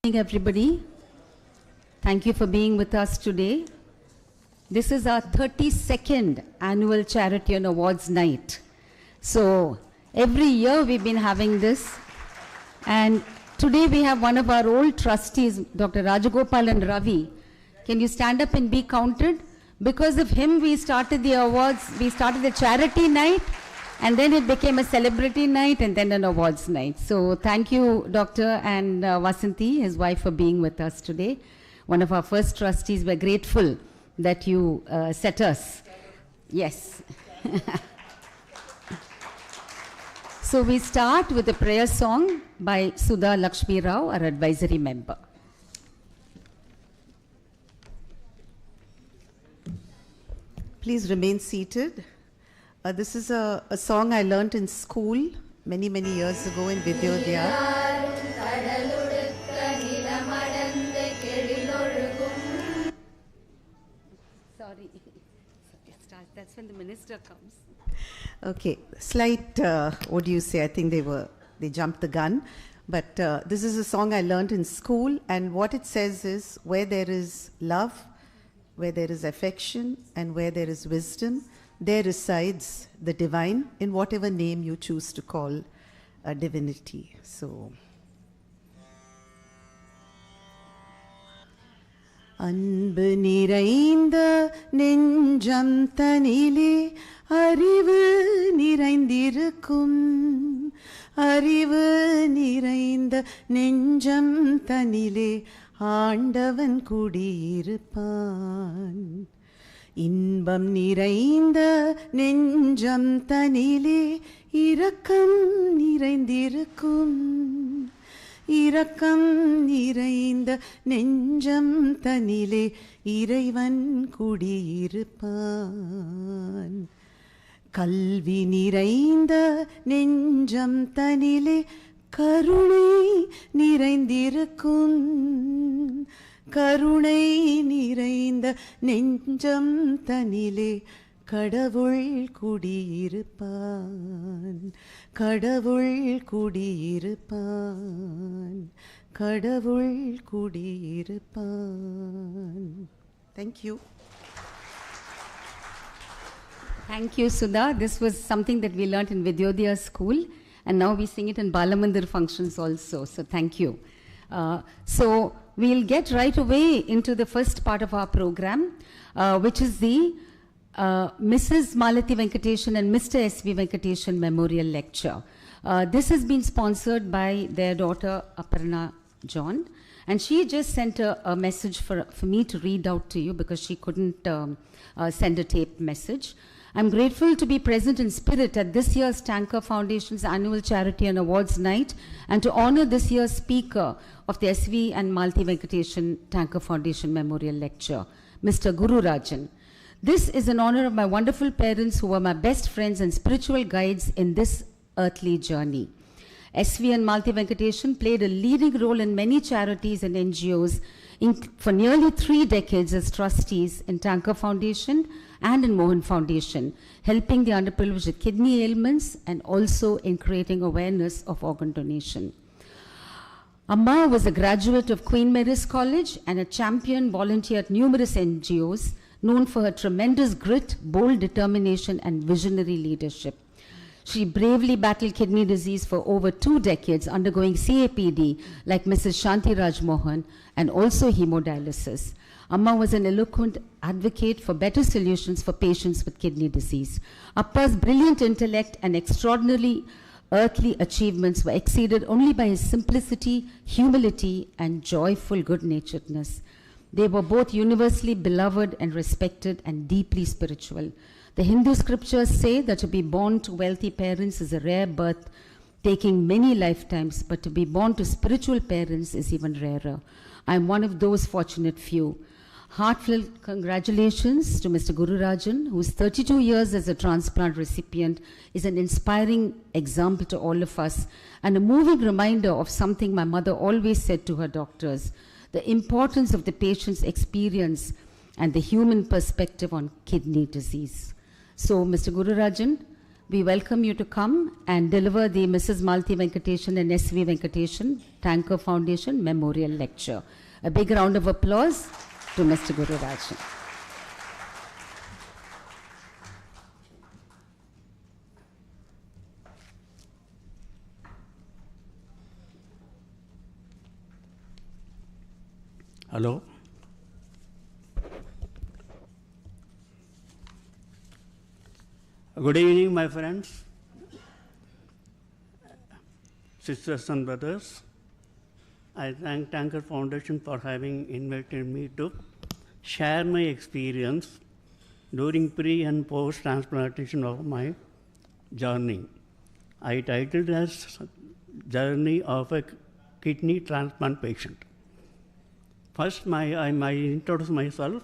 Good evening, everybody. Thank you for being with us today. This is our 32nd annual Charity and Awards Night. So every year we've been having this. And today we have one of our old trustees, Dr. Rajagopal and Ravi. Can you stand up and be counted? Because of him, we started the awards, we started the charity night, and then it became a celebrity night and then an awards night. So thank you, Dr. and Vasanthi, his wife, for being with us today. One of our first trustees. We're grateful that you set us. Yes. So we start with a prayer song by Sudha Lakshmi Rao, our advisory member. Please remain seated. This is a song I learnt in school many years ago in Vidyodhya. Sorry, that's when the minister comes. Okay, slight, what do you say? I think they jumped the gun. But this is a song I learnt in school, and what it says is, where there is love, where there is affection, and where there is wisdom, there resides the divine, in whatever name you choose to call a divinity. So, அன்பு நிறைந்த நெஞ்சம் தனிலே அறிவு நிறைந்திருக்கும், அறிவு நிறைந்த நெஞ்சம் தனிலே ஆண்டவன் குடியிருப்பான். இன்பம் நிறைந்த நெஞ்சம் தனிலே இரக்கம் நிறைந்திருக்கும், இரக்கம் நிறைந்த நெஞ்சம் தனிலே இறைவன் குடியிருப்பான். கல்வி நிறைந்த நெஞ்சம் தனிலே கருணை நிறைந்திருக்கும், கருணை நிறைந்த நெஞ்சம் தனிலே கடவுள் குடியிருப்பான், கடவுள் குடியிருப்பான், கடவுள் குடியிருப்பான். Thank you. Thank you, Sudha. This was something that we learnt in Vidyodhya school, and now we sing it in Balamandir functions also. So thank you. So we'll get right away into the first part of our program, which is the Mrs. Malati Venkateshan and Mr. S.V. Venkateshan Memorial Lecture. This has been sponsored by their daughter Aparna John, and she just sent a message for me to read out to you because she couldn't send a tape message. I'm grateful to be present in spirit at this year's Tanker Foundation's annual Charity and Awards Night, and to honor this year's speaker of the SV and Malati Venkateshan Tanker Foundation Memorial Lecture, Mr. Guru Rajan. This is in honor of my wonderful parents who were my best friends and spiritual guides in this earthly journey. SV and Malati Venkateshan played a leading role in many charities and NGOs for nearly 3 decades as trustees in Tanker Foundation and in Mohan Foundation, helping the underprivileged with kidney ailments and also in creating awareness of organ donation. Amma was a graduate of Queen Mary's College and a champion volunteer at numerous NGOs, known for her tremendous grit, bold determination, and visionary leadership. She bravely battled kidney disease for over 2 decades, undergoing CAPD like Mrs. Shanti Raj Mohan, and also hemodialysis. Amma was an eloquent advocate for better solutions for patients with kidney disease. Appa's brilliant intellect and extraordinarily earthly achievements were exceeded only by his simplicity, humility, and joyful good-naturedness. They were both universally beloved and respected and deeply spiritual. The Hindu scriptures say that to be born to wealthy parents is a rare birth, taking many lifetimes, but to be born to spiritual parents is even rarer. I am one of those fortunate few. Heartfelt congratulations to Mr. Guru Rajan, whose 32 years as a transplant recipient is an inspiring example to all of us and a moving reminder of something my mother always said to her doctors, the importance of the patient's experience and the human perspective on kidney disease. So, Mr. Guru Rajan, we welcome you to come and deliver the Mrs. Malti Venkateshan and S.V. Venkateshan Tanker Foundation Memorial Lecture. A big round of applause to Mr. Guru Rajan. Hello. Good evening, my friends, sisters and brothers. I thank Tanker Foundation for having invited me to share my experience during pre and post transplantation of my journey. I titled as Journey of a Kidney Transplant Patient. First, I introduce myself.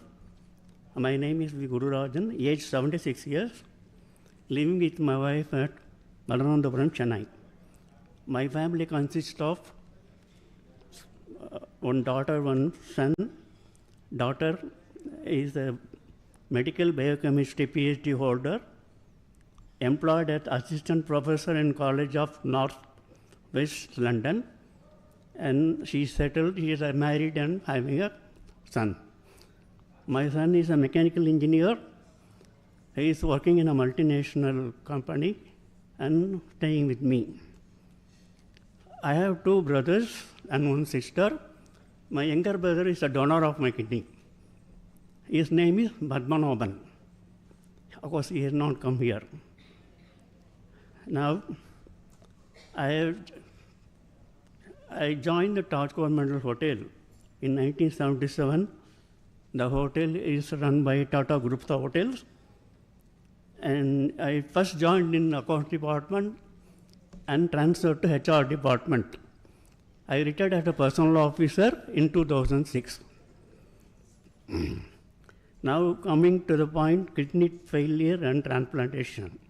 My name is Guru Rajan, age 76 years, living with my wife at Madanandapuram, Chennai. My family consists of one daughter, one son. Daughter is a medical biochemistry PhD holder, employed as assistant professor in College of North West London, and she is settled. She is married and having a son. My son is a mechanical engineer. He is working in a multinational company and staying with me. I have two brothers and one sister. My younger brother is a donor of my kidney. His name is Padmanabhan. Of course, he has not come here. Now, I joined the Taj Coromandel Hotel in 1977. The hotel is run by Tata Group of Hotels. And I first joined in accounts department and transferred to HR department. I retired as a personal officer in 2006. Now coming to the point, kidney failure and transplantation.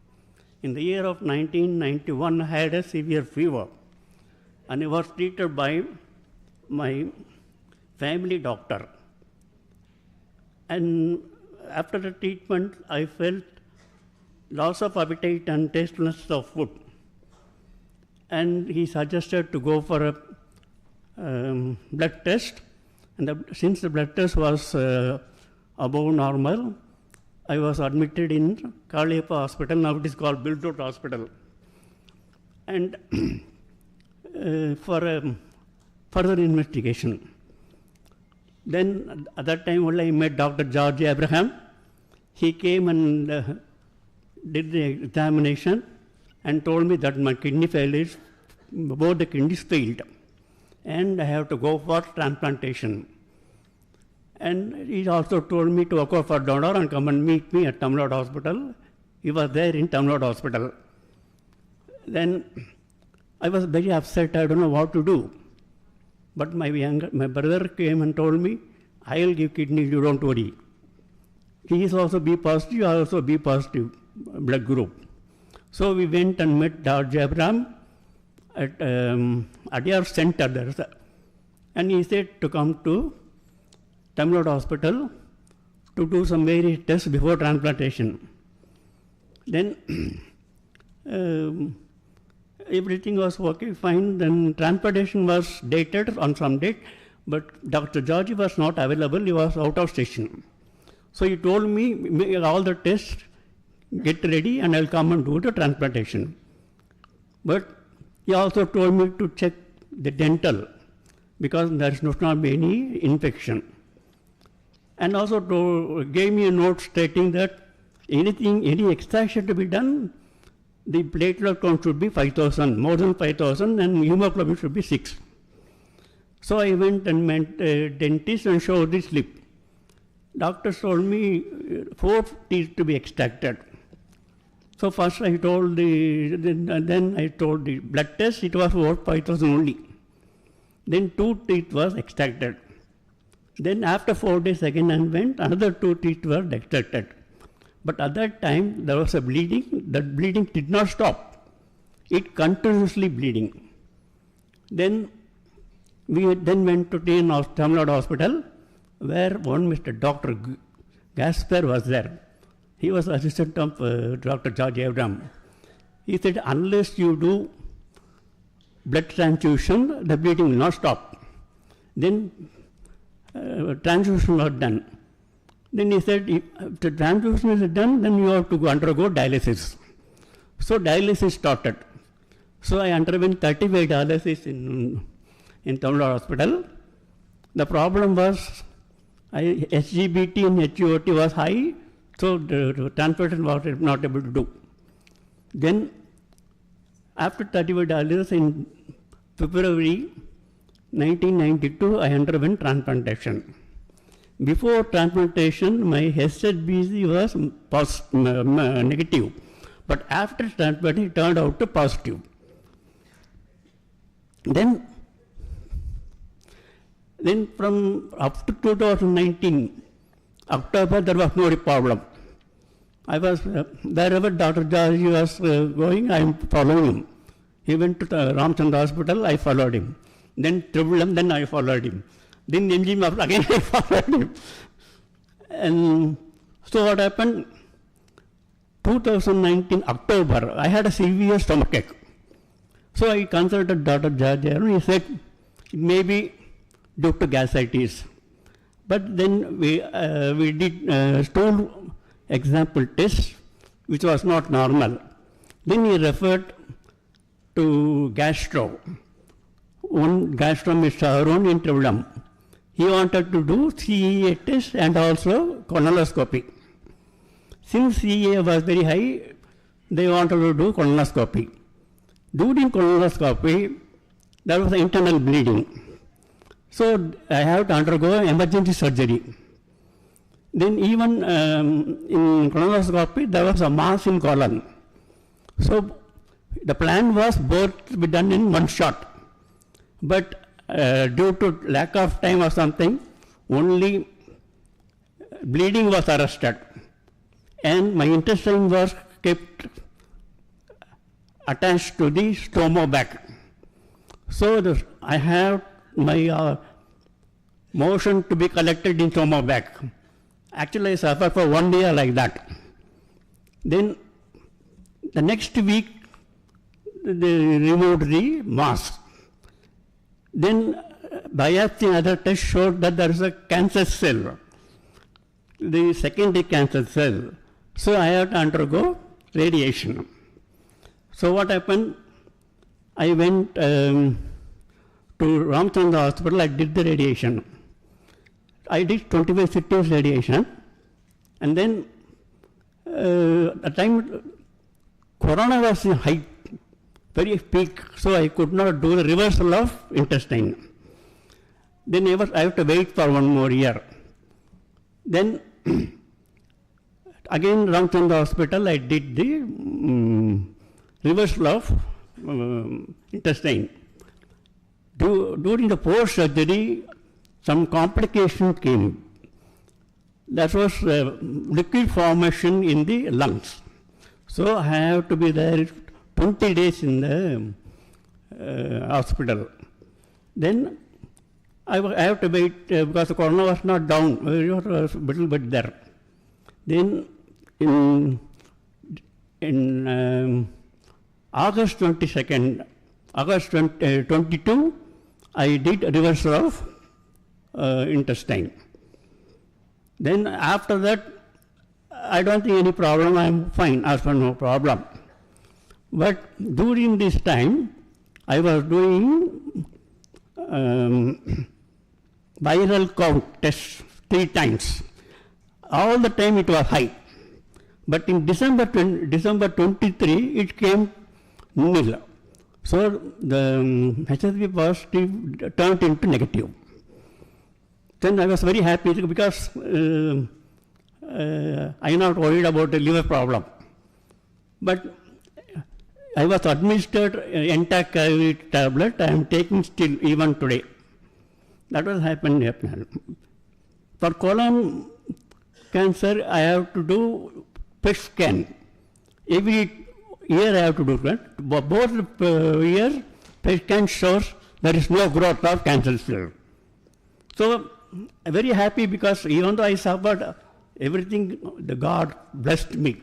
In the year of 1991, I had a severe fever and I was treated by my family doctor. And after the treatment, I felt loss of appetite and tastelessness of food. And he suggested to go for a blood test. And since the blood test was above normal, I was admitted in Kaliappa Hospital. Now it is called Bildot Hospital. And for further investigation. Then at that time only I met Dr. George Abraham. He came and did the examination and told me that my kidney failure, both the kidneys failed, and I have to go for transplantation. And he also told me to go for donor and come and meet me at Tamilnad Hospital. He was there in Tamilnad Hospital. Then I was very upset. I don't know what to do. But my brother came and told me, I will give kidney, you don't worry. He is also B positive, I also B positive blood group. So we went and met George Abraham at Adyar Center there. And he said to come to Tamilnad Hospital to do some various tests before transplantation. Then everything was okay, fine. Then transplantation was dated on some date, but Dr. George was not available, he was out of station. So he told me, make all the tests, get ready, and I'll come and do the transplantation. But he also told me to check the dental, because there should not be any infection. And also gave me a note stating that any extraction to be done, the platelet count should be 5,000, more than 5,000, and hemoglobin should be 6. So I went and met a dentist and showed the slip. Doctor told me 4 teeth to be extracted. So first I told then I told the blood test, it was worth 5,000 only. Then 2 teeth was extracted. Then after 4 days again I went, another 2 teeth were extracted. But at that time there was a bleeding. That bleeding did not stop. It continuously bleeding. Then we then went to Tamilnad Hospital, where one Mr. Dr. Gaspar was there. He was assistant of Dr. George Abraham. He said, unless you do blood transfusion, the bleeding will not stop. Then transfusion was done. Then he said, if the transfusion is done, then you have to undergo dialysis. So dialysis started. So I underwent 35 dialysis in Tamilnad hospital. The problem was SGBT and HGOT was high, so the transfusion was not able to do. Then after 35 dialysis in February 1992, I underwent transplantation. Before transplantation, my HSBC was negative, but after transplantation, it turned out to positive. Then from up to 2019, October, there was no problem. I was, wherever Dr. George was going, I am following him. He went to the Ramchandra Hospital, I followed him. Then Triple M, then I followed him. Then MG, again I followed him. And so what happened? 2019 October, I had a severe stomachache. So I consulted Dr. George, he said, it may be due to gastritis. But then we did stool example test, which was not normal. Then he referred to gastro. One gastro Mr. Arun in Trivium. He wanted to do CEA test and also colonoscopy. Since CEA was very high, they wanted to do colonoscopy. During colonoscopy, there was internal bleeding. So I have to undergo emergency surgery. Then even in colonoscopy, there was a mass in colon. So the plan was both to be done in one shot. But due to lack of time or something, only bleeding was arrested. And my intestine was kept attached to the stomach bag. So I have my motion to be collected in stomach bag. Actually, I suffered for 1 year like that. Then the next week, they removed the mass. Then biopsy and other tests showed that there is a cancer cell, the secondary cancer cell. So I had to undergo radiation. So what happened? I went to Ramchandra Hospital, I did the radiation. I did 25 cities radiation, and then at the time corona was in high, very peak, so I could not do the reversal of intestine. Then I have to wait for 1 more year. Then again Ramchandra Hospital, I did the reversal of intestine. During the post-surgery, some complication came. That was liquid formation in the lungs. So I have to be there 20 days in the hospital. Then I have to wait because the corona was not down, it was a little bit there. Then in August 22nd, August 22, I did reversal of intestine. Then after that, I don't think any problem, I'm fine, as for no problem. But during this time, I was doing viral count tests 3 times. All the time it was high. But in December 23, it came nil. So the HSV positive turned into negative. Then I was very happy because I am not worried about the liver problem. But I was administered anti-COVID tablet. I am taking still even today. That was happened. For colon cancer, I have to do PET scan. Every year I have to do that. Both years, PET scan shows there is no growth of cancer cells. So I'm very happy because even though I suffered everything, the God blessed me.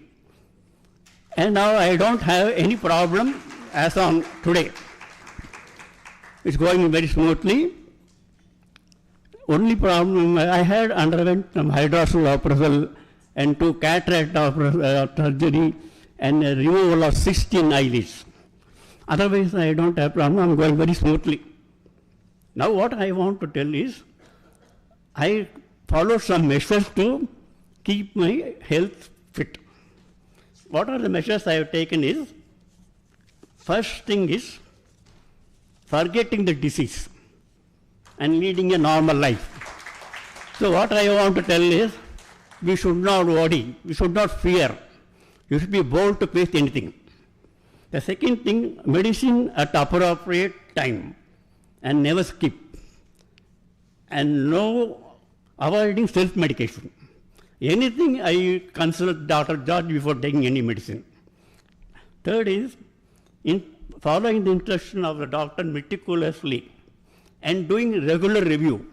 And now I don't have any problem as on today. It's going very smoothly. Only problem I had underwent some hydrocele and 2 cataract surgery and removal of 16 eyelids. Otherwise, I don't have problem. I'm going very smoothly. Now, what I want to tell is, I follow some measures to keep my health fit. What are the measures I have taken is, first thing is forgetting the disease and leading a normal life. So what I want to tell is, we should not worry, we should not fear. You should be bold to face anything. The second thing, medicine at appropriate time and never skip. And no avoiding self-medication. Anything I consult Dr. George before taking any medicine. Third is, in following the instruction of the doctor meticulously and doing regular review.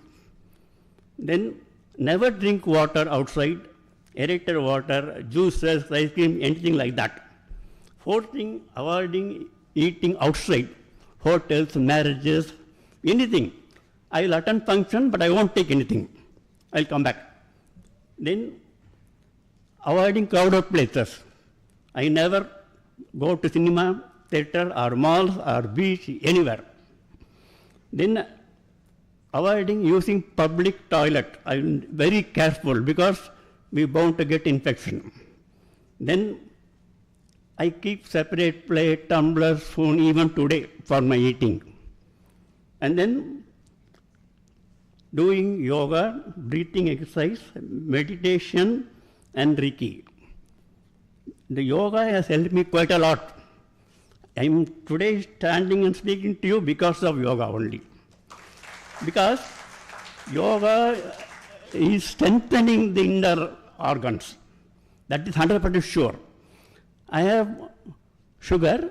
Then never drink water outside, aerated water, juices, ice cream, anything like that. Fourth thing, avoiding eating outside, hotels, marriages, anything. I will attend function, but I won't take anything. I'll come back. Then avoiding crowded places. I never go to cinema, theater, or malls, or beach, anywhere. Then avoiding using public toilet. I'm very careful because we're bound to get infection. Then I keep separate plate, tumbler, spoon, even today for my eating. And then doing yoga, breathing exercise, meditation, and Reiki. The yoga has helped me quite a lot. I'm today standing and speaking to you because of yoga only. Because yoga is strengthening the inner organs. That is 100% sure. I have sugar.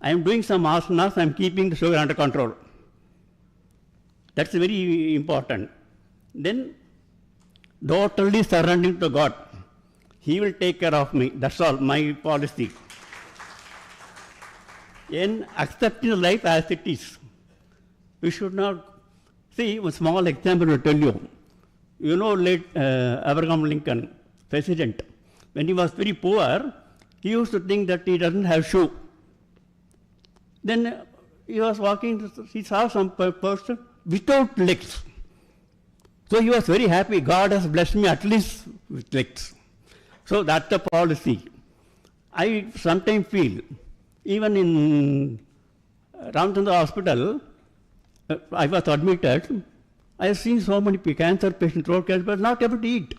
I am doing some asanas. I am keeping the sugar under control. That's very important. Then, totally surrendering to God. He will take care of me. That's all, my policy. In accepting life as it is, we should not. See, a small example will tell you. You know, late Abraham Lincoln, president, when he was very poor, he used to think that he doesn't have shoe. Then he was walking, he saw some person without legs. So he was very happy. God has blessed me at least with legs. So that's the policy. I sometimes feel, even in Ramchandra Hospital, I was admitted. I have seen so many cancer patients, throat cancer, but not able to eat.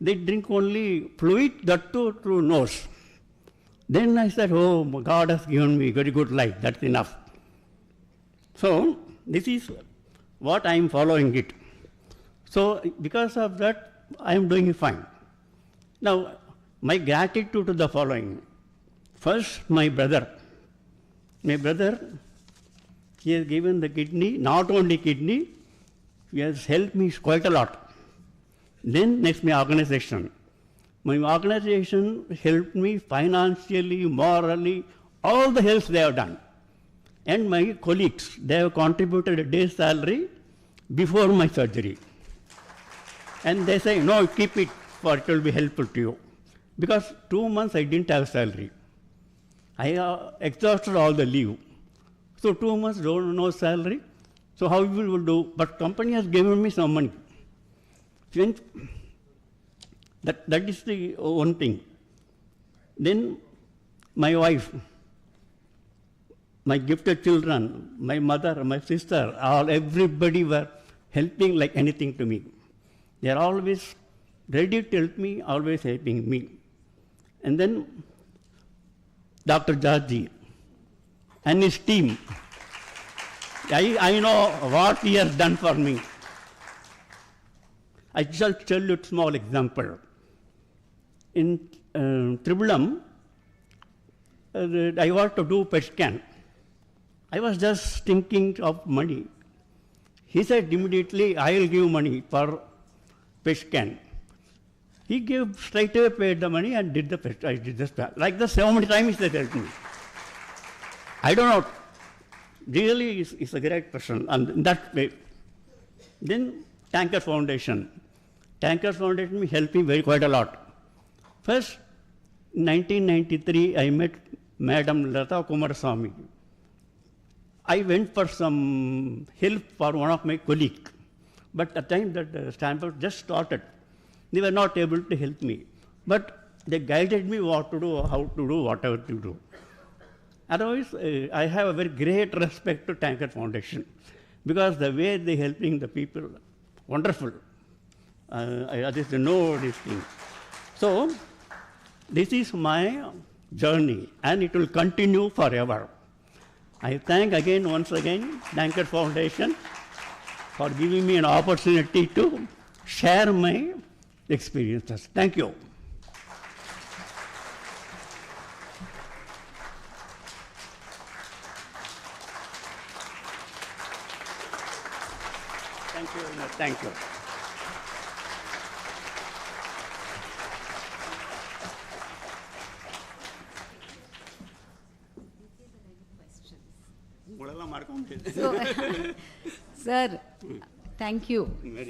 They drink only fluid, that too through nose. Then I said, oh, God has given me very good life, that's enough. So this is what I am following it. So because of that, I am doing fine. Now, my gratitude to the following. First, my brother. My brother, he has given the kidney, not only kidney, he has helped me quite a lot. Then next, my organization. My organization helped me financially, morally, all the helps they have done. And my colleagues, they have contributed a day's salary before my surgery. And they say, no, keep it, for it will be helpful to you. Because 2 months I didn't have salary. I exhausted all the leave. So 2 months, no salary. So how we will do? But company has given me some money. That is the one thing. Then my wife, my gifted children, my mother, my sister, everybody were helping like anything to me. They are always ready to help me, always helping me. And then Dr. George and his team. I know what he has done for me. I shall tell you a small example. In Tribulum, I want to do PET scan. I was just thinking of money. He said immediately, I will give money for PET scan. He gave straight away, paid the money and did the fest. I did this. Like this, so many times they helped me. I don't know. Really, he's a great person. And in that way. Then Tanker Foundation. Tanker Foundation helped me quite a lot. First, in 1993, I met Madam Lata Kumarasamy. I went for some help for one of my colleagues. But at the time that Stanford just started, they were not able to help me. But they guided me what to do, how to do, whatever to do. Otherwise, I have a very great respect to Tanker Foundation because the way they're helping the people, wonderful. I just know these things. So, this is my journey and it will continue forever. I thank again, once again, Tanker Foundation for giving me an opportunity to share my experiences. Thank you. Thank you very much. Thank you. So, sir, thank you.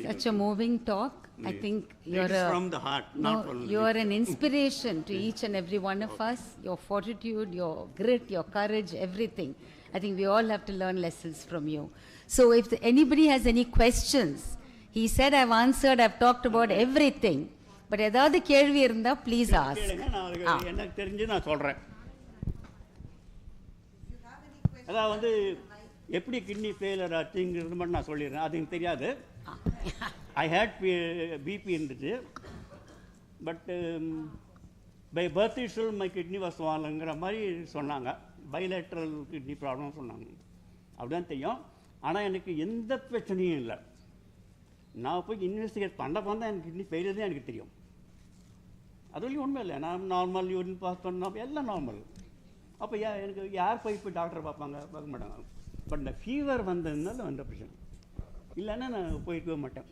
Such a moving talk. I think you're from the heart, not from you're an inspiration to each and every one of us. Your fortitude, your grit, your courage, everything. I think we all have to learn lessons from you. So if anybody has any questions, he said I've answered, I've talked about everything. But ஏதாவது கேள்வி இருந்தா please ask. எனக்கு தெரிஞ்சு நான் சொல்றேன். அதான் வந்து எப்படி கிட்னி ஃபெயிலியர் ஆச்சுங்கிறது மட்டும் நான் சொல்லிடுறேன். அது எனக்கு தெரியாது. ஐ ஹேட் பிபி இருந்துச்சு. பட் பை பர்த் இஷ்யூல் மை கிட்னி வாஸ் வாங்குங்கிற மாதிரி சொன்னாங்க. பைலேட்ரல் கிட்னி ப்ராப்ளம் சொன்னாங்க. அப்படிதான் தெரியும். ஆனால் எனக்கு எந்த பிரச்சனையும் இல்லை. நான் போய் இன்வெஸ்டிகேட் பண்ண எனக்கு கிட்னி ஃபெயிலியர் தான் எனக்கு தெரியும். அது வரையும் உண்மை இல்லை. நான் நார்மல் யூரின் பாஸ் பண்ணோம், எல்லாம் நார்மல். அப்போ எனக்கு யார் போய் டாக்டரை பார்ப்பாங்க? பார்க்க மாட்டாங்க. பட் இந்த ஃபீவர் வந்ததுனால வந்த பிரச்சனை. இல்லைன்னா நான் போயிருக்கவே மாட்டேன்.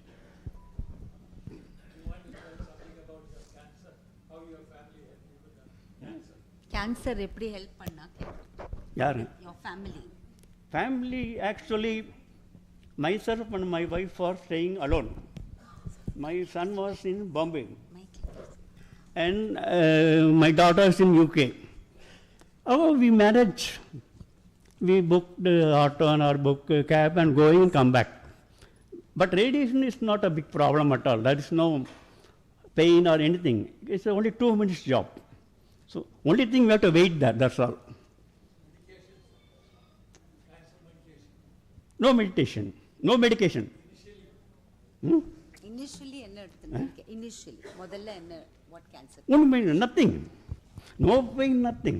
கேன்சர் எப்படி ஹெல்ப் பண்ணா? யாரு? Your family. Family, actually, myself and my wife are staying alone. My son was in Bombay. And my daughter is in UK. Oh, we managed. We booked auto and our book cab and going and come back. But radiation is not a big problem at all. There is no pain or anything. It's only 2 minutes job. So only thing we have to wait there, that's all. No meditation, no medication. Initially என்ன எடுத்துங்க? Initially முதல்ல என்ன? What cancer? Nothing. No pain, nothing.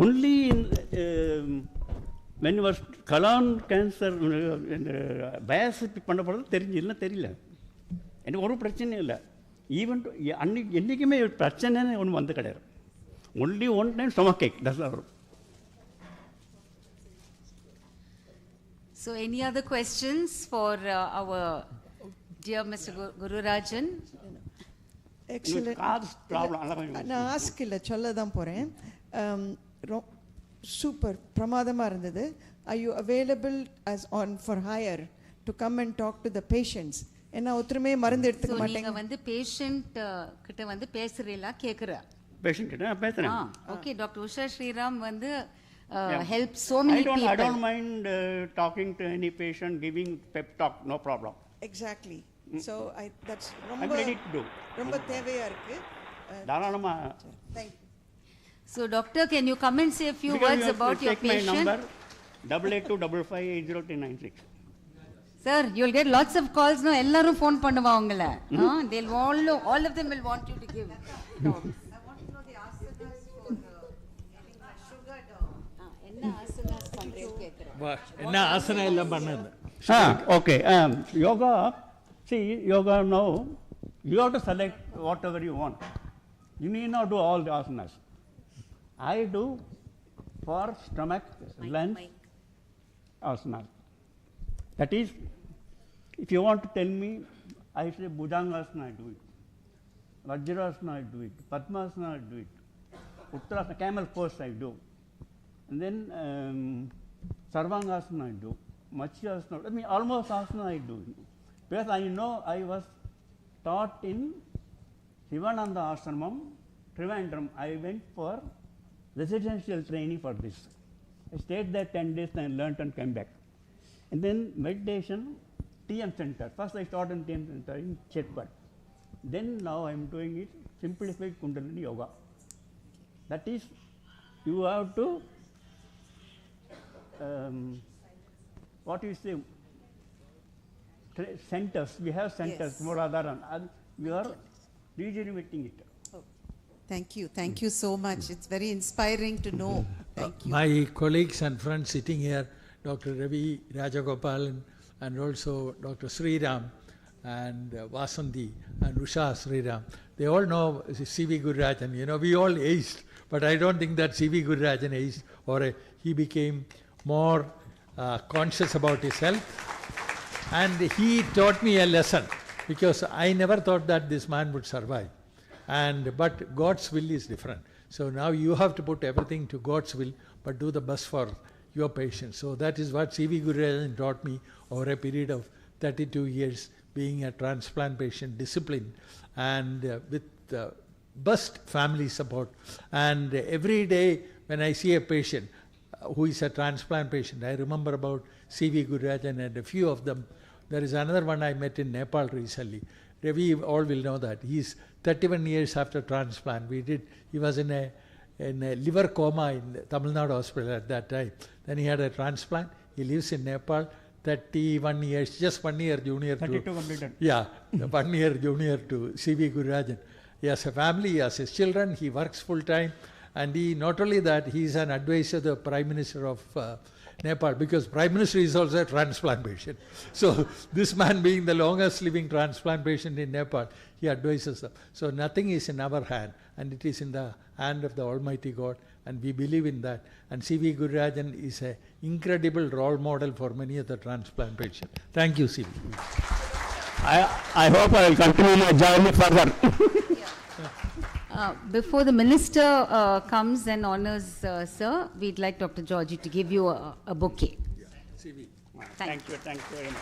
Only in, when you was colon cancer, biopsy பண்ண போறது தெரிஞ்சு தெரியல. எனக்கு ஒரு பிரச்சனையும் இல்லை. ஈவன் அன்னைக்கு என்றைக்குமே பிரச்சனைன்னு ஒன்று வந்து கிடையாது. Only one time stomach Ek, that's all. So any other questions for our dear Mr. Gururajan? Excellent. நான் ஆஸ்க் இல்லை, சொல்ல தான் போகிறேன். சூப்பர், பிரமாதமாக இருந்தது. Are you available as on for hire to come and talk to the patients? ஏன்னா ஒருத்தருமே மருந்து எடுத்துக்க மாட்டேங்க. நீங்க வந்து பேஷண்ட் கிட்ட வந்து பேசுறீங்களா கேக்குற? பேஷண்ட் கிட்ட பேசுறேன். ஓகே, டாக்டர் உஷா ஸ்ரீராம் வந்து help so many people. I don't mind talking to any patient, giving pep talk, no problem. Exactly. So that's I'm ready to do. ரொம்ப தேவையா இருக்கு. தாராளமா. Thank you. So doctor, can you come and say a few words about your patient? My number 8825509396. Sir, you'll get lots of calls. No, எல்லாரும் phone பண்ணுவாங்க உங்கள. They'll all of them will want you to give. I want to know the asanas for getting my sugar down. என்ன asanas பண்றீங்க கேக்குறேன். என்ன ஆசனா எல்லாம் பண்ணது? Okay. Yoga. See, yoga now, you have to select whatever you want. You need not do all the asanas. I do for stomach, lungs, asanas. That is, if you want to tell me, I say Bhujangasana, I do it. Vajrasana I do it, Padmasana I do it, Uttarasana, camel pose I do, and then Sarvangasana I do, Matsyasana, I mean almost asana I do. Because I know I was taught in Sivananda Ashramam, Trivandrum. I went for residential training for this. I stayed there 10 days and learnt and came back. And then meditation, TM Center. First I started in TM Center in Chetpat. Then now I am doing it simplified Kundalini Yoga. That is, you have to, what you say, centers. We have centers, Yes. Muradharan. We are regenerating it. Thank you. Thank you so much. It's very inspiring to know. Thank you. My colleagues and friends sitting here, Dr. Ravi Rajagopalan and also Dr. Sriram and Vasanthi and Usha Sriram, they all know C.V. Gururajan. You know, we all aged, but I don't think that C.V. Gururajan aged, or he became more conscious about his health. And he taught me a lesson, because I never thought that this man would survive. But God's will is different. So now you have to put everything to God's will, but do the best for your patients. So that is what C.V. Gururajan taught me over a period of 32 years, being a transplant patient, disciplined, and with best family support. And every day when I see a patient who is a transplant patient, I remember about C.V. Gururajan and a few of them. There is another one I met in Nepal recently. Ravi, all will know that. He is 31 years after transplant. He was in a liver coma in the Tamilnad hospital at that time. Then he had a transplant. He lives in Nepal, 31 years, just 1 year junior 32 completed. Yeah, 1 year junior to C.V. Gururajan. He has a family, he has his children, he works full time, and he, not only that, he is an advisor to the Prime Minister of Nepal, because Prime Minister is also a transplant patient. So this man, being the longest living transplant patient in Nepal, he advises them. So nothing is in our hand, and it is in the hand of the Almighty God, and we believe in that. And C.V. Gururajan is an incredible role model for many of the transplant patients. Thank you, C.V. I hope I will continue my journey further. Before the minister comes and honors sir, we'd like Dr. Georgie to give you a bouquet. C.V. Thank you very much.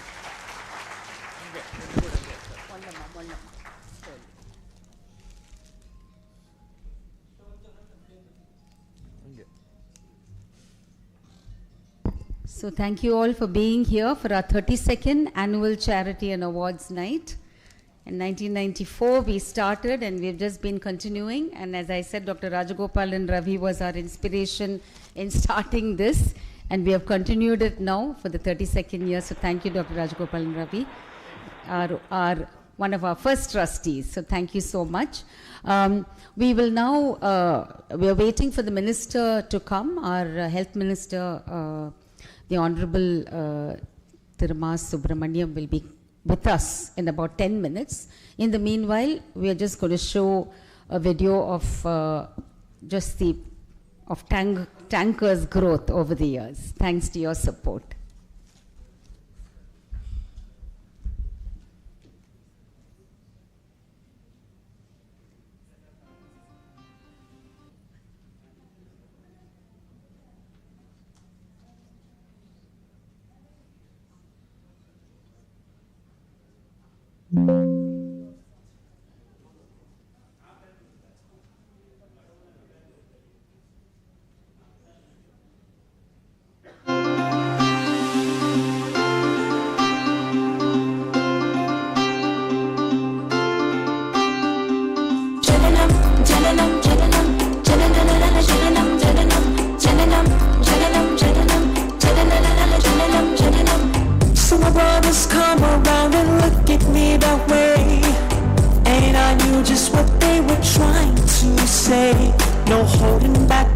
So thank you all for being here for our 32nd annual charity and awards night. In 1994 we started, and we've just been continuing, and as I said, Dr. Rajagopalan Ravi was our inspiration in starting this, and we have continued it now for the 32nd year. So thank you, Dr. Rajagopalan Ravi, our one of our first trustees. So thank you so much. We will now, we are waiting for the minister to come, our health minister, the Honorable Thirumas Subramaniam will be with us in about 10 minutes. In the meanwhile, we are just going to show a video of just the tanker's growth over the years, thanks to your support. So my brothers come around and look at me that way, and I knew just what they were trying to say. No holding back.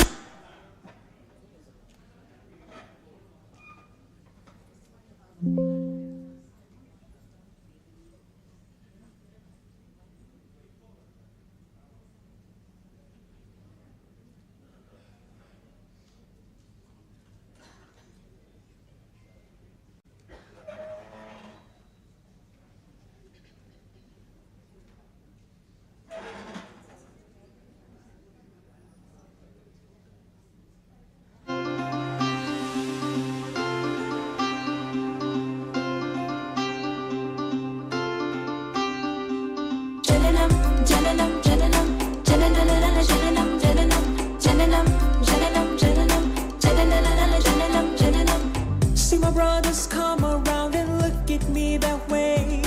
brothers come around and look at me that way,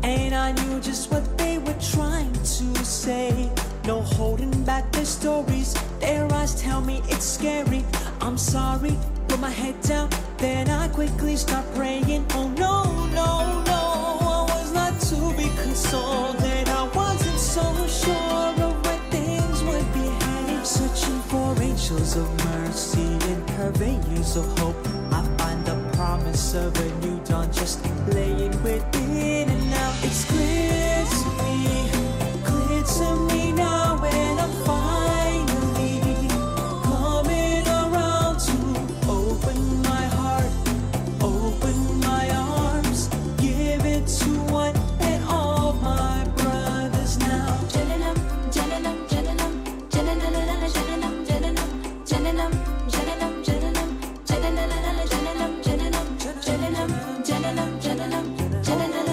and I knew just what they were trying to say. No holding back their stories, their eyes tell me it's scary. I'm sorry, put my head down, then I quickly start praying. Oh no, no, no, I was not to be consoled, and I wasn't so sure of where things would be headed. Searching for angels of mercy and purveyors of hope, I find the promise of a new dawn just laying within. And now it's clear to me now, and I'm finally coming around to open my heart, open my arms, give it to one and all my brothers now. Jalanam, jalanam, jalanam, jalanam, jalanam, jalanam, jalanam, jalanam, jalanam, jalanam, jalanam, jalanam, jalanam, jalanam, jalanam,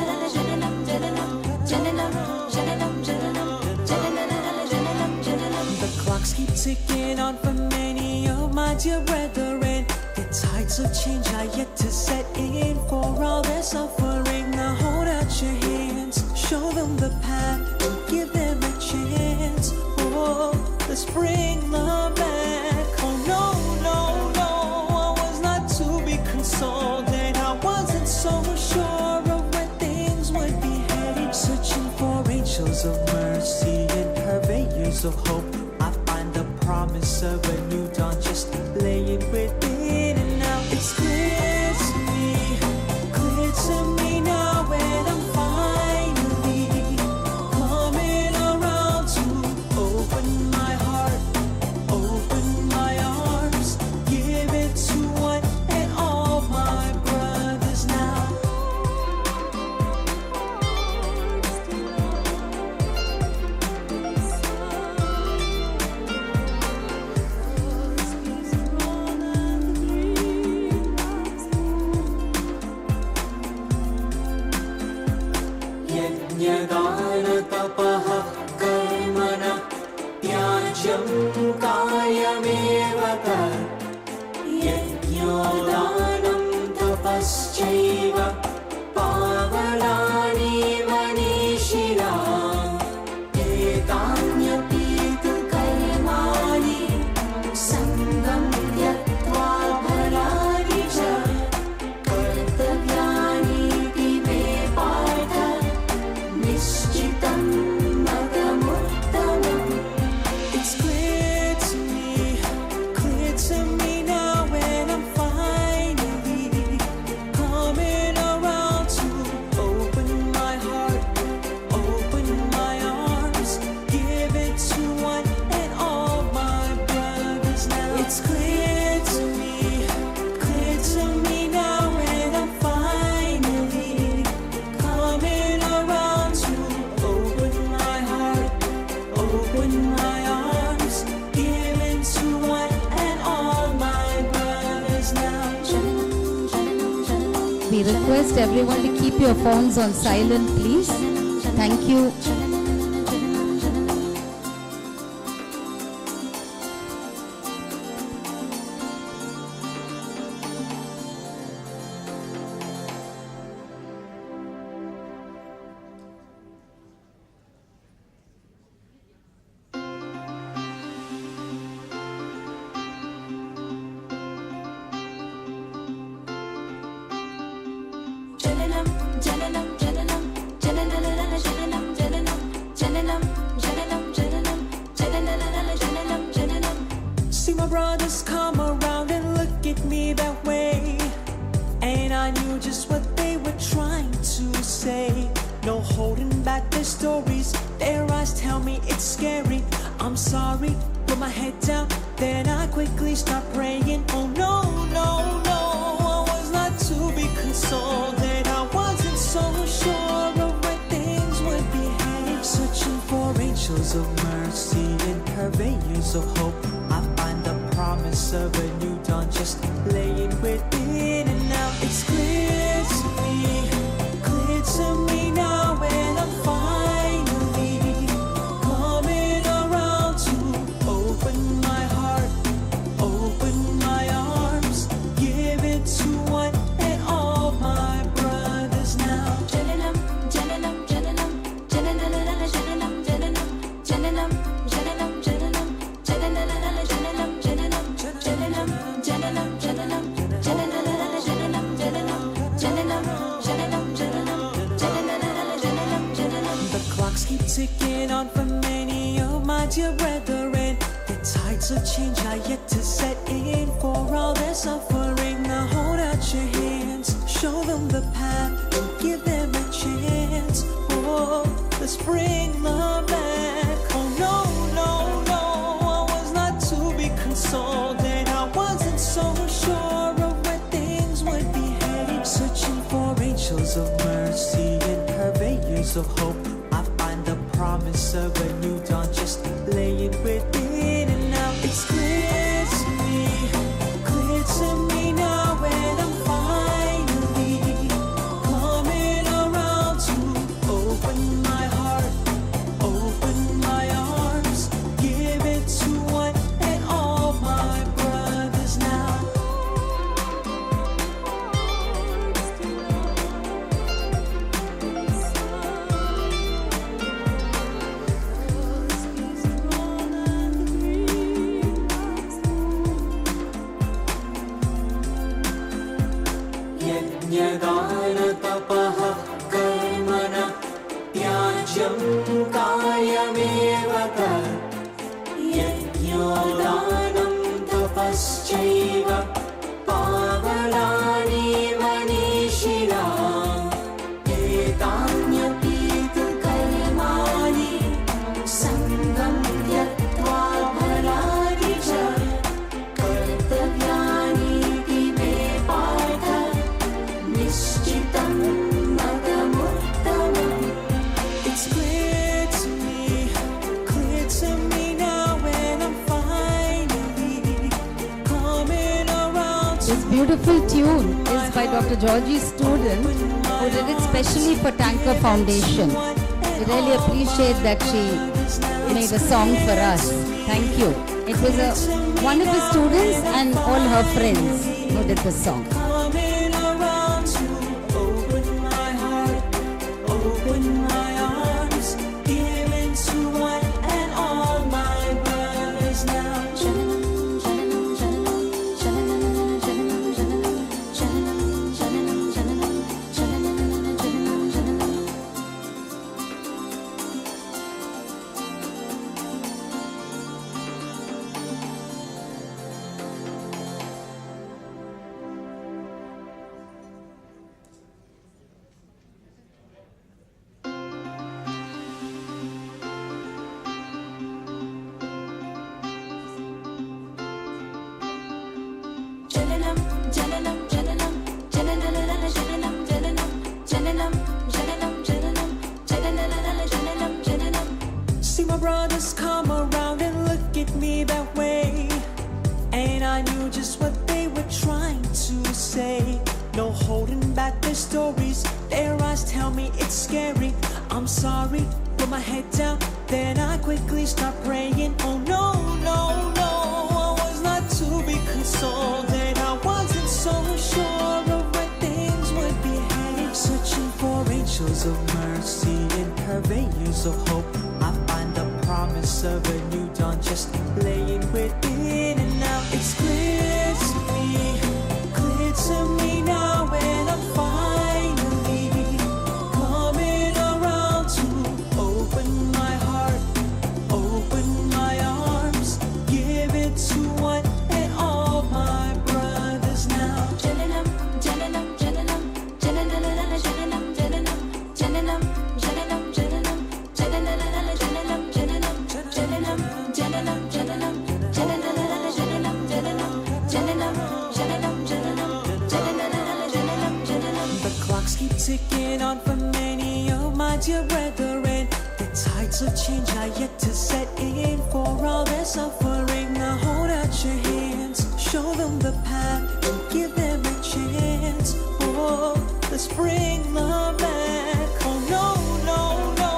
jalanam, jalanam, jalanam. The clocks keep ticking on for many of my dear brethren. The tides of change are yet to set in for all their suffering. Now hold out your hands, show them the path, and give them a chance. Oh, let's bring love back. Oh no, no, no, I was not to be consoled, and I wasn't so sure of where things would be headed. Searching for angels of mercy and purveyors of hope, I find the promise of a new dawn just laying within. And now it's clear to me now, and I'm finally coming around to open my heart, open my arms, give it to one and all my brothers now. यज्ञदानतपः कर्मणः त्याज्यं कायमेव तत् यज्ञोदानं तपश्चैव पावनानि मनीषिणाम् एतान्यपि तु कर्माणि सङ्गं त्यक्त्वा फलानि च कर्तव्यानीति मे पार्थ निश्चितं मदमुत्तमम्. It's clear to me now, and I'm finally coming around to open my heart, open my arms, give it to one and all my brothers now. It's clear to me now, and I'm finally coming around to open my heart, open my arms, give it to one and all my brothers now. We request everyone to keep your phones on silent, please. Thank you. Jalanam, jalanam, jalanam, jalanam, jalanam, jalanam, jalanam, jalanam, jalanam, jalanam, jalanam. See my brothers come around and look at me that way, and I knew just what they were trying to say. No holding back their stories, their eyes tell me it's scary. I'm sorry, put my head down, then I quickly start praying. Oh no, no, no, I was not to be consoled, and I wasn't so sure of where things would be headed. Searching for angels of mercy and purveyors of hope, I find the promise of a new dawn just laying within. And now it's clear to me now, and I'm finally coming around to open my heart, open my arms, give it to one and dear brethren. The tides of change are yet to set in. For all their suffering, now hold out your hands. Show them the path and give them a chance. Oh, let's bring them back. Oh no, no, no, I was not to be consoled, and I wasn't so sure of where things would be headed. Searching for angels of mercy and purveyors of hope, I find the promise of a new dawn just laying within. And now it's clear to me now, and I'm finally coming around to open my heart, open my arms, give it to one and all my brothers now. यज्ञदानतपः कर्मणः त्याज्यं कायमेव तत् यज्ञोदानं तपश्चैव पावनानि मनीषिणाम् एतान्यपि तु कर्माणि सङ्गं त्यक्त्वा फलानि च कर्तव्यानि इति मे पार्थ निश्चितं मतमुत्तमम्. It's clear to me now, and I'm finally coming around to This beautiful tune is by Dr. Georgie's student who did it specially for Tanker Foundation. We really appreciate that she made a song for us. Thank you. It was one of the students and all her friends who did the song. coming around to open my heart, open my arms, giving to one and all my brothers now. Jananam, jananam, jananam, jananalala, jananam, jananam, jananam, jananam, jananam, jananalala, jananam, jananam. See my brothers come around and look at me that way, and I knew just what they were trying to say. No holding back their stories, their eyes tell me it's scary. I'm sorry, put my head down, then I quickly start praying. Oh no, no, no, I was not to be consoled, and I wasn't so sure of where things would be headed. Searching for angels of mercy and purveyors of hope, I find the promise of a new dawn just laying within. And now it's clear to me now, and I'm finally coming around to open my heart, open my arms, give it to one and all my brothers now. Jananam, jananam, jananam, jananalala, jananam, jananam, jananam, jananam, jananam, jananalala, jananam, jananam, jananam, jananam, jananam, jananalala, jananam, jananam, jananam, jananam, jananam, jananalala, jananam, jananam. The clocks keep ticking on for many of my dear brethren. The tides of change are yet to set in. For all their suffering, now hold out your hands. Show them the path and give them a chance. Oh, let's bring them back. Oh no, no, no,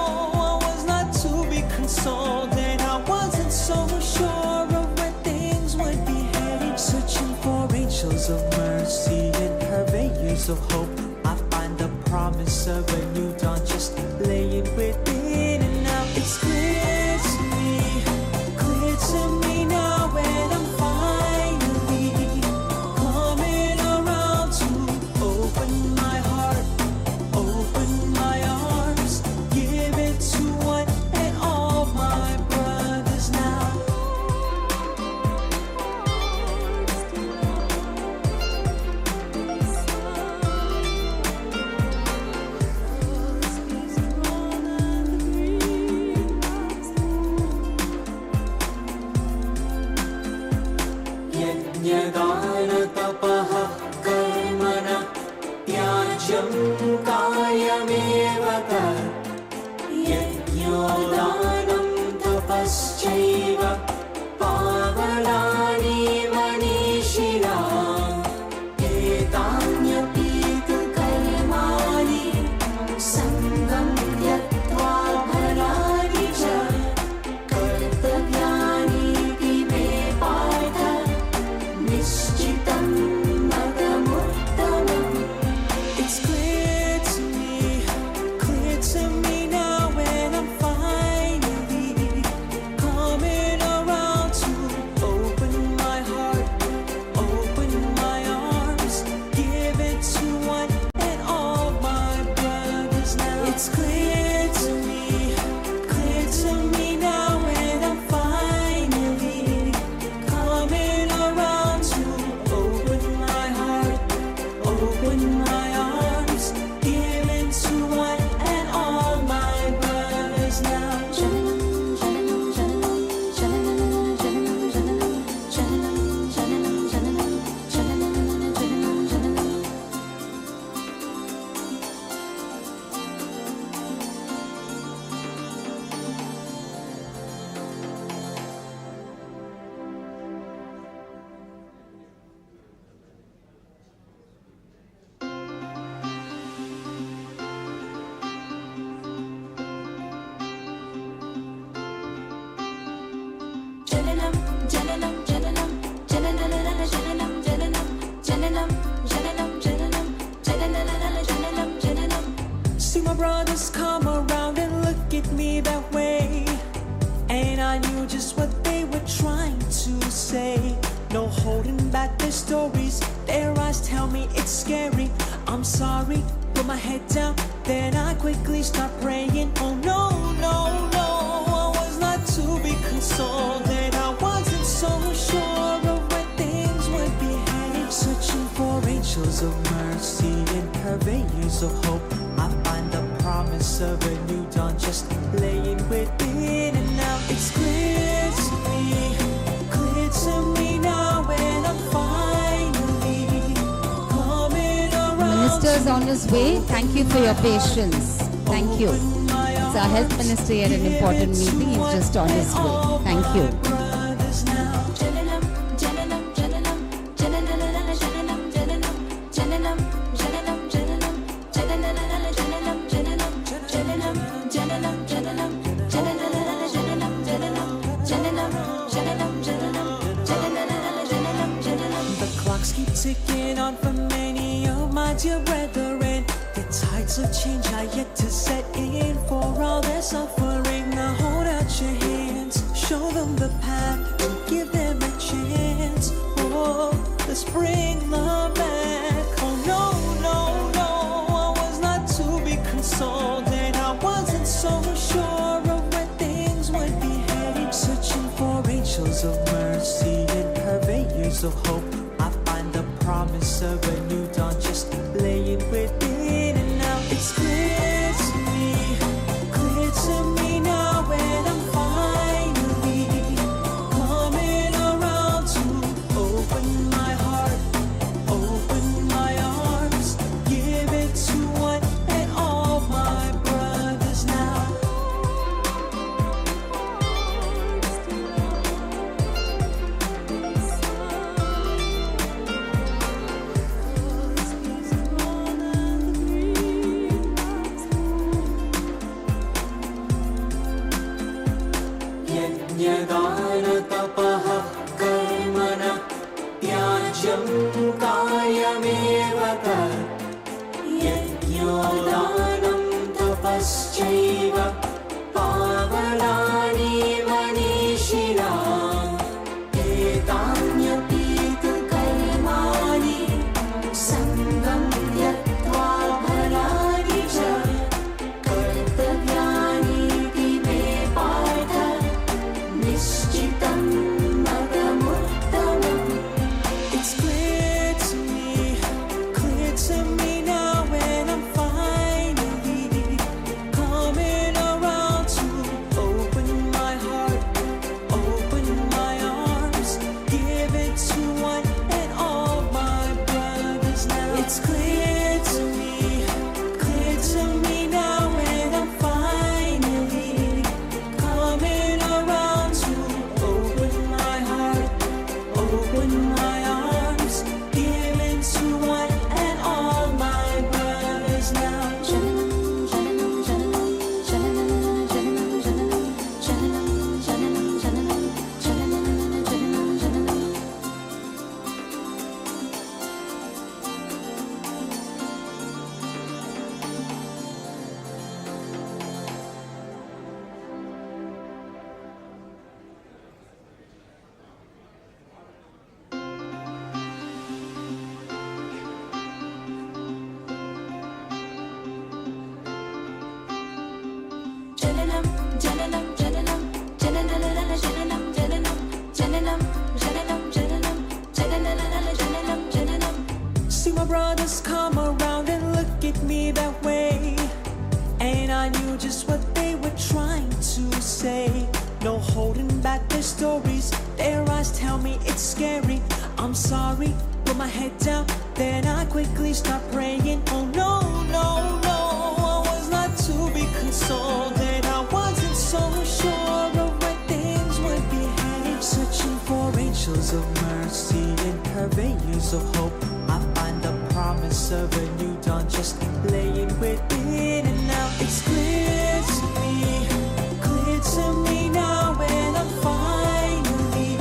I was not to be consoled, and I wasn't so sure of where things would be headed. Searching for angels of mercy and purveyors of hope, I find the promise of a new dawn just laying within. And now it's clear to me now, and I'm finally coming around to open my heart, open my arms, give it to one and all my brothers नित्यं कार्यमेव तत् यज्ञोदानं तपश्चैव पावनानि मनीषिणाम् एतान्यपि तु कर्माणि सङ्गं त्यक्त्वा फलानि च कर्तव्यानीति मे पार्थ निश्चितं मतमुत्तमम्. It's clear to me now when I'm finally coming around to open my heart, open my arms, give it to one and all my brothers now. It's clear to me now when I'm finally coming around to open my heart, open my arms, give it to one and all my brothers now. Jananam, jananam, jananam, jananana, jananam, jananam, jananam, jananam, jananam, jananana, jananam, jananam. See my brothers come around and look at me that way, and I knew just what they were trying to say. No holding back their stories, their eyes tell me it's scary. I'm sorry, put my head down, then I quickly start praying. Oh no, no, no, I was not to be consoled, and I wasn't so sure of where things would be headed. Searching for angels of mercy and purveyors of hope, I find the promise of a new dawn just laying within, and now it's clear to me now when I'm finally coming around. Minister is on his way. Thank you for your patience. Thank you. It's our health minister at an important meeting. He's just on his way. Thank you. The clocks keep ticking on for many of my dear brethren. The tides of change are yet to set in for all their suffering. Now hold out your hands, show them the path, and give them a chance. Oh, let's bring love back. Oh no, no, no, I was not to be consoled, and I wasn't so sure of where things would be headed. Searching for angels of mercy and purveyors of hope, I find the promise of a new dawn just laying within, and now it's clear to me now when I'm finally coming around to open my heart, open my arms, give it to one and all my brothers now. Jananam, Jananam, Jananam, Jananam, Jananam, Jananam, Jananam, Jananam, Jananam, Jananam, Jananam. See my brothers come around and look at me that way, and I knew just what they were trying to say. No holding back their stories, their eyes tell me it's scary. I'm sorry, put my head down, then I quickly start praying. Oh no, no, no, I was not to be consoled, and I wasn't so sure of where things would be headed. Searching for angels of mercy and purveyors of hope, I find the promise of a new dawn just laying within, and now it's clear to me now, and I'm finally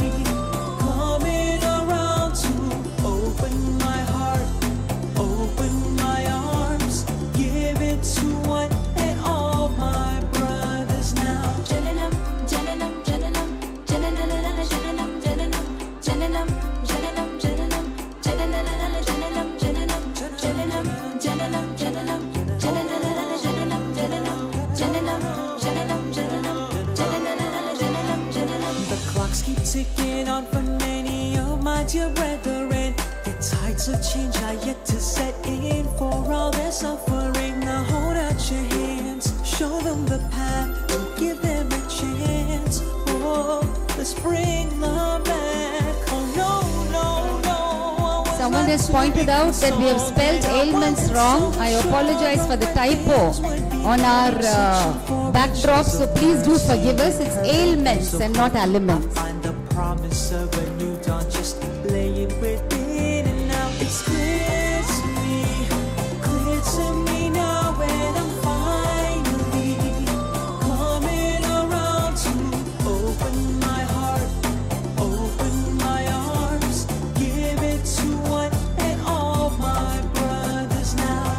coming around to open my heart, open my arms, give it to one and all my brothers now. Jananam, Jananam, Jananam, Jananam, Jananam, Jananam, Jananam, Jananam, Jananam, Jananam, Jananam, Jananam, Jananam, Jananam, Jananam, Jananam, Jananam, Jananam, Jananam. The clocks keep ticking on for many of my dear brethren. The tides of change are yet to set in for all their suffering. Now hold out your hands, show them the path, and give them a chance. Oh, let's bring them back. Oh no, no, no. Someone has pointed out that we have spelled ailments wrong. I apologize for the typo on our backdrop, so please do forgive us. It's ailments and not aliments. Find the promise of a new dawn just laying within, and now it's clear to me now, and I'm finally coming around to open my heart, open my arms, give it to one and all my brothers now.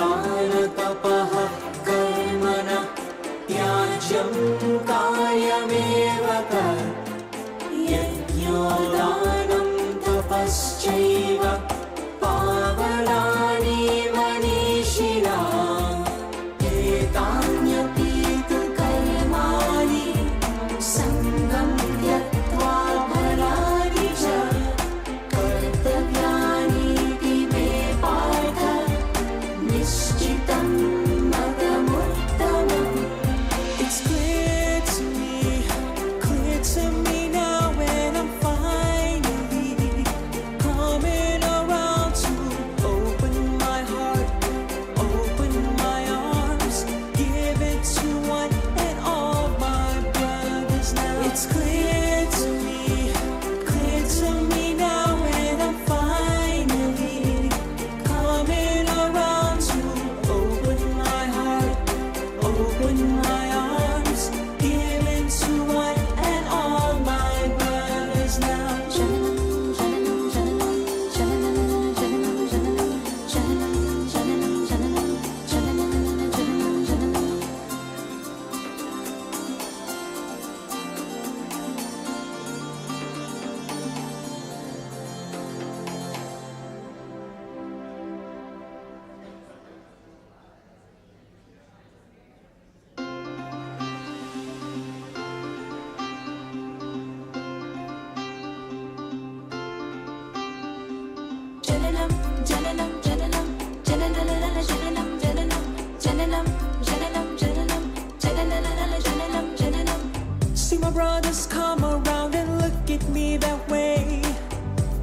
यज्ञदानतपः कर्मण त्याज्यं कायमेव कर् यज्ञोदानं तपश्चैव पावनानि मनीषिणाम् एतान्यपि तु कर्माणि सङ्गं त्यक्त्वा फलानि च कर्तव्यानीति मे पार्थ निश्चितं मतमुत्तमम्. It's clear to me now, and I'm finally coming around to open my heart, open my arms, give it to one and all my brothers now. It's clear to me now, and I'm finally coming around to open my heart, open my arms, give it to one and all my brothers now. Jananam, Jananam, Jananam, Jananam, Jananam, Jananam, Jananam, Jananam, Jananam, Jananam, Jananam, Jananam. See my brothers come around and look at me that way,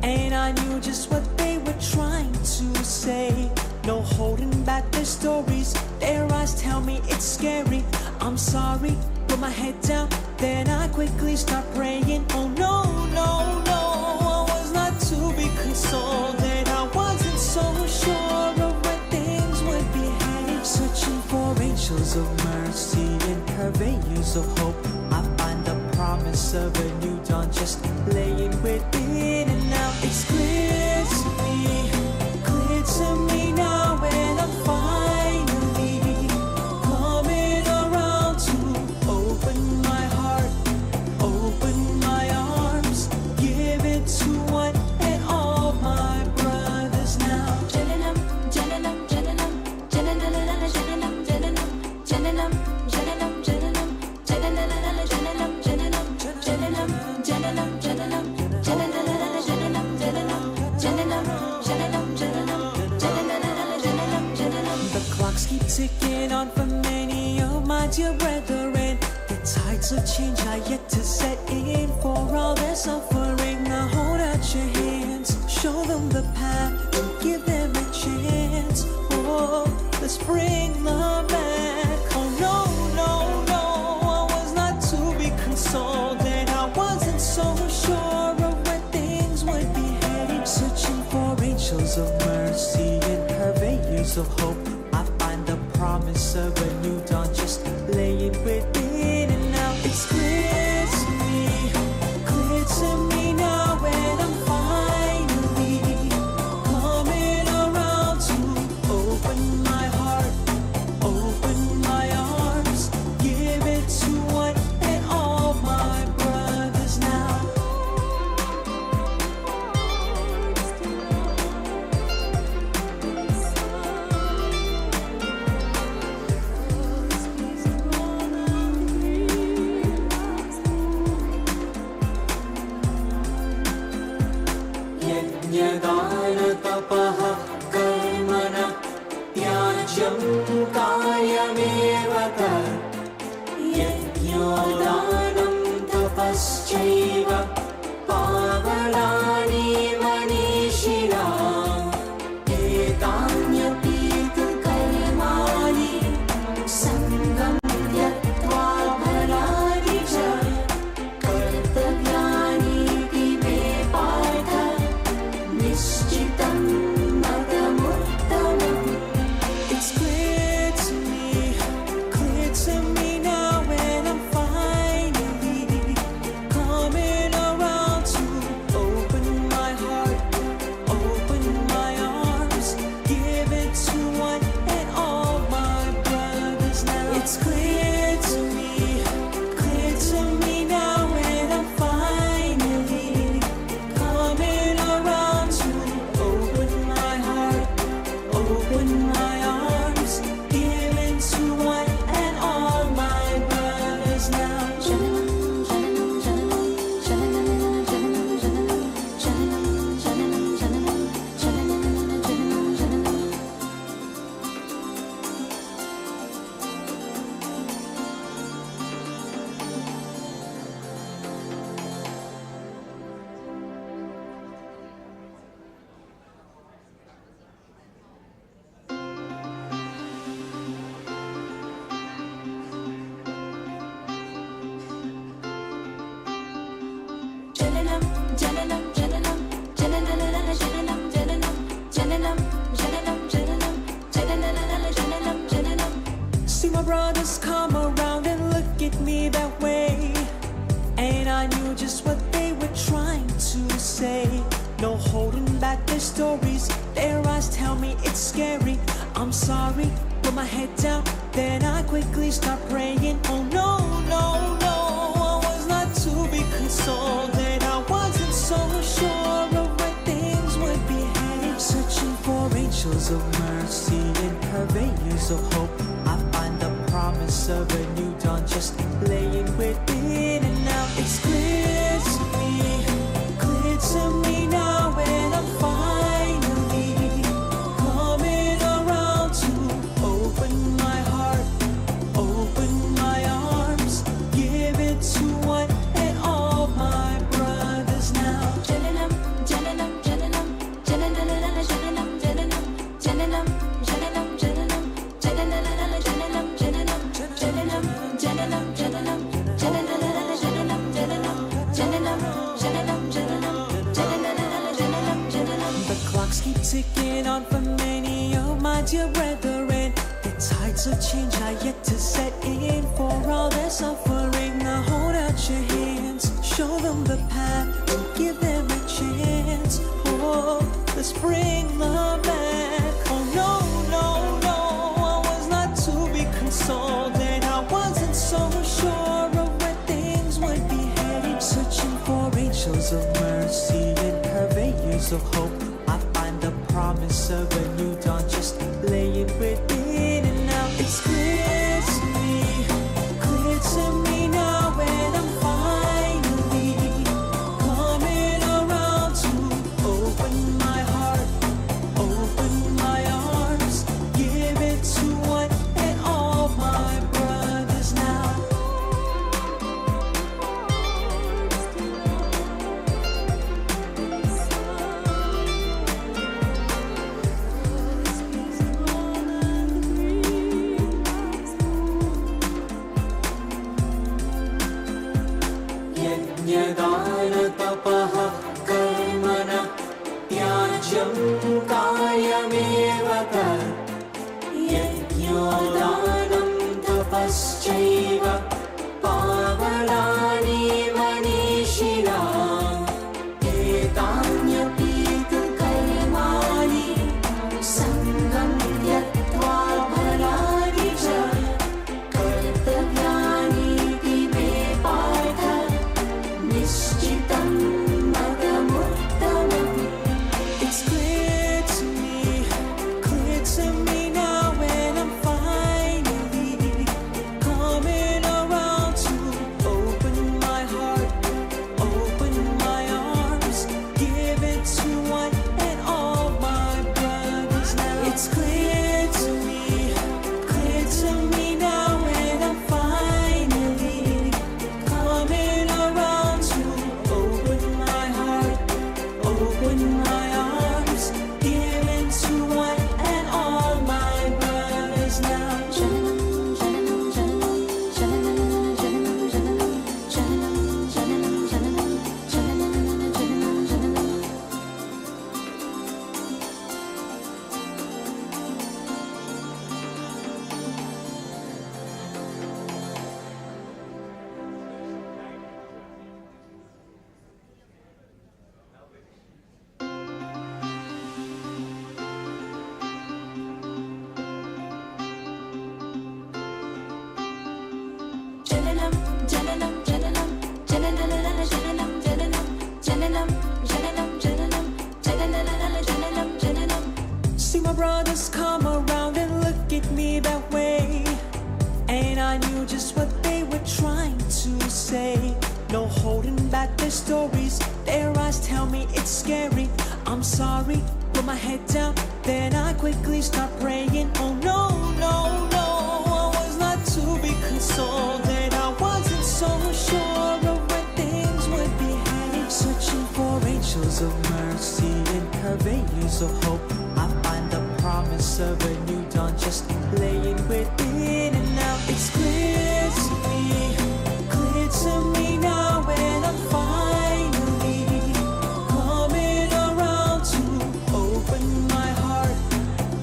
and I knew just what they were trying to say. No holding back their stories, their eyes tell me it's scary. I'm sorry, put my head down, then I quickly start praying. Oh no, no, no, I was not to be consoled, and I wasn't so sure of where things would be headed. Searching for angels of mercy and purveyors of hope, I find the promise of a new dawn just laying within, and now it's clear to me now, and I'm finally ticking on for many of my dear brethren. The tides of change are yet to set in. For all their suffering, now hold out your hands, show them the path and give them a chance. Oh, let's bring them back. Oh no, no, no, I was not to be consoled, and I wasn't so sure of where things would be heading. Searching for angels of mercy and purveyors of hope, I find the promise of a new dawn just laying within. And now it's clear to me now, and I'm finally coming around to open my heart, open my arms, give it to one and all my brothers now. यज्ञदानतपः कर्मण त्याज्यं कार्यमेव यज्ञोदानं तपश्चैव पावनानि मनीषिणाम् एतान्यपि तु कर्माणि सङ्गं त्यक्त्वा फलानि च कर्तव्यानि मे पार्थ निश्चितं मतमुत्तमम्. It's clear to me now, and I'm finally coming around to open my heart, open my arms, give it to one and all my brothers now. It's clear to me now, and I'm finally coming around to open my heart, open my arms, give it to one and all my brothers now. Jananam, jananam, jananam, jananana, jananam, jananam, jananam, jananam, jananam, jananana, jananam, jananam. See my brothers come around and look at me that way, and I knew just what they were trying to say. No holding back their stories, their eyes tell me it's scary. I'm sorry, put my head down, then I quickly start praying. Oh no, no, no, I was not to be consoled, and I wasn't so sure of where things would be heading. Searching for angels of mercy and purveyors of hope, I find the promise of a new dawn just laying within. And now it's clear to me now, and I'm finally coming around to open my heart, open my arms, give it to one and all my brothers now. Jananam, jananam, jananam, jananana, jananam, jananam, jananam, jananam, jananam, jananana, jananam, jananam, jananam, jananam, jananam, jananana, jananam, jananam, jananam, jananam, jananam, jananana, jananam, jananam. The clocks keep ticking on for many of my dear brethren. The tides of change are yet to set in. For all their suffering, now hold out your hands, show them the path and give them a chance. Oh, let's bring them back. Oh no, no, no, I was not to be consoled, and I wasn't so sure of where things would be heading. Searching for angels of mercy and purveyors of hope, I find the promise of a new dawn just laying within. And now it's clear to me now, and I'm finally coming around to open my heart, open my arms, give it to one कार्यमेव तत् यज्ञोदानं तपश्चैव पावनानि मनीषिणाम् एतान्यपि तु कर्माणि सङ्गं त्यक्त्वा फलानि च कर्तव्यानीति मे पार्थ निश्चितं मदमुत्तमम्. It's clear to me now when I'm finally coming around to open my heart, open my arms, give it to one and all my brothers now. It's clear to me now when I'm finally coming around to open my heart, open my arms, give it to one and all my brothers now. Jananam, jananam, jananam, jananalala, jananam, jananam, jananam, jananam, jananam, jananalala, jananam, jananam. See my brothers come around and look at me that way, and I knew just what they were trying to say. No holding back their stories, their eyes tell me it's scary. I'm sorry, put my head down, then I quickly start praying. Oh no, no, no, I was not to be consoled, and I wasn't so sure of where things would be headed. Searching for angels of mercy and purveyors of hope, I find the promise of a new dawn just laying within, and now it's clear to me now when I'm finally coming around to open my heart,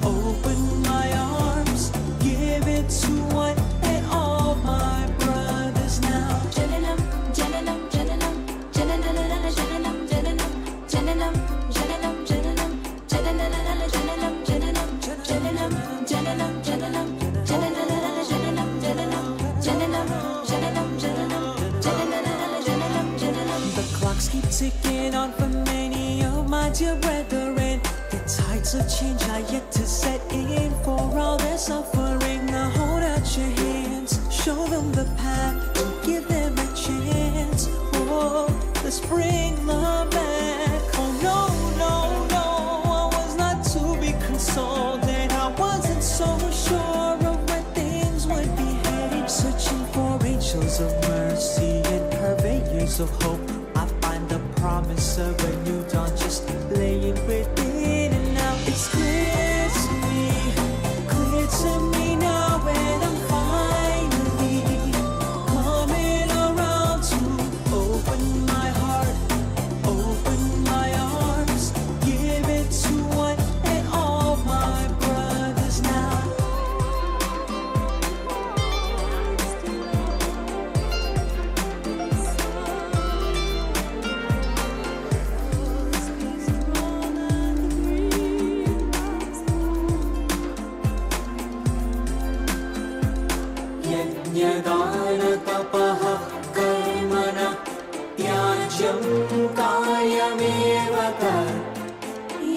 open my arms, give it to one and all my brothers now. Jananam, jananam, jananam, jananalala, jananam, jananam, jananam, jananam, jananam, jananalala, jananam, jananam, jananam, jananam, jananam, jananalala, jananam, jananam, jananam, jananam, jananam, jananalala, jananam, jananam. The clocks keep ticking on for many of my dear brethren. The tides of change are yet to set in for all their suffering. Now hold out your hands, show them the path, and give them a chance. Oh, let's bring love back. Oh no, no, no, I was not to be consoled, and I wasn't so sure of where things would be headed. Searching for angels of mercy and purveyors of hope, I find the promise of a new dawn just laying within, and now it's clear to me now when I'm finally coming around to open my heart, open my arms, give it to one and all my brothers now. यज्ञदानतपः कर्मण त्याज्यं कार्यमेव तत्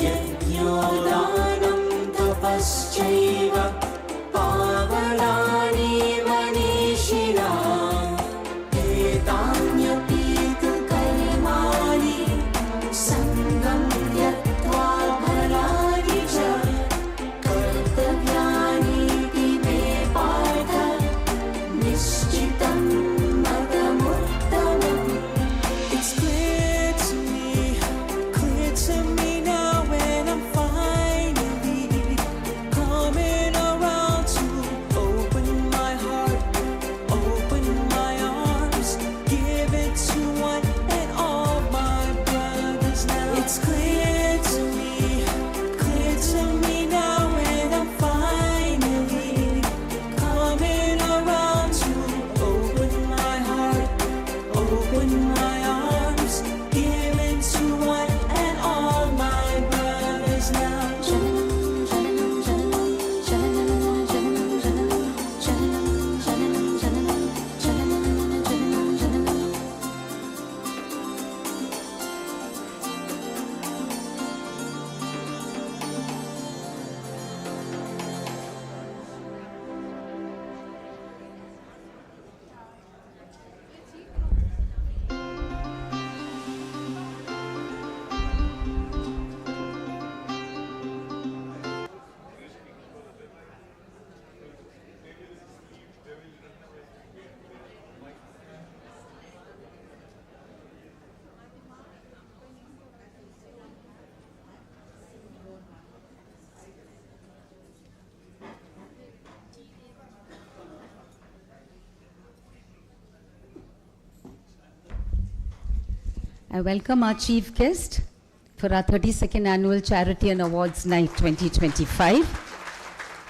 यज्ञोदानं तपश्चैव पावनानि मनीषिणाम् एतान्यपि तु कर्माणि सङ्गं त्यक्त्वा फलानि च कर्तव्यानीति मे पार्थ निश्चितं मदमुत्तमम्. It's clear to me now when I'm finally coming around. I welcome our chief guest for our 32nd annual Charity and Awards Night 2025,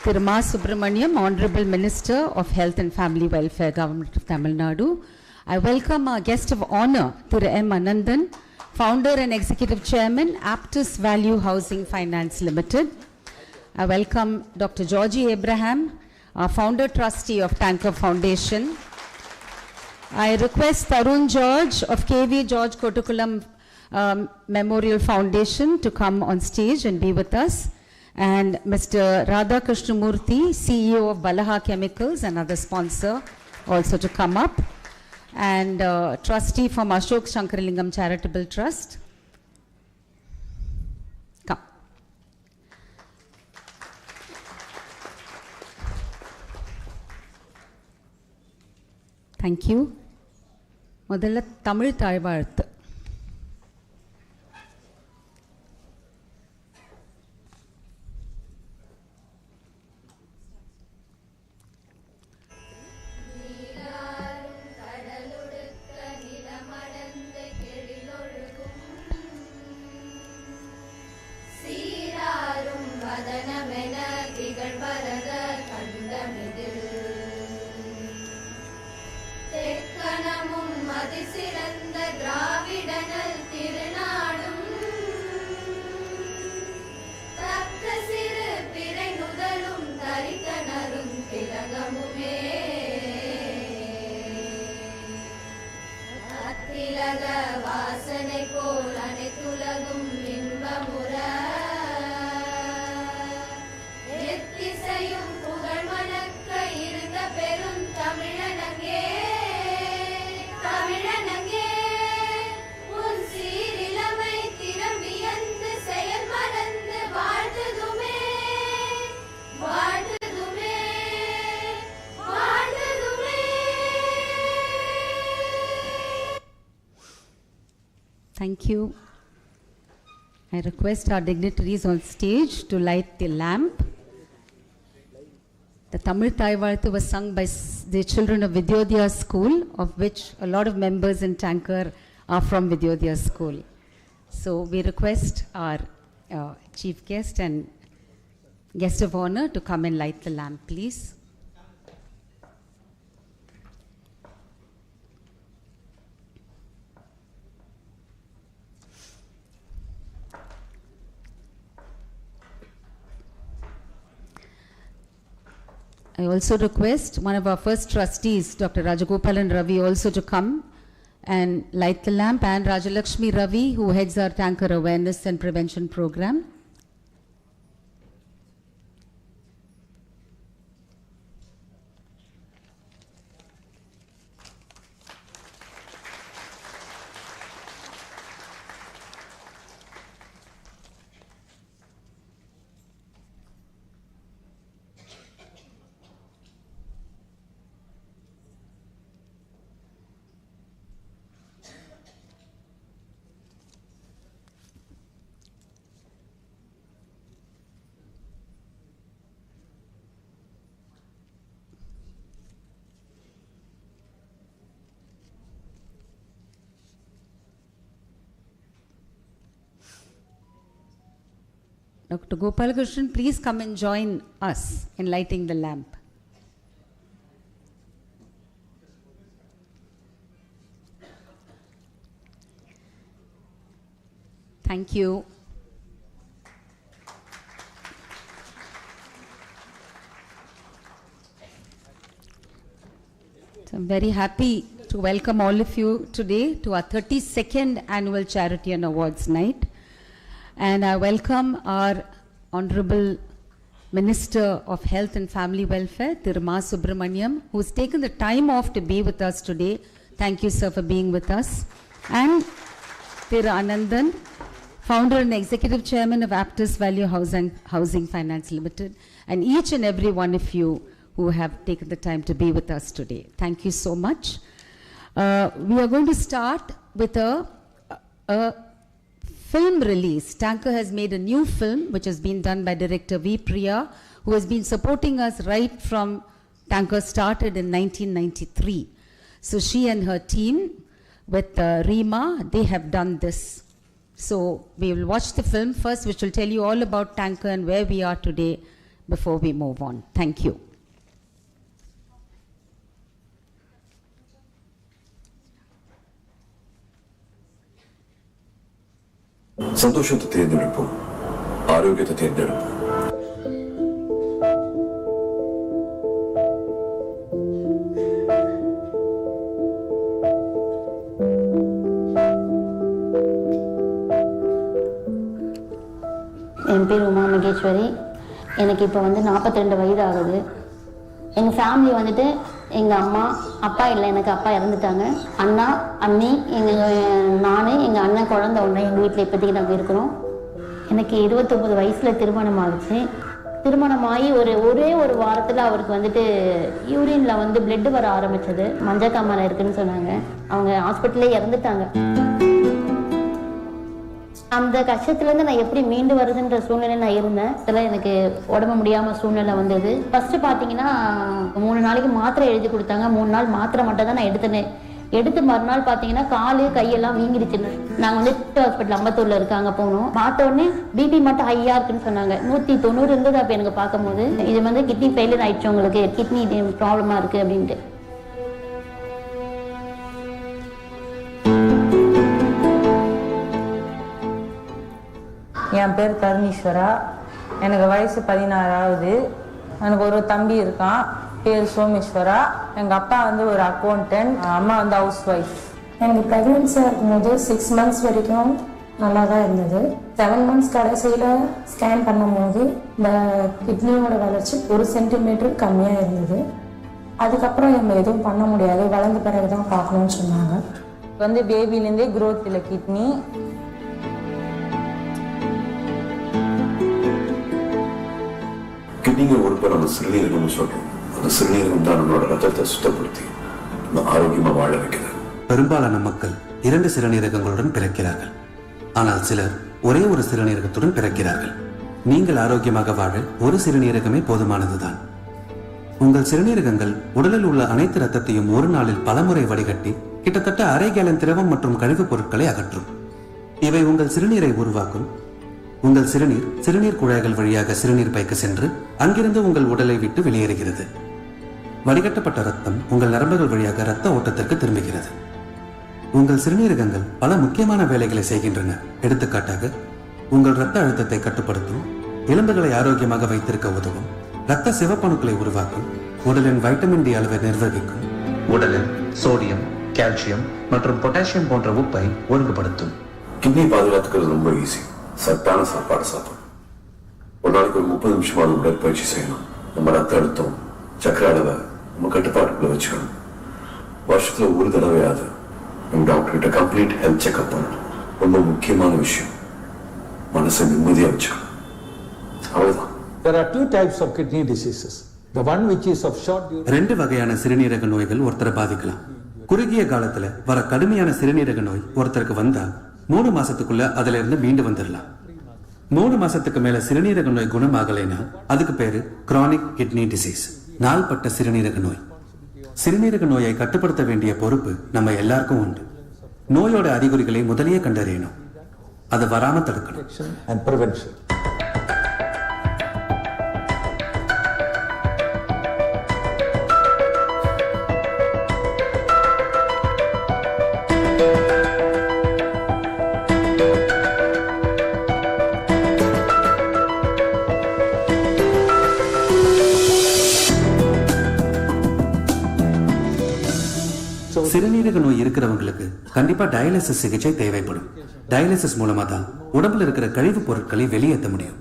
Thiruma Subramaniam, Honorable Minister of Health and Family Welfare, Government of Tamilnad. I welcome our guest of honor, Thiru M. Anandan, Founder and Executive Chairman, Aptus Value Housing Finance Limited. I welcome Dr. Georgie Abraham, our Founder Trustee of Tanker Foundation. I request Tarun George of KV George Kotukulam Memorial Foundation to come on stage and be with us, and Mr. Radha Krishnamurthy, CEO of Balaha Chemicals, another sponsor, also to come up, and trustee from Ashok Shankaralingam Charitable Trust. Come. Thank you. முதல்ல Tamil தாழ்வாழ்த்து. Thank you. I request our dignitaries on stage to light the lamp. The Tamil Thaivarthu was sung by the children of Vidyodhya School, of which a lot of members in Tanker are from Vidyodhya School. So we request our chief guest and guest of honor to come and light the lamp, please. I also request one of our first trustees, Dr. Rajagopalan Ravi, also to come and light the lamp, and Rajalakshmi Ravi, who heads our Tanker Awareness and Prevention Program. Dr. Gopalakrishnan, please come and join us in lighting the lamp. Thank you. So I'm very happy to welcome all of you today to our 32nd annual Charity and Awards Night. And I welcome our Honorable Minister of Health and Family Welfare, Thiruma Subramaniam, who's taken the time off to be with us today. Thank you, sir, for being with us. And Thiru Anandan, Founder and Executive Chairman of Aptus Value Housing Finance Limited, and each and every one of you who have taken the time to be with us today. Thank you so much. We are going to start with a film release. Tanker has made a new film which has been done by director V. Priya, who has been supporting us right from Tanker started in 1993. So she and her team with Rima, they have done this. So we will watch the film first, which will tell you all about Tanker and where we are today before we move on. Thank you. சந்தோஷத்தை தேர்ந்தெடுப்போம், ஆரோக்கியத்தை தேர்ந்தெடுப்போம். என் பேர் உமா மகேஸ்வரி. எனக்கு இப்போ 42 வயது ஆகுது. எங்கள் ஃபேமிலி வந்துட்டு எங்கள் அம்மா அப்பா இல்லை, எனக்கு அப்பா இறந்துட்டாங்க. அண்ணா அண்ணி நான் எங்கள் அண்ணன் குழந்தை ஒன்று எங்கள் வீட்டில் இப்போதைக்கு நாங்கள் இருக்கிறோம். எனக்கு 29 வயசில் திருமணம் ஆகிடுச்சு. திருமணமாகி ஒரே ஒரு வாரத்தில் அவருக்கு வந்துட்டு யூரினில் பிளட் வர ஆரம்பிச்சது. மஞ்சக்காமலை இருக்குன்னு சொன்னாங்க. அவங்க ஹாஸ்பிட்டல்லே இறந்துட்டாங்க. அந்த கஷ்டத்துலேருந்து நான் எப்படி மீண்டு வருதுன்ற சூழ்நிலை நான் இருந்தேன். இதெல்லாம் எனக்கு உடம்பு முடியாமல் சூழ்நிலை வந்தது. ஃபஸ்ட்டு பார்த்தீங்கன்னா 3 நாளைக்கு மாத்திரை எழுதி கொடுத்தாங்க. 3 நாள் மாத்திரை மட்டும் தான் நான் எடுத்தேன். எடுத்து மறுநாள் பார்த்தீங்கன்னா காலு கையெல்லாம் வீங்கிடுச்சுன்னு. நாங்கள் ஹாஸ்பிட்டல் அம்பத்தூரில் இருக்காங்க போனோம். பார்த்த உடனே பிபி மட்டும் ஹையாக இருக்குன்னு சொன்னாங்க. 190 இருந்தது. அப்போ எனக்கு பார்க்கும்போது இது கிட்னி ஃபெயிலியர் ஆயிடுச்சு, உங்களுக்கு கிட்னி ப்ராப்ளமாக இருக்குது அப்படின்ட்டு. என் பேர் தருணீஸ்வரா. எனக்கு வயசு 16 ஆகுது. எனக்கு ஒரு தம்பி இருக்கான், பேர் சோமேஸ்வரா. எங்கள் அப்பா ஒரு அக்கௌண்டன்ட், அம்மா ஹவுஸ் ஒய்ஃப். எனக்கு ப்ரெக்னென்சியாக இருக்கும்போது 6 மந்த்ஸ் வரைக்கும் நல்லா தான் இருந்தது. 7 மந்த்ஸ் கடைசியில் ஸ்கேன் பண்ணும்போது இந்த கிட்னியோட வளர்ச்சி 1 சென்டிமீட்டர் கம்மியாக இருந்தது. அதுக்கப்புறம் நம்ம எதுவும் பண்ண முடியாது, வளர்ந்த பிறகு தான் பார்க்கணும்னு சொன்னாங்க. பேபிலேருந்தே க்ரோத் இல்லை கிட்னி. கிட்னிங்க உறுப்பை நம்ம சிறுநீரகம்னு சொல்றோம். அந்த சிறுநீரகம் தான் நம்மளோட ரத்தத்தை சுத்தப்படுத்தி நம்ம ஆரோக்கியமா வாழ வைக்கிறது. பெரும்பாலான மக்கள் 2 சிறுநீரகங்களுடன் பிறக்கிறார்கள். ஆனால் சிலர் ஒரே ஒரு சிறுநீரகத்துடன் பிறக்கிறார்கள். நீங்கள் ஆரோக்கியமாக வாழ ஒரு சிறுநீரகமே போதுமானதுதான். உங்கள் சிறுநீரகங்கள் உடலில் உள்ள அனைத்து ரத்தத்தையும் ஒரு நாளில் பலமுறை வடிகட்டி கிட்டத்தட்ட அரை கேலன் திரவம் மற்றும் கழிவுப் பொருட்களை அகற்றும். இவை உங்கள் சிறுநீரை உருவாக்கும். உங்கள் சிறுநீர் குழாய்கள் வழியாக சிறுநீர் பைக்கு சென்று அங்கிருந்து உங்கள் உடலை விட்டு வெளியேறுகிறது. வடிகட்டப்பட்ட ரத்தம் உங்கள் நரம்புகள் வழியாக இரத்த ஓட்டத்திற்கு திரும்புகிறது. உங்கள் சிறுநீரகங்கள் பல முக்கியமான வேலைகளை செய்கின்றன. எடுத்துக்காட்டாக, உங்கள் இரத்த அழுத்தத்தை கட்டுப்படுத்தும், எலும்புகளை ஆரோக்கியமாக வைத்திருக்க உதவும், இரத்த சிவப்பணுக்களை உருவாக்கும், உடலின் வைட்டமின் டி அளவை நிர்வகிக்கும், உடலில் சோடியம், கால்சியம் மற்றும் பொட்டாசியம் போன்ற உப்பை ஒழுங்குபடுத்தும். கிட்னி பாதுகாத்துக்கிறது ரொம்ப ஈஸி. சத்தான சாப்பாடு சாப்பிடணும். ஒரு நாளைக்கு ஒரு 30 நிமிஷமாவது உடற்பயிற்சி செய்யணும். நம்ம ரத்த அழுத்தம், சக்கரை அளவை நம்ம கட்டுப்பாட்டுக்குள்ள வச்சுக்கணும். வருஷத்துல ஒரு தடவையாவது நம்ம டாக்டர் கிட்ட கம்ப்ளீட் ஹெல்த் செக்அப் பண்ணணும். ரொம்ப முக்கியமான விஷயம், மனசை நிம்மதியா வச்சுக்கணும். அவ்வளவுதான். There are 2 types of kidney diseases. The one which is of short duration. 2 வகையான சிறுநீரக நோய்கள் ஒருத்தரை பாதிக்கலாம். குறுகிய காலத்துல வர கடுமையான சிறுநீரக நோய் ஒருத்தருக்கு வந்தா 3 மாசத்துக்குள்ள அதுல இருந்து மீண்டு வந்துடலாம். 3 மாசத்துக்கு மேல சிறுநீரக நோய் குணமாகலைன்னா அதுக்கு பேரு கிரானிக் கிட்னி டிசீஸ், நாள்பட்ட சிறுநீரக நோய். சிறுநீரக நோயை கட்டுப்படுத்த வேண்டிய பொறுப்பு நம்ம எல்லாருக்கும் உண்டு. நோயோட அறிகுறிகளை முதலையே கண்டறியணும், அதை வராம தடுக்கணும். சிறுநீரக நோய் இருக்கிறவங்களுக்கு கண்டிப்பா டயாலிசிஸ் சிகிச்சை தேவைப்படும். டயாலிசிஸ் மூலமா தான் உடம்புல இருக்கிற கழிவுப் பொருட்களை வெளியேற்ற முடியும்.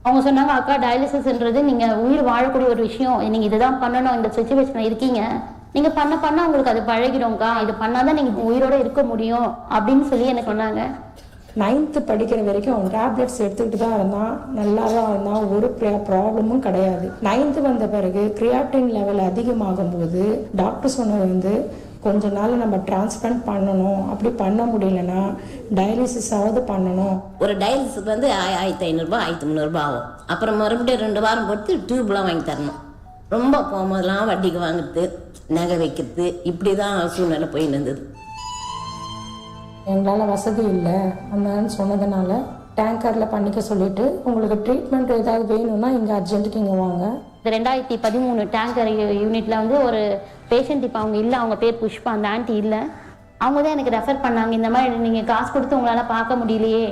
அவங்க சொன்னாங்க, அக்கா டயாலிசிஸ்ன்றது நீங்க உயிர் வாழக்கூடிய ஒரு விஷயம், நீங்க இதுதான் பண்ணணும், இந்த சிச்சுவேஷன்ல இருக்கீங்க, நீங்க பண்ண உங்களுக்கு அது பழகிடும்க்கா, இது பண்ணாதான் நீங்க உயிரோட இருக்க முடியும் அப்படின்னு சொல்லி எனக்கு சொன்னாங்க. 9th படிக்கிற வரைக்கும் அவன் டேப்லெட்ஸ் எடுத்துக்கிட்டு தான் இருந்தான், நல்லா தான் இருந்தான், ஒரு ப்ராப்ளமும் கிடையாது. 9th வந்த பிறகு கிரியாட்டின் லெவல் அதிகமாகும் போது டாக்டர் சொன்னது கொஞ்ச நாள் நம்ம டிரான்ஸ்பிளான்ட் பண்ணணும், அப்படி பண்ண முடியலன்னா டயாலிசிஸ் ஆவது பண்ணணும். ஒரு டயாலிசிஸ் 1500 ரூபாய் 1300 ரூபாய் ஆகும். அப்புறம் மறுபடியும் 2 வாரம் பொறுத்து டியூப்லாம் வாங்கி தரணும். ரொம்ப போகும்போதெல்லாம் வட்டிக்கு வாங்குறது, நகை வைக்கிறது, இப்படி தான் சூழ்நிலை போயின்னு இருந்தது. எங்களால் வசதி இல்லை அந்த சொன்னதுனால டேங்கரில் பண்ணிக்க சொல்லிட்டு உங்களுக்கு ட்ரீட்மெண்ட் ஏதாவது வேணும்னா இங்கே அர்ஜென்ட்டுக்கு இங்கே வாங்க. இந்த 2013 டேங்கர் யூனிட்டில் வந்து ஒரு பேஷண்ட் இப்போ அவங்க இல்லை, அவங்க பேர் புஷ்பா, அந்த ஆண்டி இல்லை. அவங்க தான் எனக்கு ரெஃபர் பண்ணாங்க, இந்த மாதிரி நீங்கள் காசு கொடுத்து உங்களால் பார்க்க முடியலையே,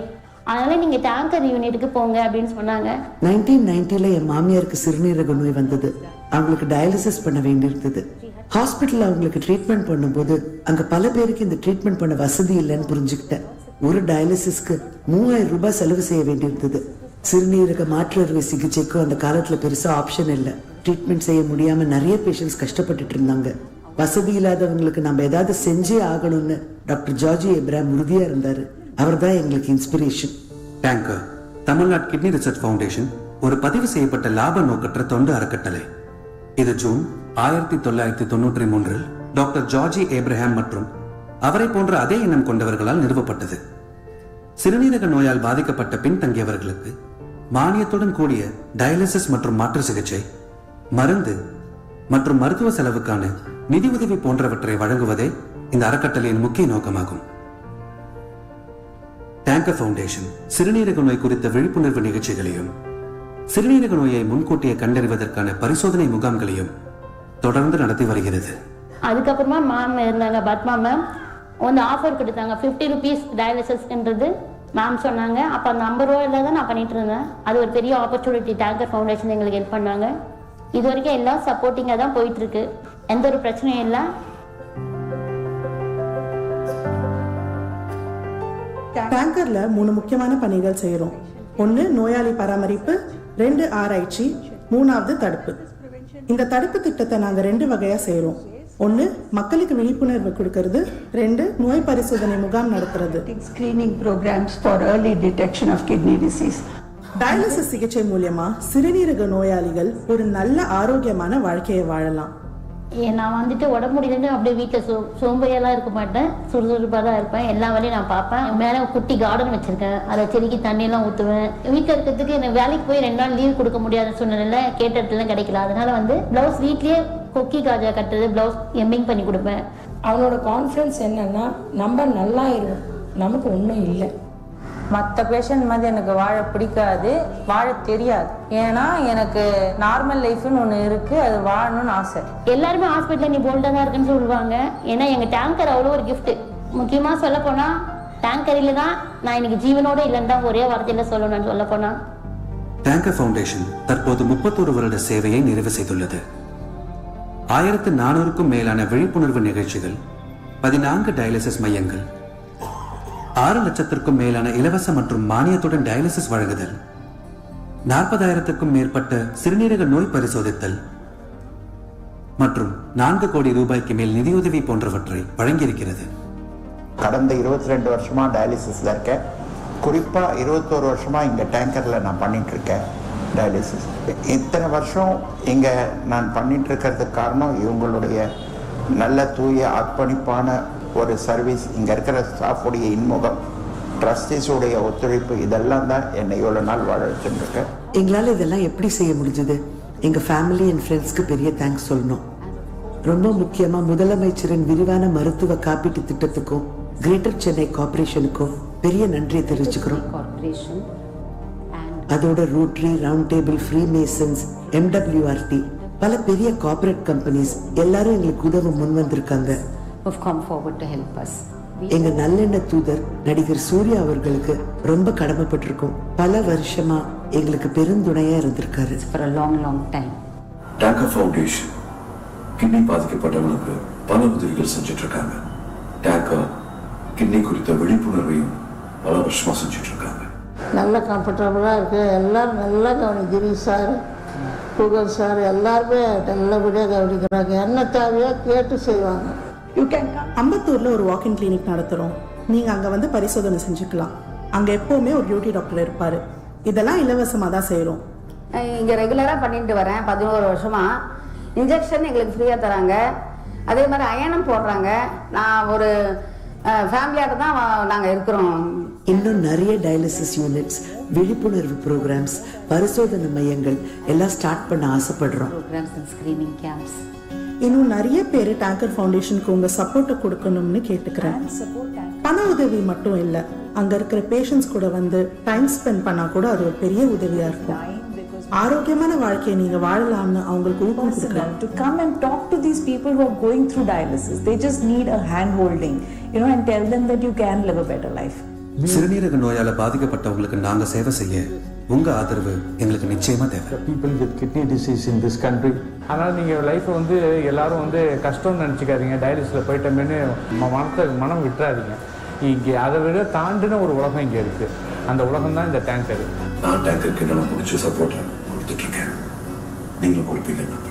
அதனால நீங்கள் டேங்கர் யூனிட்டுக்கு போங்க அப்படின்னு சொன்னாங்க. 1990 என் மாமியாருக்கு சிறுநீரக நோய் வந்தது. அவங்களுக்கு டயாலிசிஸ் பண்ண வேண்டியிருந்தது. ஹாஸ்பிட்டலில் அவங்களுக்கு ட்ரீட்மெண்ட் பண்ணும்போது அங்கே பல பேருக்கு இந்த ட்ரீட்மெண்ட் பண்ண வசதி இல்லைன்னு புரிஞ்சுக்கிட்டேன். ஒரு டயாலிசிஸ்க்கு 3000 ரூபாய் செலவு செய்ய வேண்டியிருந்தது. சிறுநீரக மாற்று அறுவை சிகிச்சைக்கும் அந்த காலத்தில் பெருசாக ஆப்ஷன் இல்லை. ட்ரீட்மெண்ட் செய்ய முடியாமல் நிறைய பேஷண்ட்ஸ் கஷ்டப்பட்டுட்டு இருந்தாங்க. வசதி இல்லாதவங்களுக்கு நம்ம ஏதாவது செஞ்சே ஆகணும்னு டாக்டர் ஜார்ஜி ஏப்ரஹாம் உறுதியாக இருந்தார். அவர் தான் எங்களுக்கு inspiration. Tanker Tamil Nadu kidney research foundation ஒரு பதிவு செய்யப்பட்ட லாப நோக்கற்ற தொண்டு அறக்கட்டளை. இது ஜூன் 1993 டாக்டர் ஜார்ஜி ஏப்ரஹாம் மற்றும் அவரை போன்ற அதே எண்ணம் கொண்டவர்களால் நிறுவப்பட்டது. சிறுநீரக நோயால் பாதிக்கப்பட்ட பின்தங்கியவர்களுக்கு மானியத்துடன் கூடிய டயாலிசிஸ் மற்றும் மாற்று சிகிச்சை, மருந்து மற்றும் மருத்துவ செலவுக்கான நிதி உதவி போன்றவற்றை வழங்குவதே இந்த அறக்கட்டளையின் முக்கிய நோக்கமாகும். டேங்கர் ஃபவுண்டேஷன் சிறுநீரக நோய் குறித்த விழிப்புணர்வு நிகழ்ச்சிகளையும் சிறுநீரக நோயை முன்கூட்டியே கண்டறிவதற்கான பரிசோதனை முகாம்களையும் தொடர்ந்து நடத்தி வருகிறது. அதுக்கப்புறமா மேம் இருந்தாங்க, பத்மா மேம் வந்து ஆஃபர் கொடுத்தாங்க, 50 rupees டயாலிசிஸ்ன்றது மேம் சொன்னாங்க. அப்போ அந்த 50 ரூபாயில் தான் நான் பண்ணிட்டு இருந்தேன். அது ஒரு பெரிய ஆப்பர்ச்சுனிட்டி. டேங்கர் ஃபவுண்டேஷன் எங்களுக்கு ஹெல்ப் பண்ணாங்க. இது வரைக்கும் எல்லாம் சப்போர்ட்டிங்காக தான் போயிட்டு இருக்கு, எந்த ஒரு பிரச்சனையும் இல்லை. டேங்கர்ல 3 முக்கியமான பணிகள் செய்யறோம். 1 நோயாளி பராமரிப்பு, 2 ஆராய்ச்சி, 3வது தடுப்பு. இந்த தடுப்பு திட்டத்தை நாங்க 2 வகையா செய்யறோம். 1 மக்களுக்கு விழிப்புணர்வு கொடுக்கிறது, 2 நோய் பரிசோதனை முகாம் நடத்துறது. Screening programs for early detection of kidney disease. Dialysis சிகிச்சை மூலமா சிறுநீரக நோயாளிகள் ஒரு நல்ல ஆரோக்கியமான வாழ்க்கையை வாழலாம். நான் வந்துட்டு உடம்பு முடியலன்னு அப்படியே வீட்டில் சோம்பையெல்லாம் இருக்க மாட்டேன், சுறுசுறுப்பாக தான் இருப்பேன். எல்லா வேலையும் நான் பார்ப்பேன். மேலே குட்டி கார்டன் வச்சிருக்கேன், அதை செடிக்கு தண்ணியெல்லாம் ஊற்றுவேன். வீட்டில் இருக்கிறதுக்கு எனக்கு வேலைக்கு போய் 2 நாள் லீவ் கொடுக்க முடியாத சூழ்நிலை, கேட்ட இடத்துலாம் கிடைக்கல. அதனால வந்து ப்ளவுஸ் வீட்லேயே கொக்கி காஜா கட்டுறது, ப்ளவுஸ் எம்மிங் பண்ணி கொடுப்பேன். அவனோட கான்ஃபிடன்ஸ் என்னன்னா நம்ம நல்லா இருக்கும், நமக்கு ஒன்றும் இல்லை. மற்ற பேஷண்ட் மாதிரி எனக்கு வாழ பிடிக்காது, வாழ தெரியாது. ஏன்னா எனக்கு நார்மல் லைஃப்னு ஒன்று இருக்குது, அது வாழணும்னு ஆசை. எல்லாருமே ஹாஸ்பிட்டலில் நீ போல்டாக தான் இருக்குன்னு சொல்லுவாங்க. ஏன்னா எங்கள் டேங்கர் அவ்வளோ ஒரு கிஃப்ட்டு. முக்கியமாக சொல்ல போனால் டேங்கரில் தான் நான் இன்னைக்கு ஜீவனோட இல்லைன்னு தான் ஒரே வார்த்தையில் சொல்லணும்னு சொல்ல போனால். டேங்கர் ஃபவுண்டேஷன் தற்போது 31 வருட சேவையை நிறைவு செய்துள்ளது. 1400க்கும் மேலான விழிப்புணர்வு நிகழ்ச்சிகள், 14 டயாலிசிஸ் மையங்கள், 6 லட்சத்திற்கும் மேலான இலவச மற்றும் மானியத்துடன் டயாலிசிஸ் வழங்குதல், 40,000க்கும் மேற்பட்ட சிறுநீரக நோய் பரிசோதித்தல் மற்றும் 4 கோடி ரூபாய்க்கு மேல் நிதியுதவி போன்றவற்றை வழங்கியிருக்கிறது. கடந்த 22 வருஷமா டயாலிசிஸ்ல இருக்கேன். குறிப்பா 21 வருஷமா இங்க டேங்கர்ல நான் பண்ணிட்டு இருக்கேன் டயாலிசிஸ். இத்தனை வருஷம் இங்க நான் பண்ணிட்டு இருக்கிறதுக்கு காரணம் இவங்களுடைய நல்ல தூய அர்ப்பணிப்பான ஒரு சர்வீஸ், இங்க இருக்கிற ஸ்டாஃபுடைய இன்முகம், ட்ரஸ்டீஸுடைய ஒத்துழைப்பு, இதெல்லாம் தான் என்னை இவ்வளவு நாள் வாழ வச்சுருக்கேன். எங்களால் இதெல்லாம் எப்படி செய்ய முடிஞ்சது? எங்க ஃபேமிலி அண்ட் ஃப்ரெண்ட்ஸ்க்கு பெரிய தேங்க்ஸ் சொல்லணும். ரொம்ப முக்கியமா முதலமைச்சரின் விரிவான மருத்துவ காப்பீட்டு திட்டத்துக்கும் கிரேட்டர் சென்னை கார்பரேஷனுக்கும் பெரிய நன்றியை தெரிவிச்சுக்கிறோம். அதோட rotary, round table, free masons, MWRT, பல பெரிய கார்பரேட் கம்பெனிஸ் எல்லாரும் எங்களுக்கு உதவ முன் வந்திருக்காங்க. எங்க நல்லெண்ண தூதர் நடிகர் சூர்யா அவர்களுக்கு ரொம்ப கடமைப்பட்டிருக்கோம். பல வருஷமா எங்களுக்கு பெருந்துணையா இருந்திருக்காரு. டேங்கர் ஃபவுண்டேஷன் கிட்னி பாதிக்கப்பட்டவங்களுக்கு பல உதவிகள் செஞ்சுட்டு இருக்காங்க. டேங்கர் கிட்னி குறித்த விழிப்புணர்வையும் பல வருஷமா செஞ்சுட்டு இருக்காங்க. நல்ல கம்ஃபர்டபுளாக இருக்குது. எல்லோரும் நல்லா கிரி சார், புகழ் சார் எல்லாருமே நல்லபடியாக கவனிக்கிறாங்க. என்ன தேவையோ கேட்டு செய்வாங்க. அம்பத்தூர்ல ஒரு வாக்கிங் கிளினிக் நடத்துறோம். நீங்க அங்க வந்து பரிசோதனை செஞ்சுக்கலாம். அங்க எப்பவுமே ஒரு டியூட்டி டாக்டர் இருப்பாரு. இதெல்லாம் இலவசமா தான் செய்யறோம். இங்க ரெகுலரா பண்ணிட்டு வரேன் 11 வருஷமா. இன்ஜெக்ஷன் எங்களுக்கு ஃப்ரீயா தராங்க. அதே மாதிரி அயனம் போடுறாங்க. நான் ஒரு ஃபேமிலியாக தான் நாங்க இருக்கிறோம். இன்னும் நிறைய டயாலிசிஸ் யூனிட்ஸ், விழிப்புணர்வு ப்ரோக்ராம்ஸ், பரிசோதனை மையங்கள் எல்லாம் ஸ்டார்ட் பண்ண ஆசைப்படுறோம். இன்னும் நிறைய பேர் டேங்கர் ஃபவுண்டேஷனுக்கு உங்க சப்போர்ட்டை கொடுக்கணும்னு கேட்டுக்கிறேன். பண உதவி மட்டும் இல்லை, அங்கே இருக்கிற பேஷண்ட்ஸ் கூட வந்து டைம் ஸ்பெண்ட் பண்ணால் கூட அது ஒரு பெரிய உதவியாக இருக்கும். ஆரோக்கியமான வாழ்க்கையை நீங்கள் வாழலாம்னு அவங்களுக்கு ஊக்கம் கொடுக்கலாம். To come and talk to these people who are going through dialysis, they just need a hand holding, and tell them that you can live a better life. சிறுநீரக நோயால பாதிக்கப்பட்டவங்களுக்கு நாங்க சேவை செய்ய உங்க ஆதரவு எங்களுக்கு நிச்சயமா தேவை. People with kidney disease in this country. ஆனால் நீங்கள் லைஃப்பை வந்து எல்லாரும் வந்து கஷ்டம்னு நினச்சிக்காதீங்க. டயாலிசிஸில் போயிட்டோமேனு மனம் விட்டுறாதீங்க. இங்கே அதை விட தாண்டின ஒரு உலகம் இங்கே இருக்குது. அந்த உலகம் தான் இந்த டேங்கர். நான் டேங்கருக்கு என்ன முடிச்சு சப்போர்ட் கொடுத்துட்ருக்கேன். நீங்களும் கொடுப்பீங்க நம்புறேன்.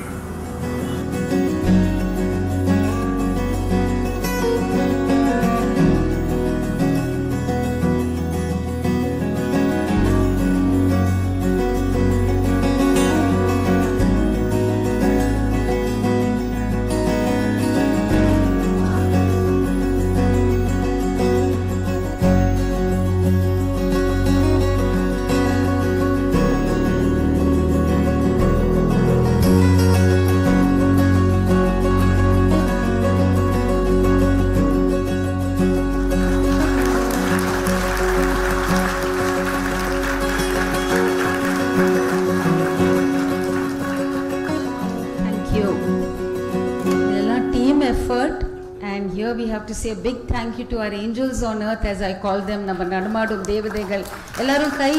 To say a big thank you to our angels on earth, as I call them, நம்ம நடுமாடும் தேவதைகள் எல்லாரும் கை,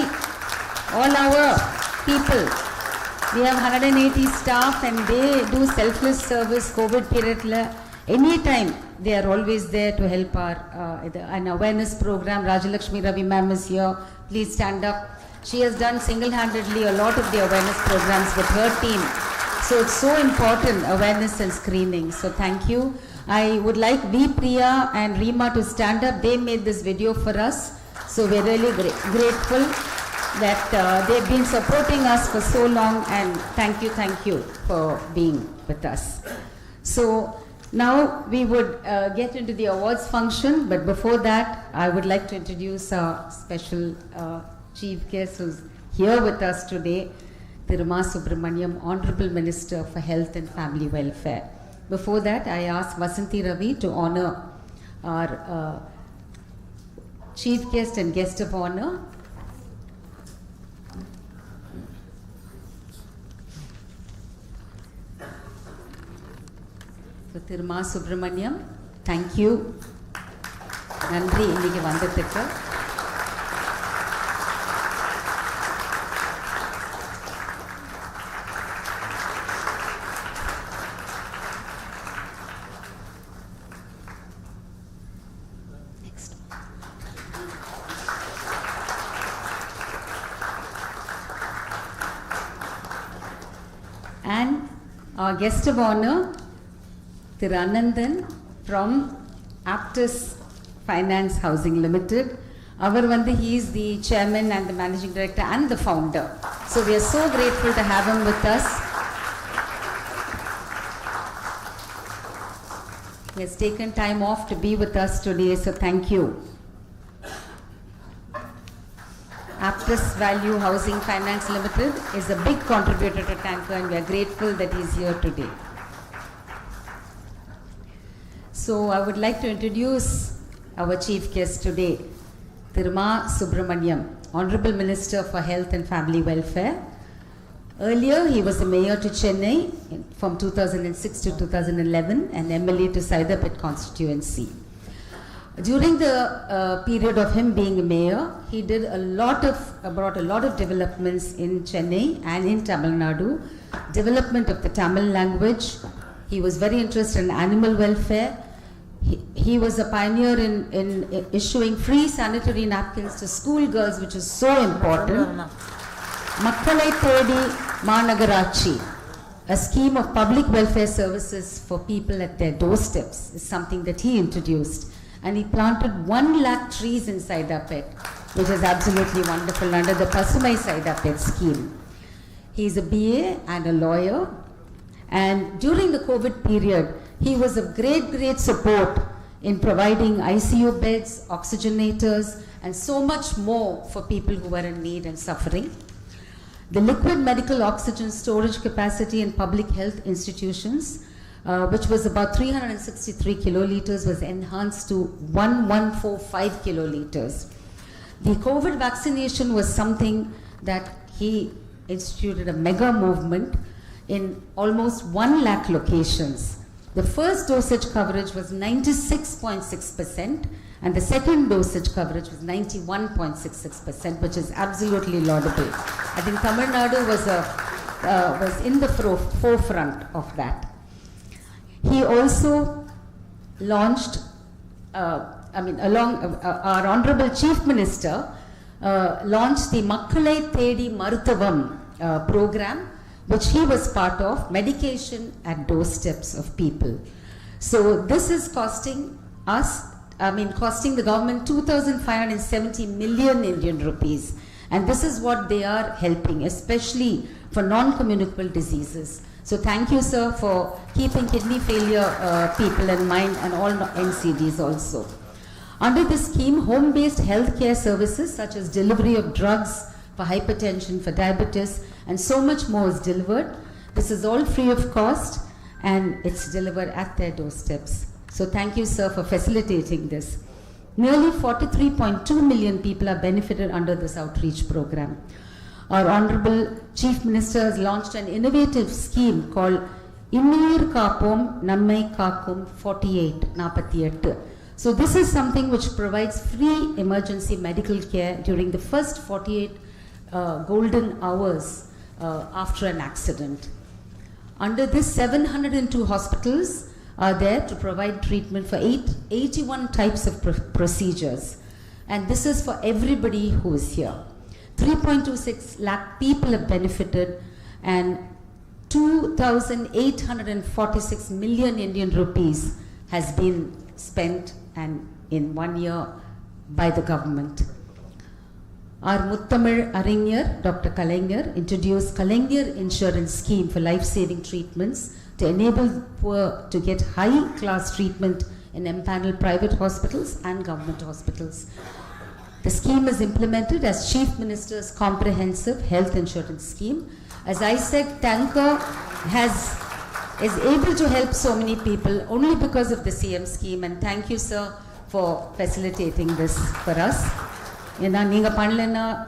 all our people. We have 180 staff and they do selfless service COVID period la. Anytime they are always there to help our an awareness program. Rajalakshmi Ravi ma'am is here. Please stand up. She has done single-handedly a lot of the awareness programs with her team. So it's so important, awareness and screening. So thank you. I would like V. Priya and Reema to stand up. They made this video for us. So we're really grateful that they've been supporting us for so long, and thank you for being with us. So now we would get into the awards function, but before that I would like to introduce our special chief guest who's here with us today, Thiruma Subramaniam, Honorable Minister for Health and Family Welfare. Before that, I ask Vasanthi Ravi to honor our chief guest and guest of honor. So, Thiruma Subramaniam, thank you. Nandri இன்னைக்கு வந்ததுக்கு. And our guest of honor, Thiranandan from Aptus Finance Housing Limited. He is the chairman and the managing director and the founder. So we are so grateful to have him with us. He has taken time off to be with us today, so thank you. Aptus Value Housing Finance Limited is a big contributor to Tanker, and we are grateful that he is here today. So I would like to introduce our chief guest today, Thiruma Subramaniam, Honorable Minister for Health and Family Welfare. Earlier, he was the mayor to Chennai from 2006 to 2011 and MLA to Saidapet constituency. During the period of him being a mayor, he did brought a lot of developments in Chennai and in Tamilnad, development of the Tamil language. He was very interested in animal welfare. He was a pioneer in issuing free sanitary napkins to school girls, which is so important. Makkalai Thedi Managarachi, a scheme of public welfare services for people at their doorsteps, is something that he introduced. And he planted 1 lakh trees in Saidapet, which is absolutely wonderful, under the Pasumai Saidapet scheme. He is a BA and a lawyer. And during the COVID period, he was of great support in providing ICU beds, oxygenators, and so much more for people who were in need and suffering. The liquid medical oxygen storage capacity in public health institutions which was about 363 kiloliters, was enhanced to 1145 kiloliters. The COVID vaccination was something that he instituted a mega movement in almost 1 lakh locations. The first dosage coverage was 96.6%, and the second dosage coverage was 91.66%, which is absolutely laudable. I think Tamilnad was in the forefront of that. He also launched, our Honorable Chief Minister launched the Makkalai Thedi Maruthavam program, which he was part of, medication at doorsteps of people. So this is costing the government 2,570 million Indian rupees. And this is what they are helping, especially for non-communicable diseases. So thank you, sir, for keeping kidney failure people in mind, and all NCDs also. Under this scheme, home-based healthcare services such as delivery of drugs for hypertension, for diabetes, and so much more is delivered. This is all free of cost, and it's delivered at their doorsteps. So thank you, sir, for facilitating this. Nearly 43.2 million people are benefited under this outreach program. Our Honorable Chief Minister has launched an innovative scheme called Innir Kaapom Nammai Kaakum 48. So this is something which provides free emergency medical care during the first 48 golden hours after an accident. Under this, 702 hospitals are there to provide treatment for 81 types of procedures. And this is for everybody who is here. 3.26 lakh people have benefited, and 2,846 million Indian rupees has been spent and in 1 year by the government. Our Muttamil Arinyar, Dr. Kalaignar, introduced Kalaignar Insurance Scheme for life-saving treatments to enable poor to get high-class treatment in empaneled private hospitals and government hospitals. The scheme is implemented as Chief Minister's comprehensive health insurance scheme. As I said, Tanker is able to help so many people only because of the CM scheme, and thank you, sir, for facilitating this for us.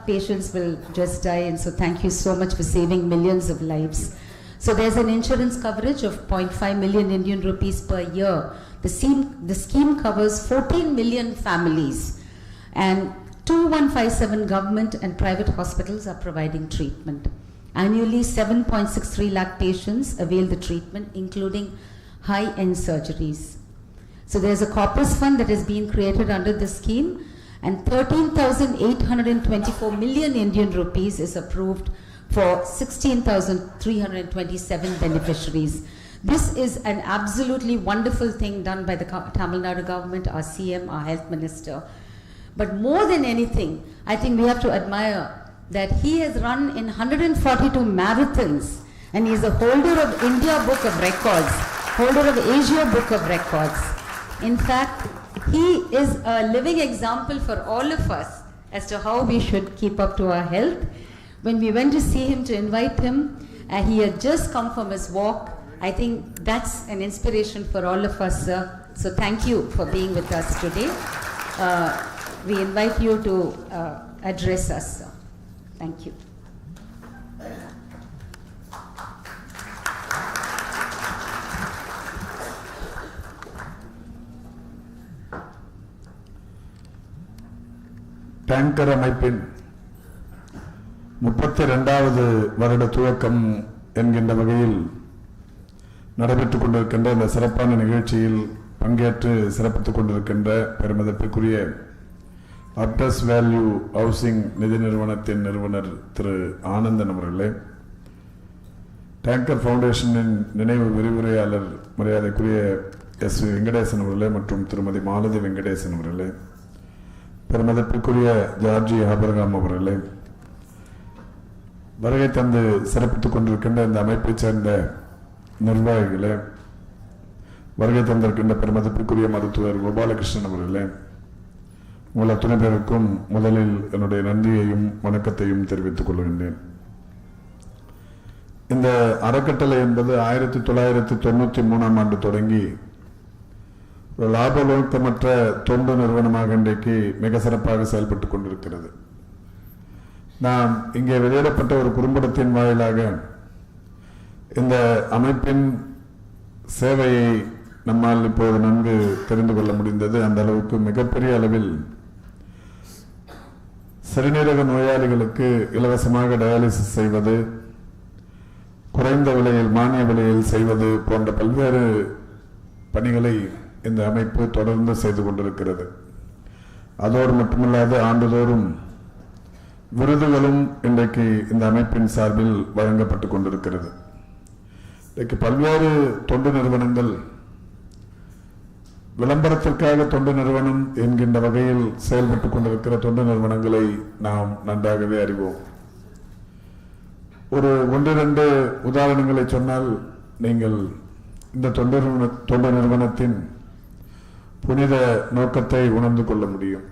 Patients will just die, and so thank you so much for saving millions of lives. So there's an insurance coverage of 0.5 million Indian rupees per year. The scheme covers 14 million families, and 2157 government and private hospitals are providing treatment. Annually, 7.63 lakh patients avail the treatment, including high-end surgeries. So there's a corpus fund that is being created under this scheme, and 13,824 million Indian rupees is approved for 16,327 beneficiaries. This is an absolutely wonderful thing done by the Tamil Nadu government, our CM, our health minister. But more than anything, I think we have to admire that he has run in 142 marathons, and he is a holder of India Book of Records, holder of Asia Book of Records. In fact, he is a living example for all of us as to how we should keep up to our health. When we went to see him to invite him, he had just come from his walk. I think that's an inspiration for all of us, sir. So thank you for being with us today. We invite you to address us, sir. Thank you. Tanker அமைப்பின் 32வது வருட துவக்கம் என்கின்ற வகையில் நடைபெற்றுக் கொண்டிருக்கின்ற இந்த சிறப்பான நிகழ்ச்சியில் பங்கேற்று சிறப்பித்துக் கொண்டிருக்கின்ற பெருமதிப்பிற்குரிய அப்டஸ் வேல்யூ ஹவுசிங் நிதி நிறுவனத்தின் நிறுவனர் திரு ஆனந்தன் அவர்களே, டேங்கர் ஃபவுண்டேஷனின் நினைவு விரிவுரையாளர் மரியாதைக்குரிய எஸ் வெங்கடேசன் அவர்களே மற்றும் திருமதி மாலதி வெங்கடேசன் அவர்களே, பெருமதிப்பிற்குரிய ஜார்ஜி ஆபரகாம் அவர்களே, வருகை தந்து சிறப்பித்துக் கொண்டிருக்கின்ற இந்த அமைப்பைச் சேர்ந்த நிர்வாகிகளே, வருகை தந்திருக்கின்ற பெருமதிப்பிற்குரிய மருத்துவர் கோபாலகிருஷ்ணன் அவர்களே, உங்கள் அத்துணை பேருக்கும் முதலில் என்னுடைய நன்றியையும் வணக்கத்தையும் தெரிவித்துக் கொள்கின்றேன். இந்த அறக்கட்டளை என்பது 1993ஆம் ஆண்டு தொடங்கி ஒரு லாப நோக்கமற்ற தொண்டு நிறுவனமாக இன்றைக்கு மிக சிறப்பாக செயல்பட்டு கொண்டிருக்கிறது. நாம் இங்கே வெளியிடப்பட்ட ஒரு குறும்படத்தின் வாயிலாக இந்த அமைப்பின் சேவையை நம்மால் இப்போது நன்கு தெரிந்து கொள்ள முடிந்தது. அந்த அளவுக்கு மிகப்பெரிய அளவில் சிறுநீரக நோயாளிகளுக்கு இலவசமாக டயாலிசிஸ் செய்வது, குறைந்த விலையில் மானிய விலையில் செய்வது போன்ற பல்வேறு பணிகளை இந்த அமைப்பு தொடர்ந்து செய்து கொண்டிருக்கிறது. அதோடு மட்டுமல்லாது ஆண்டுதோறும் விருதுகளும் இன்றைக்கு இந்த அமைப்பின் சார்பில் வழங்கப்பட்டு கொண்டிருக்கிறது. இன்றைக்கு பல்வேறு தொண்டு நிறுவனங்கள் விளம்பரத்திற்காக தொண்டு நிறுவனம் என்கின்ற வகையில் செயல்பட்டுக் கொண்டிருக்கிற தொண்டு நிறுவனங்களை நாம் நன்றாகவே அறிவோம். ஒரு 1-2 உதாரணங்களை சொன்னால் நீங்கள் இந்த தொண்டு நிறுவனத்தின் புனித நோக்கத்தை உணர்ந்து கொள்ள முடியும்.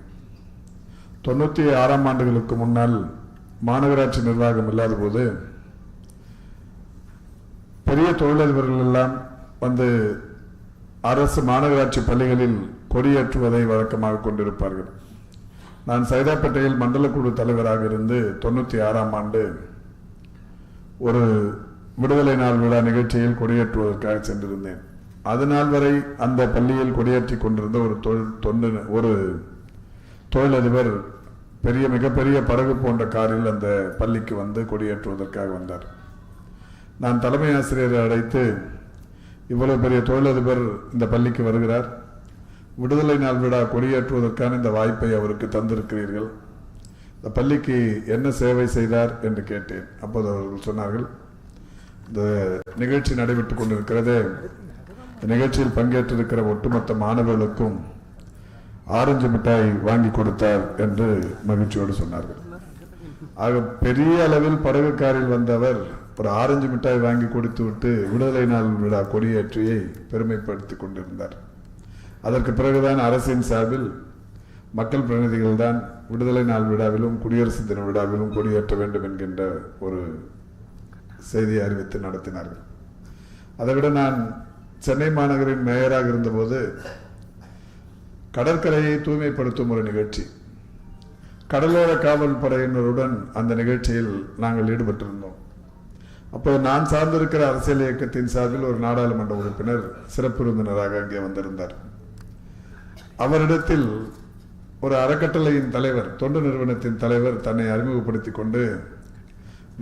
96ஆம் ஆண்டுகளுக்கு முன்னால் மாநகராட்சி நிர்வாகம் இல்லாத போது பெரிய தொழிலதிபர்கள் எல்லாம் வந்து அரசு மாநகராட்சி பள்ளிகளில் கொடியேற்றுவதை வழக்கமாக கொண்டிருப்பார்கள். நான் சைதாப்பேட்டையில் மண்டல குழு தலைவராக இருந்து 96ஆம் ஆண்டு ஒரு விடுதலை நாள் விழா நிகழ்ச்சியில் கொடியேற்றுவதற்காக சென்றிருந்தேன். அதனால் வரை அந்த பள்ளியில் கொடியேற்றி கொண்டிருந்த ஒரு தொழிலதிபர் மிகப்பெரிய படகு போன்ற காரில் அந்த பள்ளிக்கு வந்து கொடியேற்றுவதற்காக வந்தார். நான் தலைமை ஆசிரியரை அழைத்து, இவ்வளவு பெரிய தொழிலதிபர் இந்த பள்ளிக்கு வருகிறார், விடுதலை நாள் விழா கொடியேற்றுவதற்கான இந்த வாய்ப்பை அவருக்கு தந்திருக்கிறீர்கள், இந்த பள்ளிக்கு என்ன சேவை செய்தார் என்று கேட்டேன். அப்போது அவர்கள் சொன்னார்கள், இந்த நிகழ்ச்சி நடைபெற்றுக் கொண்டிருக்கிறது, நிகழ்ச்சியில் பங்கேற்றிருக்கிற ஒட்டுமொத்த மாணவர்களுக்கும் ஆரஞ்சு மிட்டாய் வாங்கி கொடுத்தார் என்று மகிழ்ச்சியோடு சொன்னார்கள். ஆக பெரிய அளவில் படகு காரில் வந்தவர் ஒரு ஆரஞ்சு மிட்டாய் வாங்கி கொடுத்து விட்டு விடுதலை நாள் விழா கொடியேற்றியை பெருமைப்படுத்திக் கொண்டிருந்தார். அதற்கு பிறகுதான் அரசின் சார்பில் மக்கள் பிரதிநிதிகள் தான் விடுதலை நாள் விழாவிலும் குடியரசு தின விழாவிலும் கொடியேற்ற வேண்டும் என்கின்ற ஒரு செய்தியை அறிவித்து நடத்தினார்கள். அதைவிட நான் சென்னை மாநகரின் மேயராக இருந்தபோது கடற்கரையை தூய்மைப்படுத்தும் ஒரு நிகழ்ச்சி, கடலோர காவல் படையினருடன் அந்த நிகழ்ச்சியில் நாங்கள் ஈடுபட்டிருந்தோம். அப்போது நான் சார்ந்திருக்கிற அரசியல் இயக்கத்தின் சார்பில் ஒரு நாடாளுமன்ற உறுப்பினர் சிறப்பு விருந்தினராக அங்கே வந்திருந்தார். அவரிடத்தில் ஒரு அறக்கட்டளையின் தலைவர், தொண்டு நிறுவனத்தின் தலைவர் தன்னை அறிமுகப்படுத்திக் கொண்டு,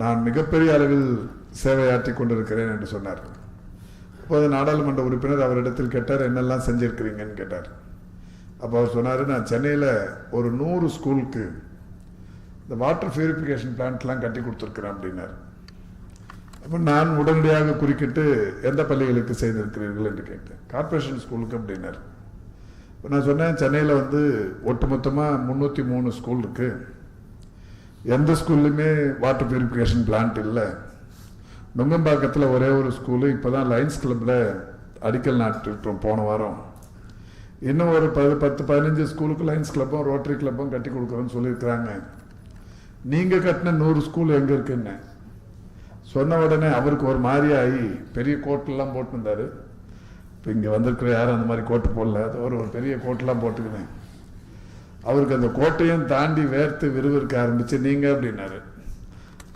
நான் மிகப்பெரிய அளவில் சேவையாற்றிக் கொண்டிருக்கிறேன் என்று சொன்னார். அப்போது நாடாளுமன்ற உறுப்பினர் அவரிடத்தில் கேட்டார், என்னெல்லாம் செஞ்சிருக்கிறீங்கன்னு கேட்டார். அப்போ அவர் சொன்னார், நான் சென்னையில் ஒரு 100 ஸ்கூலுக்கு இந்த வாட்டர் பியூரிஃபிகேஷன் பிளான்ட்லாம் கட்டி கொடுத்துருக்கிறேன் அப்படின்னார். அப்போ நான் உடனடியாக குறுக்கிட்டு, எந்த பள்ளிகளுக்கு செய்திருக்கிறீர்கள் என்று கேட்டேன். கார்பரேஷன் ஸ்கூலுக்கு அப்படின்னார். இப்போ நான் சொன்னேன், சென்னையில் வந்து ஒட்டுமொத்தமாக 303 ஸ்கூல் இருக்கு, எந்த ஸ்கூல்லையுமே வாட்டர் பியூரிஃபிகேஷன் பிளான்ட் இல்லை. நுங்கம்பாக்கத்தில் ஒரே ஒரு ஸ்கூலு இப்போ தான் லயன்ஸ் கிளப்பில் அடிக்கல் நாட்டிருக்கோம் போன வாரம். இன்னும் ஒரு 10-15 ஸ்கூலுக்கு லயன்ஸ் கிளப்பும் ரோட்டரி கிளப்பும் கட்டி கொடுக்குறோன்னு சொல்லியிருக்கிறாங்க. நீங்கள் கட்டின 100 ஸ்கூல் எங்கே இருக்குன்னு சொன்ன உடனே அவருக்கு ஒரு மாதிரியாகி பெரிய கோட்டெல்லாம் போட்டுருந்தாரு. இப்போ இங்கே வந்திருக்கிற யாரும் அந்த மாதிரி கோட்டு போடல, அது ஒரு பெரிய கோட்டெல்லாம் போட்டுக்கினேன். அவருக்கு அந்த கோட்டையும் தாண்டி வேர்த்து விறுவிறுக்க ஆரம்பிச்சு, நீங்கள் அப்படின்னாரு.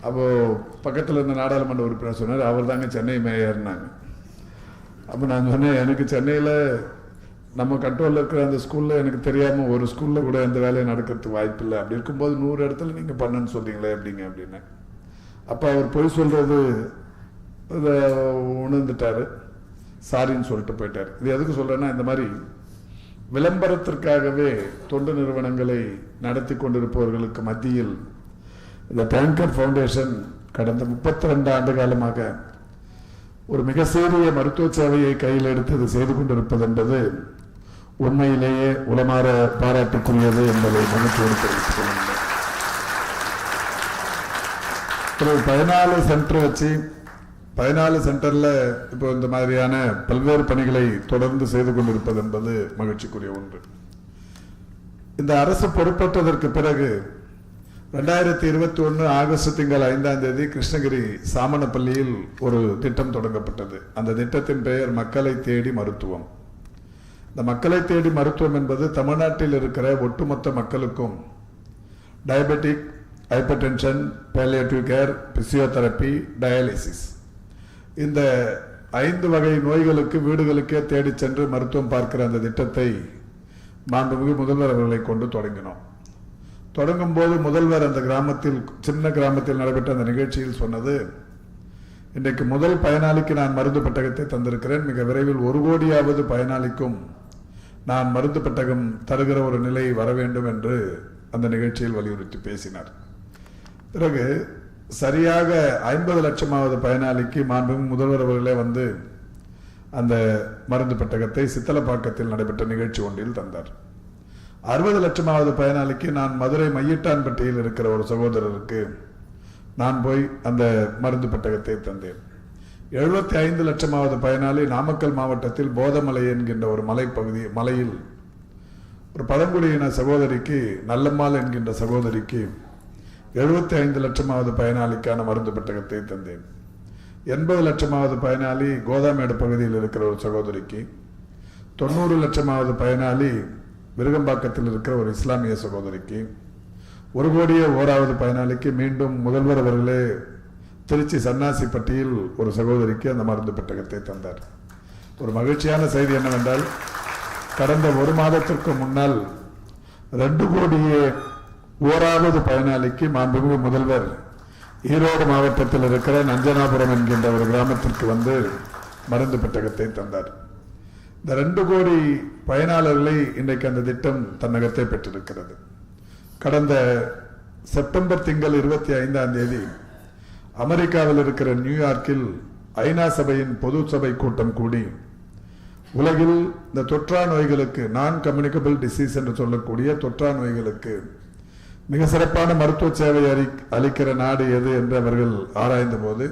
அப்போது பக்கத்தில் இருந்த நாடாளுமன்ற உறுப்பினர் சொன்னார், அவர் தாங்க சென்னை மேயர்னாங்க. அப்போ நான் சொன்னேன், எனக்கு சென்னையில் நம்ம கண்ட்ரோலில் இருக்கிற அந்த ஸ்கூலில் எனக்கு தெரியாமல் ஒரு ஸ்கூலில் கூட எந்த வேலையும் நடக்கிறதுக்கு வாய்ப்பு இல்லை. அப்படி இருக்கும்போது 100 இடத்துல நீங்கள் பண்ணுன்னு சொல்கிறீங்களே எப்படிங்க அப்படின்னு. அப்போ அவர் பொய் சொல்கிறது இதை உணர்ந்துட்டார், சாரின்னு சொல்லிட்டு போயிட்டார். இது எதுக்கு சொல்கிறேன்னா, இந்த மாதிரி விளம்பரத்திற்காகவே தொண்டு நிறுவனங்களை நடத்தி கொண்டிருப்பவர்களுக்கு மத்தியில் இந்த டேங்கர் ஃபவுண்டேஷன் கடந்த 32 ஆண்டு காலமாக ஒரு மிக சீரிய மருத்துவ சேவையை கையில் எடுத்து இது செய்து கொண்டிருப்பது என்பது உண்மையிலேயே உளமாற பாராட்டுக்குரியது என்பதை மகிழ்ச்சியோடு தெரிவித்துக் கொள்ளுங்கள். 14 சென்டர் வச்சு 14 சென்டர்ல இப்போ இந்த மாதிரியான பல்வேறு பணிகளை தொடர்ந்து செய்து கொண்டிருப்பது என்பது மகிழ்ச்சிக்குரிய ஒன்று. இந்த அரசு பொறுப்பேற்றதற்கு பிறகு 2021 ஆகஸ்ட் திங்கள் 5ஆம் தேதி கிருஷ்ணகிரி சாமணப்பள்ளியில் ஒரு திட்டம் தொடங்கப்பட்டது. அந்த திட்டத்தின் பெயர் மக்களை தேடி மருத்துவம். இந்த மக்களை தேடி மருத்துவம் என்பது தமிழ்நாட்டில் இருக்கிற ஒட்டுமொத்த மக்களுக்கும் diabetic, hyper tension, palliative care, physiotherapy, dialysis இந்த 5 வகை நோய்களுக்கு வீடுகளுக்கே தேடி சென்று மருத்துவம் பார்க்கிற அந்த திட்டத்தை மாண்புமிகு முதல்வர் அவர்களை கொண்டு தொடங்கினோம். தொடங்கும் போது முதல்வர் அந்த கிராமத்தில், சின்ன கிராமத்தில் நடைபெற்ற அந்த நிகழ்ச்சியில் சொன்னது, இன்றைக்கு முதல் பயனாளிக்கு நான் மருந்து பெட்டகத்தை தந்திருக்கிறேன், மிக விரைவில் 1 கோடியாவது பயனாளிக்கும் நான் மருந்து பெட்டகம் தருகிற ஒரு நிலை வர வேண்டும் என்று அந்த நிகழ்ச்சியில் வலியுறுத்தி பேசினார். பிறகு சரியாக 50 லட்சமாவது பயனாளிக்கு மாண்புமிகு முதல்வர் அவர்களே வந்து அந்த மருந்து பெட்டகத்தை சித்தலப்பாக்கத்தில் நடைபெற்ற நிகழ்ச்சி ஒன்றில் தந்தார். 60 லட்சமாவது பயனாளிக்கு நான் மதுரை மையிட்டான்பட்டியில் இருக்கிற ஒரு சகோதரருக்கு நான் போய் அந்த மருந்து பெட்டகத்தை தந்தேன். 75 லட்சமாவது பயனாளி நாமக்கல் மாவட்டத்தில் போதமலை என்கின்ற ஒரு மலையில் ஒரு பழங்குடியின சகோதரிக்கு, நல்லம்மாள் என்கின்ற சகோதரிக்கு 75 லட்சமாவது பயனாளிக்கான மருந்து பெட்டகத்தை தந்தேன். 80 லட்சமாவது பயனாளி கோதாமேடு பகுதியில் இருக்கிற ஒரு சகோதரிக்கு, 90 லட்சமாவது பயனாளி விருகம்பாக்கத்தில் இருக்கிற ஒரு இஸ்லாமிய சகோதரிக்கு, 1 கோடியே 1வது பயனாளிக்கு மீண்டும் முதல்வர் அவர்களே திருச்சி சன்னாசிப்பட்டியில் ஒரு சகோதரிக்கு அந்த மருந்து பெட்டகத்தை தந்தார். ஒரு மகிழ்ச்சியான செய்தி என்னவென்றால், கடந்த 1 மாதத்திற்கு முன்னால் 2 கோடியே 1வது பயனாளிக்கு மாண்புமிகு முதல்வர் ஈரோடு மாவட்டத்தில் இருக்கிற நஞ்சனாபுரம் என்கின்ற ஒரு கிராமத்திற்கு வந்து மருந்து பெட்டகத்தை தந்தார். இந்த 2 கோடி பயனாளர்களை இன்றைக்கு அந்த திட்டம் தன்னகத்தை பெற்றிருக்கிறது. கடந்த செப்டம்பர் திங்கள் 25ஆம் தேதி அமெரிக்காவில் இருக்கிற நியூயார்க்கில் ஐநா சபையின் பொது சபை கூட்டம் கூடி உலகில் இந்த தொற்றா நோய்களுக்கு, நான் கம்யூனிகபிள் டிசீஸ் என்று சொல்லக்கூடிய தொற்றா நோய்களுக்கு மிக சிறப்பான மருத்துவ சேவை அளிக்கிற நாடு எது என்று அவர்கள் ஆராய்ந்த போது,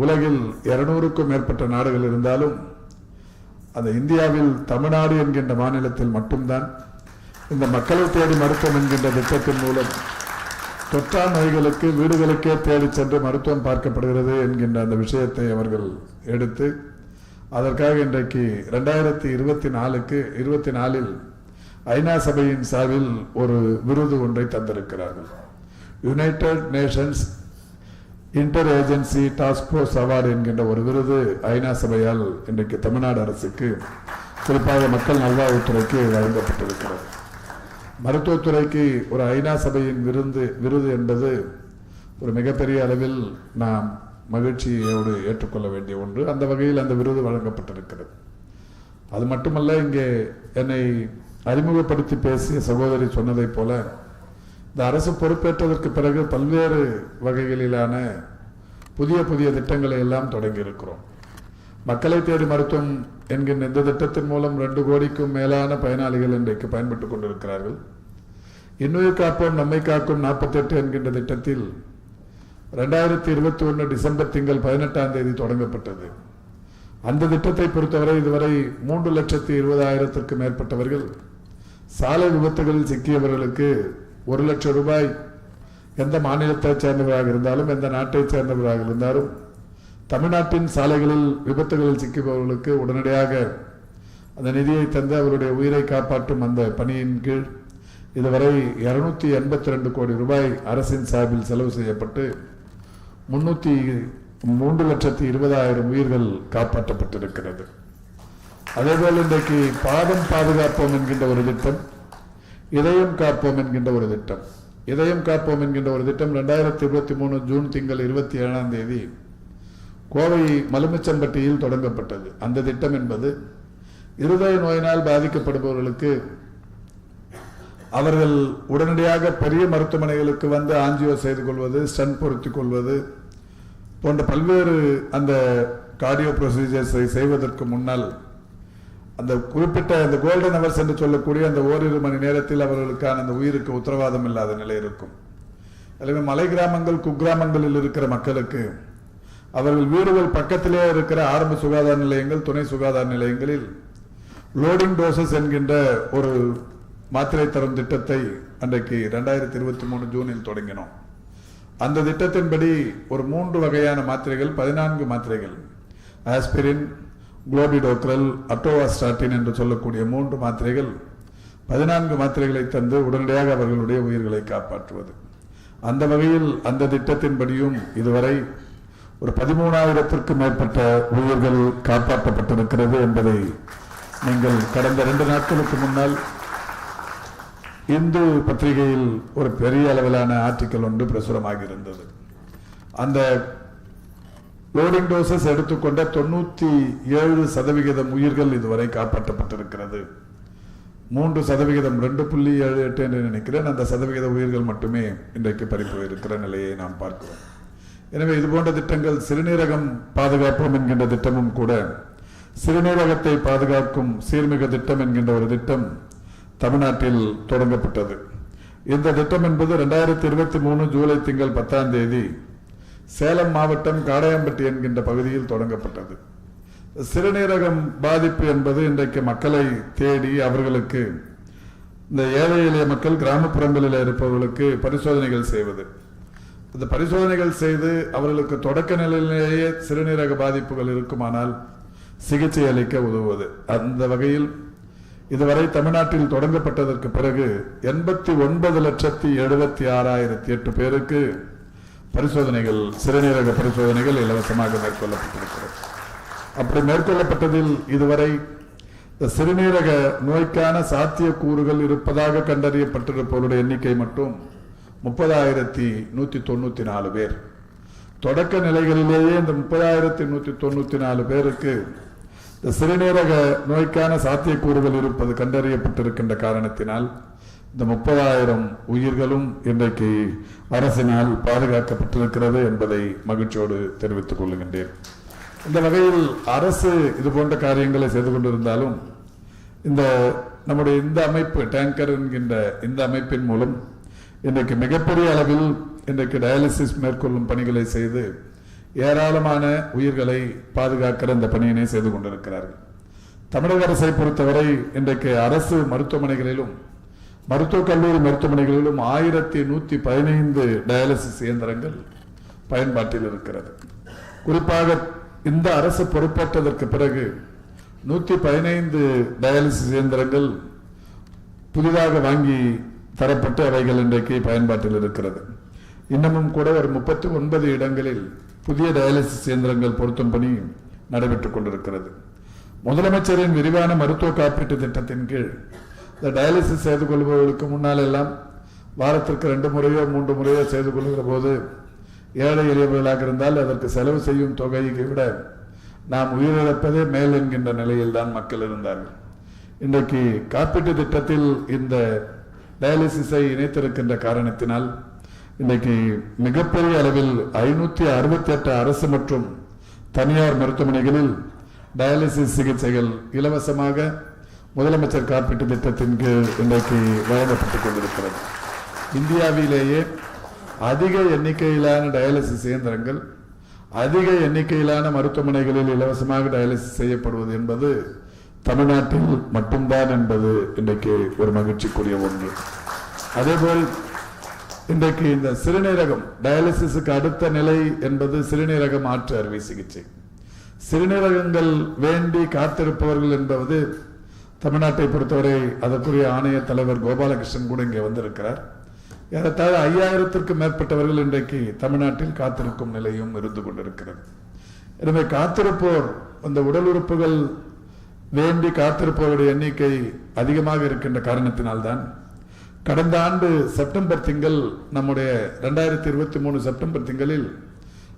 உலகில் 200க்கும் மேற்பட்ட நாடுகள் இருந்தாலும் அந்த இந்தியாவில் தமிழ்நாடு என்கின்ற மாநிலத்தில் மட்டும்தான் இந்த மக்களை தேடி மருத்துவம் என்கின்ற திட்டத்தின் மூலம் தொற்றா நோய்களுக்கு வீடுகளுக்கே தேடி சென்று மருத்துவம் பார்க்கப்படுகிறது என்கின்ற அந்த விஷயத்தை அவர்கள் எடுத்து, அதற்காக இன்றைக்கு 2024 ஐநா சபையின் சார்பில் ஒரு விருது ஒன்றை தந்திருக்கிறார்கள். United Nations inter agency task force award என்கின்ற ஒரு விருது ஐநா சபையால் இன்றைக்கு தமிழ்நாடு அரசுக்கு, குறிப்பாக மக்கள் நல்வாழ்வுத்துறைக்கு வழங்கப்பட்டிருக்கிறது. மருத்துவத்துறைக்கு ஒரு ஐநா சபையின் விருது என்பது ஒரு மிகப்பெரிய அளவில் நாம் மகிழ்ச்சியோடு ஏற்றுக்கொள்ள வேண்டிய ஒன்று. அந்த வகையில் அந்த விருது வழங்கப்பட்டிருக்கிறது. அது மட்டுமல்ல, இங்கே என்னை அறிமுகப்படுத்தி பேசிய சகோதரி சொன்னதைப் போல, இந்த அரசு பொறுப்பேற்றதற்கு பிறகு பல்வேறு வகைகளிலான புதிய புதிய திட்டங்களை எல்லாம் தொடங்கி இருக்கிறோம். மக்களை தேடி மருத்துவம் என்கின்ற இந்த திட்டத்தின் மூலம் 2 கோடிக்கும் மேலான பயனாளிகள் இன்றைக்கு பயன்பட்டுக் கொண்டிருக்கிறார்கள். இன்னுயிர் காப்போம் நம்மை காக்கும் 48 என்கின்ற திட்டத்தில் 2021 டிசம்பர் திங்கள் 18ஆம் தேதி தொடங்கப்பட்டது. அந்த திட்டத்தை பொறுத்தவரை இதுவரை 3,20,000க்கும் மேற்பட்டவர்கள் சாலை விபத்துகளில் சிக்கியவர்களுக்கு 1 லட்சம் ரூபாய், எந்த மாநிலத்தைச் சேர்ந்தவராக இருந்தாலும் எந்த நாட்டைச் சேர்ந்தவராக இருந்தாலும் தமிழ்நாட்டின் சாலைகளில் விபத்துகளில் சிக்குபவர்களுக்கு உடனடியாக அந்த நிதியை தந்து அவருடைய உயிரை காப்பாற்றும் அந்த பணியின் கீழ் இதுவரை 282 கோடி ரூபாய் அரசின் சார்பில் செலவு செய்யப்பட்டு 3,20,000 உயிர்கள் காப்பாற்றப்பட்டிருக்கிறது. அதேபோல் இன்றைக்கு பாதம் பாதுகாப்போம் என்கின்ற ஒரு திட்டம், இதயம் காப்போம் என்கின்ற ஒரு திட்டம். இதயம் காப்போம் என்கின்ற ஒரு திட்டம் 2023 ஜூன் திங்கள் 27ஆம் தேதி கோவை மலுமிச்சம்பட்டியில் தொடங்கப்பட்டது. அந்த திட்டம் என்பது இருதய நோயினால் பாதிக்கப்படுபவர்களுக்கு அவர்கள் உடனடியாக பெரிய மருத்துவமனைகளுக்கு வந்து ஆஞ்சியோ செய்து கொள்வது, ஸ்டென்ட் பொருத்திக் கொள்வது போன்ற பல்வேறு அந்த கார்டியோ ப்ரொசீஜர்ஸை செய்வதற்கு முன்னால் அந்த குறிப்பிட்ட அந்த கோல்டன் ஹவர்ஸ் என்று சொல்லக்கூடிய அந்த 1-2 மணி நேரத்தில் அவர்களுக்கான அந்த உயிருக்கு உத்தரவாதம் இல்லாத நிலை இருக்கும். எனவே மலை கிராமங்கள், குக்கிராமங்களில் இருக்கிற மக்களுக்கு அவர்கள் வீடுகள் பக்கத்திலே இருக்கிற ஆரம்ப சுகாதார நிலையங்கள், துணை சுகாதார நிலையங்களில் லோடிங் டோசஸ் என்கின்ற ஒரு மாத்திரை தரும் திட்டத்தை அன்றைக்கு 2023 ஜூனில் தொடங்கினோம். அந்த திட்டத்தின்படி ஒரு 3 வகையான மாத்திரைகள், 14 மாத்திரைகள், ஆஸ்பிரின், குளோபிடோக்ரல், அட்டோவாஸ்டாட்டின் என்று சொல்லக்கூடிய 3 மாத்திரைகள், 14 மாத்திரைகளை தந்து உடனடியாக அவர்களுடைய உயிர்களை காப்பாற்றுவது. அந்த வகையில் அந்த திட்டத்தின்படியும் இதுவரை ஒரு 13,000த்திற்கும் மேற்பட்ட உயிர்கள் காப்பாற்றப்பட்டிருக்கிறது என்பதை நீங்கள் கடந்த 2 நாட்களுக்கு முன்னால் இந்து பத்திரிகையில் ஒரு பெரிய அளவிலான ஆர்டிக்கல் ஒன்று பிரசுரமாக இருந்தது. அந்த லோடிங் டோசஸ் எடுத்துக்கொண்ட 97% உயிர்கள் இதுவரை காப்பாற்றப்பட்டிருக்கிறது. 3% 2.78 என்று நினைக்கிறேன். அந்த சதவிகித உயிர்கள் மட்டுமே இன்றைக்கு பறிப்பு இருக்கிற நிலையை நாம் பார்க்கிறோம். எனவே இது போன்ற திட்டங்கள், சிறுநீரகம் பாதுகாப்போம் என்கின்ற திட்டமும் கூட, சிறுநீரகத்தை பாதுகாக்கும் சீர்மிகு திட்டம் என்கின்ற ஒரு திட்டம் தமிழ்நாட்டில் தொடங்கப்பட்டது. இந்த திட்டம் என்பது 2023 ஜூலை திங்கள் 10ஆம் தேதி சேலம் மாவட்டம் காடையாம்பட்டி என்கின்ற பகுதியில் தொடங்கப்பட்டது. சிறுநீரகம் பாதிப்பு என்பது இன்றைக்கு மக்களை தேடி அவர்களுக்கு, இந்த ஏழை எளிய மக்கள் கிராமப்புறங்களில் இருப்பவர்களுக்கு பரிசோதனைகள் செய்வது, இந்த பரிசோதனைகள் செய்து அவர்களுக்கு தொடக்க நிலையிலேயே சிறுநீரக பாதிப்புகள் இருக்குமானால் சிகிச்சை அளிக்க உதவுவது. அந்த வகையில் இதுவரை தமிழ்நாட்டில் தொடங்கப்பட்டதற்கு பிறகு 89,76,008 பேருக்கு பரிசோதனைகள், சிறுநீரக பரிசோதனைகள் இலவசமாக மேற்கொள்ளப்பட்டிருக்கிறது. அப்படி மேற்கொள்ளப்பட்டதில் இதுவரை சிறுநீரக நோய்க்கான சாத்தியக்கூறுகள் இருப்பதாக கண்டறியப்பட்டிருப்பவருடைய எண்ணிக்கை மட்டும் 30,194 பேர். தொடக்க நிலைகளிலேயே இந்த 30,194 பேருக்கு இந்த சிறுநீரக நோய்க்கான சாத்தியக்கூறுகள் இருப்பது கண்டறியப்பட்டிருக்கின்ற காரணத்தினால் இந்த 30,000 உயிர்களும் இன்றைக்கு அரசினால் பாதுகாக்கப்பட்டிருக்கிறது என்பதை மகிழ்ச்சியோடு தெரிவித்துக் கொள்கின்றேன். இந்த வகையில் அரசு இது போன்ற காரியங்களை செய்து கொண்டிருந்தாலும் இந்த நம்முடைய இந்த அமைப்பு, டேங்கர் என்கின்ற இந்த அமைப்பின் மூலம் இன்றைக்கு மிகப்பெரிய அளவில் இன்றைக்கு டயாலிசிஸ் மேற்கொள்ளும் பணிகளை செய்து ஏராளமான உயிர்களை பாதுகாக்கிற இந்த பணியினை செய்து கொண்டிருக்கிறார்கள். தமிழக அரசை பொறுத்தவரை இன்றைக்கு அரசு மருத்துவமனைகளிலும் மருத்துவக் கல்லூரி மருத்துவமனைகளிலும் 1115 டயாலிசிஸ் இயந்திரங்கள் பயன்பாட்டில் இருக்கிறது. குறிப்பாக இந்த அரசு பொறுப்பேற்றதற்கு பிறகு 115 டயாலிசிஸ் இயந்திரங்கள் புதிதாக வாங்கி தரப்பட்டு அவைகள் இன்றைக்கு பயன்பாட்டில் இருக்கிறது. இன்னமும் கூட ஒரு 39 இடங்களில் புதிய டயாலிசிஸ் இயந்திரங்கள் பொருத்தும் பணி நடைபெற்றுக் கொண்டிருக்கிறது. முதலமைச்சரின் விரிவான மருத்துவ காப்பீட்டு திட்டத்தின் கீழ் இந்த டயாலிசிஸ் செய்து கொள்பவர்களுக்கு முன்னால் எல்லாம் வாரத்திற்கு 2 முறையோ 3 முறையோ செய்து கொள்கிற போது ஏழை எளியவர்களாக இருந்தால் அதற்கு செலவு செய்யும் தொகையை விட நாம் உயிரிழப்பதே மேல் என்கின்ற நிலையில் தான் மக்கள் இருந்தார்கள். இன்றைக்கு காப்பீட்டு திட்டத்தில் இந்த டயாலிசிஸை இணைத்திருக்கின்ற காரணத்தினால் இன்றைக்கு மிகப்பெரிய அளவில் 568 அரசு மற்றும் தனியார் மருத்துவமனைகளில் டயாலிசிஸ் சிகிச்சைகள் இலவசமாக முதலமைச்சர் காப்பீட்டு திட்டத்தின் கீழ் இன்றைக்கு வழங்கப்பட்டுக் கொண்டிருக்கிறது. இந்தியாவிலேயே அதிக எண்ணிக்கையிலான டயாலிசிஸ் இயந்திரங்கள், அதிக எண்ணிக்கையிலான மருத்துவமனைகளில் இலவசமாக டயாலிசிஸ் செய்யப்படுவது என்பது தமிழ்நாட்டில் மட்டும்தான் என்பது இன்றைக்கு ஒரு மகிழ்ச்சிக்குரிய ஒன்று. அதேபோல் இன்றைக்கு இந்த சிறுநீரகம் டயாலிசிஸுக்கு அடுத்த நிலை என்பது சிறுநீரக மாற்று அறுவை சிகிச்சை. சிறுநீரகங்கள் வேண்டி காத்திருப்பவர்கள் என்பது தமிழ்நாட்டை பொறுத்தவரை அதற்குரிய ஆணைய தலைவர் கோபாலகிருஷ்ணன் கூட இங்கே வந்திருக்கிறார். ஏறத்தாழ 5000த்திற்கும் மேற்பட்டவர்கள் இன்றைக்கு தமிழ்நாட்டில் காத்திருக்கும் நிலையும் இருந்து கொண்டிருக்கிறது. எனவே காத்திருப்போர், அந்த உடல் உறுப்புகள் வேண்டி காத்திருப்பவருடைய எண்ணிக்கை அதிகமாக இருக்கின்ற காரணத்தினால்தான் கடந்த ஆண்டு செப்டம்பர் திங்கள், நம்முடைய 2023 செப்டம்பர் திங்களில்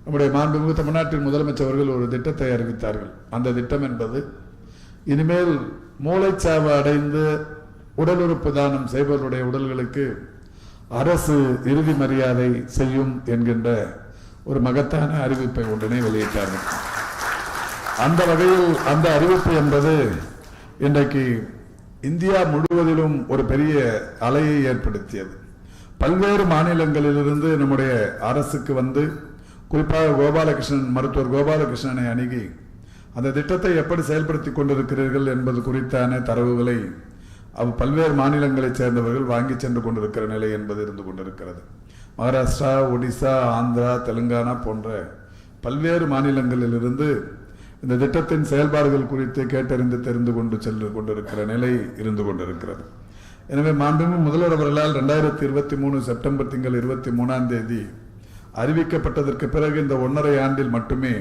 நம்முடைய மாண்புமிகு தமிழ்நாட்டின் முதலமைச்சர் அவர்கள் ஒரு திட்டத்தை அறிவித்தார்கள். அந்த திட்டம் என்பது இனிமேல் மூளைச்சாவு அடைந்து உடல் உறுப்பு தானம் செய்பவர்களுடைய உடல்களுக்கு அரசு இறுதி மரியாதை செய்யும் என்கின்ற ஒரு மகத்தான அறிவிப்பை ஒன்றினை வெளியிட்டார்கள். அந்த வகையில் அந்த அறிவிப்பு என்பது இன்றைக்கு இந்தியா முழுவதிலும் ஒரு பெரிய அலையை ஏற்படுத்தியது. பல்வேறு மாநிலங்களிலிருந்து நம்முடைய அரசுக்கு வந்து, குறிப்பாக கோபாலகிருஷ்ணன், மருத்துவர் கோபாலகிருஷ்ணனை அணுகி அந்த திட்டத்தை எப்படி செயல்படுத்தி கொண்டிருக்கிறீர்கள் என்பது குறித்தான தரவுகளை பல்வேறு மாநிலங்களைச் சேர்ந்தவர்கள் வாங்கி சென்று கொண்டிருக்கிற நிலை என்பது இருந்து கொண்டிருக்கிறது. மகாராஷ்டிரா, ஒடிசா, ஆந்திரா, தெலுங்கானா போன்ற பல்வேறு மாநிலங்களிலிருந்து இந்த திட்டத்தின் செயல்பாடுகள் குறித்து கேட்டறிந்து தெரிந்து கொண்டு சென்று கொண்டிருக்கிற நிலை இருந்து கொண்டிருக்கிறது. எனவே மாண்புமிகு முதல்வர் அவர்களால் 2023 செப்டம்பர் திங்கள் 23ஆம் தேதி அறிவிக்கப்பட்டதற்கு பிறகு இந்த 1.5 ஆண்டில் மட்டுமே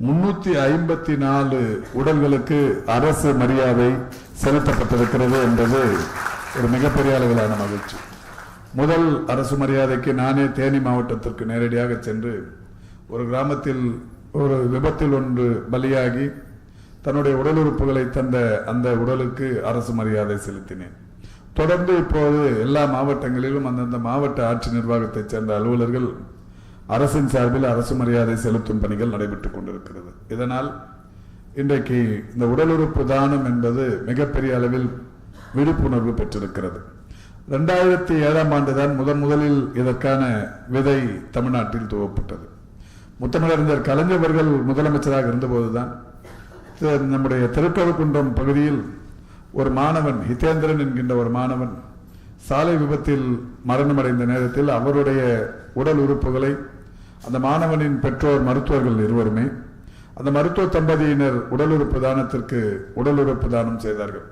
354 உடல்களுக்கு அரசு மரியாதை செலுத்தப்பட்டிருக்கிறது என்பது ஒரு மிகப்பெரிய அளவிலான மகிழ்ச்சி. முதல் அரசு மரியாதைக்கு நானே தேனி மாவட்டத்திற்கு நேரடியாக சென்று ஒரு கிராமத்தில் ஒரு விபத்தில் ஒன்று பலியாகி தன்னுடைய உடல் உறுப்புகளை தந்த அந்த உடலுக்கு அரசு மரியாதை செலுத்தினேன். தொடர்ந்து இப்போது எல்லா மாவட்டங்களிலும் அந்தந்த மாவட்ட ஆட்சி நிர்வாகத்தைச் சேர்ந்த அலுவலர்கள் அரசின் சார்பில் அரசு மரியாதை செலுத்தும் பணிகள் நடைபெற்றுக் கொண்டிருக்கிறது. இதனால் இன்றைக்கு இந்த உடல் உறுப்பு தானம் என்பது மிகப்பெரிய அளவில் விழிப்புணர்வு பெற்றிருக்கிறது. 2007ஆம் ஆண்டு தான் முதலில் இதற்கான விதை தமிழ்நாட்டில் துவக்கப்பட்டது. முத்தமிழறிஞர் கலைஞர்கள் முதலமைச்சராக இருந்தபோதுதான் நம்முடைய திருக்கழுக்குன்றம் பகுதியில் ஒரு மாணவன், ஹிதேந்திரன் என்கின்ற ஒரு மாணவன் சாலை விபத்தில் மரணமடைந்த நேரத்தில் அவருடைய உடல் உறுப்புகளை அந்த மாணவனின் பெற்றோர் மருத்துவர்கள் இருவருமே அந்த மருத்துவ தம்பதியினர் உடல் உறுப்பு தானத்திற்கு உடல் உறுப்பு தானம் செய்தார்கள்.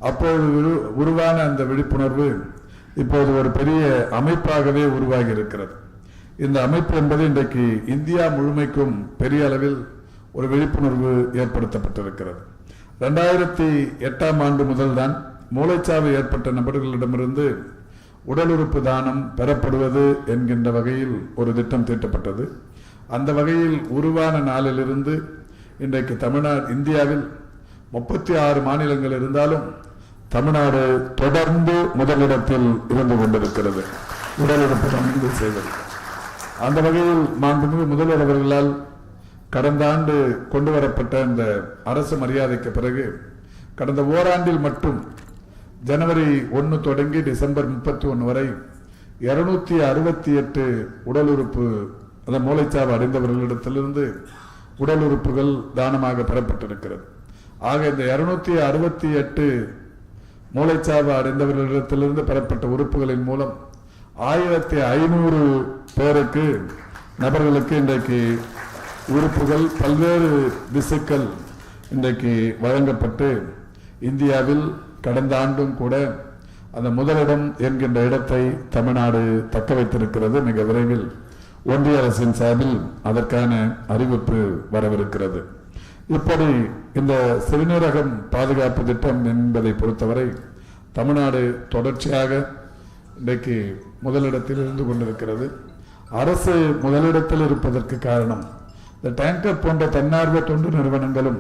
அப்போது உருவான அந்த விழிப்புணர்வு இப்போது ஒரு பெரிய அமைப்பாகவே உருவாகி இருக்கிறது. இந்த அமைப்பு என்பது இன்றைக்கு இந்தியா முழுமைக்கும் பெரிய அளவில் ஒரு விழிப்புணர்வு ஏற்படுத்தப்பட்டிருக்கிறது. 2008ஆம் ஆண்டு முதல்தான் மூளைச்சாவு ஏற்பட்ட நபர்களிடமிருந்து உடல் உறுப்பு தானம் பெறப்படுவது என்கின்ற வகையில் ஒரு திட்டம் தீட்டப்பட்டது. அந்த வகையில் உருவான நாளிலிருந்து இன்றைக்கு தமிழ்நாடு, இந்தியாவில் 36 மாநிலங்கள் இருந்தாலும் தமிழ்நாடு தொடர்ந்து முதலிடத்தில் இருந்து கொண்டிருக்கிறது உடல் உறுப்பு தானம் செய்வது. அந்த வகையில் மாண்புமிகு முதல்வர் அவர்களால் கடந்த ஆண்டு கொண்டு வரப்பட்ட இந்த அரசு மரியாதைக்கு பிறகு கடந்த ஓராண்டில் மட்டும் ஜனவரி 1 தொடங்கி டிசம்பர் 31 வரை 268 உடல் உறுப்பு அந்த மூளைச்சாவு அடைந்தவர்களிடத்திலிருந்து உடல் உறுப்புகள் தானமாக பெறப்பட்டிருக்கிறது. ஆக இந்த 268 மூளைச்சாவு அடைந்தவர்களிடத்திலிருந்து பெறப்பட்ட உறுப்புகளின் மூலம் 1500 பேருக்கு நபர்களுக்கு இன்றைக்கு உறுப்புகள் பல்வேறு திசுக்கள் இன்றைக்கு வழங்கப்பட்டு இந்தியாவில் கடந்த ஆண்டும் கூட அந்த முதலிடம் என்கின்ற இடத்தை தமிழ்நாடு தக்க வைத்திருக்கிறது. மிக விரைவில் ஒன்றிய அரசின் சார்பில் அதற்கான அறிவிப்பு வரவிருக்கிறது. இப்படி இந்த சிறுநீரகம் பாதுகாப்பு திட்டம் என்பதை பொறுத்தவரை தமிழ்நாடு தொடர்ச்சியாக இன்றைக்கு முதலிடத்தில் இருந்து கொண்டிருக்கிறது. அரசு முதலிடத்தில் இருப்பதற்கு காரணம் இந்த டேங்கர் போன்ற தன்னார்வ தொண்டு நிறுவனங்களும்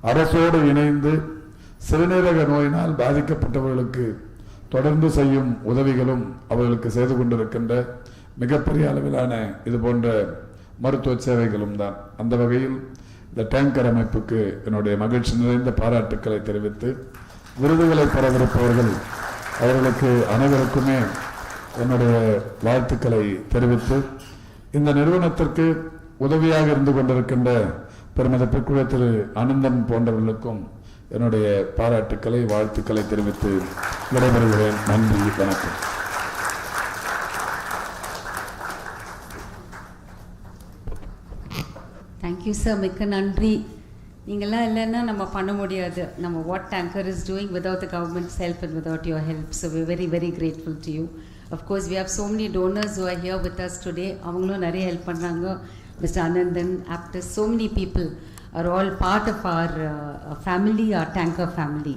அரசோடு இணைந்து சிறுநீரக நோயினால் பாதிக்கப்பட்டவர்களுக்கு தொடர்ந்து செய்யும் உதவிகளும் அவர்களுக்கு செய்து கொண்டிருக்கின்ற மிகப்பெரிய அளவிலான இது போன்ற மருத்துவ சேவைகளும் தான். அந்த வகையில் இந்த டேங்கர் அமைப்புக்கு என்னுடைய மகிழ்ச்சி நிறைந்த பாராட்டுக்களை தெரிவித்து விருதுகளை பெறவிருப்பவர்கள் அவர்களுக்கு அனைவருக்குமே என்னுடைய வாழ்த்துக்களை தெரிவித்து இந்த நிறுவனத்திற்கு உதவியாக இருந்து கொண்டிருக்கின்ற பெருமதிப்பிற்குரிய திரு அனந்தன் போன்றவர்களுக்கும் என்னுடைய பாராட்டுக்களை வாழ்த்துக்களை தெரிவித்து விடைபெறுகிறேன். நன்றி, வணக்கம். தேங்க்யூ சார், மிக்க நன்றி. நீங்கள்லாம் இல்லைன்னா நம்ம பண்ண முடியாது. நம்ம what tanker is doing without the government's help and without your help. So we're very, very grateful to you. Of course, we have so many donors who are here with us today. அவங்களும் நிறைய help பண்ணுறாங்க. Mr. Anandan, Aptus, so many people are all part of our family, our tanker family.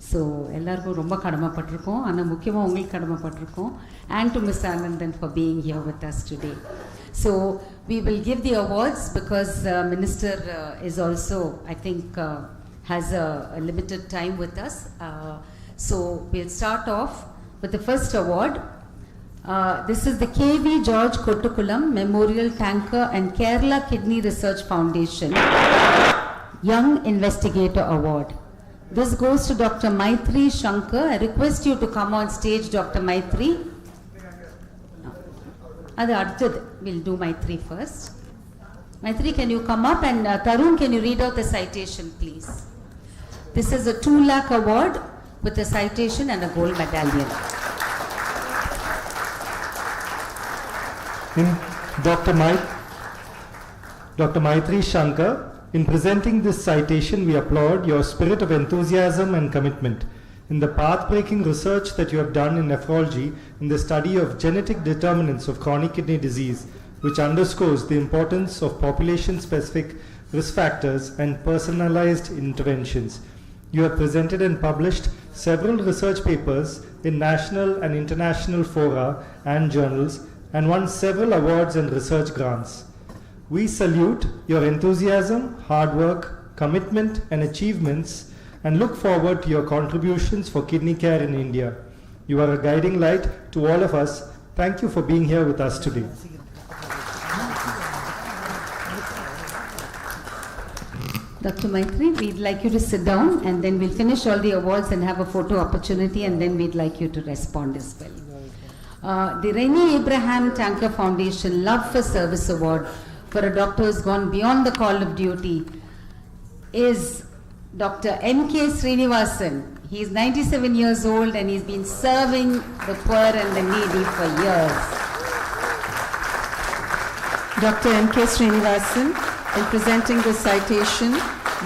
So எல்லாருக்கும் ரொம்ப கடமைப்பட்டிருக்கோம். ஆனால் முக்கியமாக உங்களுக்கு கடமைப்பட்டிருக்கோம். And to Mr. Anandan for being here with us today. So we will give the awards because Minister is also, I think, has a limited time with us. So we'll start off with the first award. This is the KV George Kottukulam Memorial Tanker and Kerala Kidney Research Foundation Young Investigator Award. This goes to Dr. Maitri Shankar. I request you to come on stage, Dr. Maitri. We'll do Maitri first. Maitri, can you come up, and Tarun, can you read out the citation, please? This is a 2 lakh award with a citation and a gold medallion. Dr. Maitri Shankar, in presenting this citation, we applaud your spirit of enthusiasm and commitment in the path-breaking research that you have done in nephrology in the study of genetic determinants of chronic kidney disease, which underscores the importance of population-specific risk factors and personalized interventions. You have presented and published several research papers in national and international fora and journals and won several awards and research grants. We salute your enthusiasm, hard work, commitment and achievements and look forward to your contributions for kidney care in India. You are a guiding light to all of us. Thank you for being here with us today. Dr. Maitri, we'd like you to sit down and then we'll finish all the awards and have a photo opportunity and then we'd like you to respond as well. The Rennie Abraham Tanker Foundation Love for Service Award for a doctor who's gone beyond the call of duty is Dr. N.K. Srinivasan. He's 97 years old and he's been serving the poor and the needy for years. Dr. N.K. Srinivasan, in presenting this citation,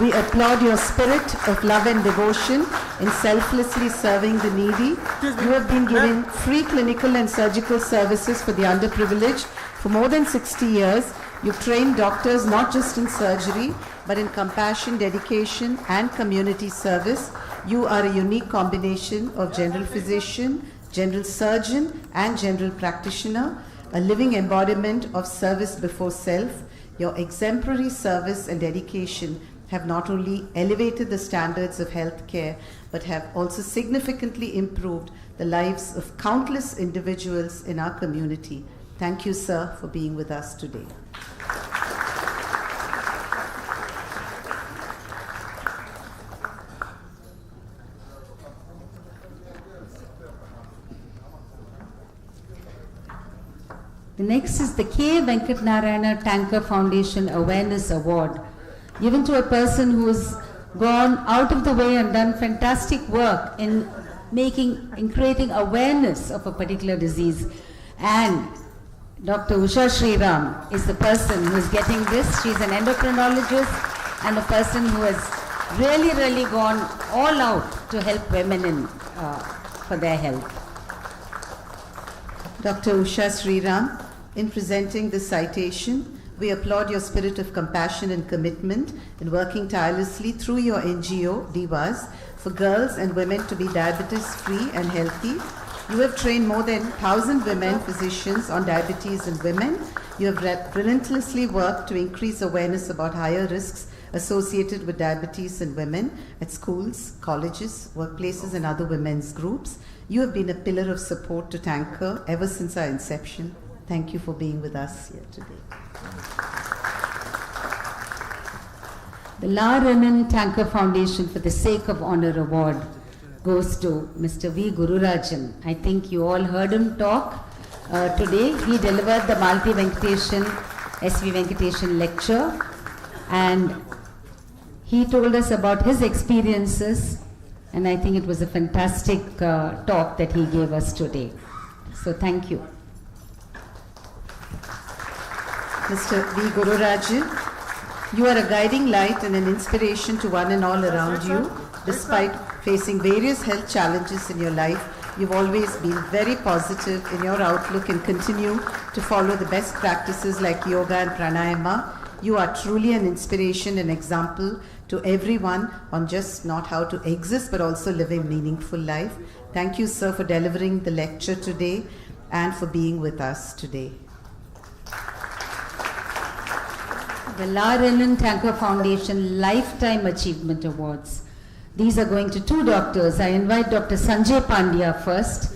we applaud your spirit of love and devotion in selflessly serving the needy. You have been giving free clinical and surgical services for the underprivileged for more than 60 years. You've trained doctors not just in surgery, but in compassion, dedication, and community service. You are a unique combination of general physician, general surgeon, and general practitioner, a living embodiment of service before self. Your exemplary service and dedication have not only elevated the standards of healthcare, but have also significantly improved the lives of countless individuals in our community. Thank you, sir, for being with us today. The next is the K. Venkatnarayana Tanker Foundation Awareness Award, given to a person who has gone out of the way and done fantastic work in creating awareness of a particular disease. And Dr. Usha Sriram is the person who is getting this. She's an endocrinologist and a person who has really gone all out to help women for their health. Dr. Usha Sriram, in presenting this citation, we applaud your spirit of compassion and commitment in working tirelessly through your NGO, Divas, for girls and women to be diabetes-free and healthy. You have trained more than 1,000 women physicians on diabetes in women. You have relentlessly worked to increase awareness about higher risks associated with diabetes in women at schools, colleges, workplaces, and other women's groups. You have been a pillar of support to Tanker ever since our inception. Thank you for being with us here today. The La Renan Tanker Foundation for the Sake of Honor Award goes to Mr. V. Gururajan. I think you all heard him talk today. He delivered the Malti Venkateshan, SV Venkateshan lecture, and he told us about his experiences, and I think it was a fantastic talk that he gave us today. So thank you. Mr. V. Gururajan, you are a guiding light and an inspiration to one and all around you. Despite facing various health challenges in your life, you've always been very positive in your outlook and continue to follow the best practices like yoga and pranayama. You are truly an inspiration and example to everyone on just not how to exist but also live a meaningful life. Thank you, sir, for delivering the lecture today and for being with us today. The La Renan Tanker Foundation Lifetime Achievement Awards. These are going to two doctors. I invite Dr. Sanjay Pandya first.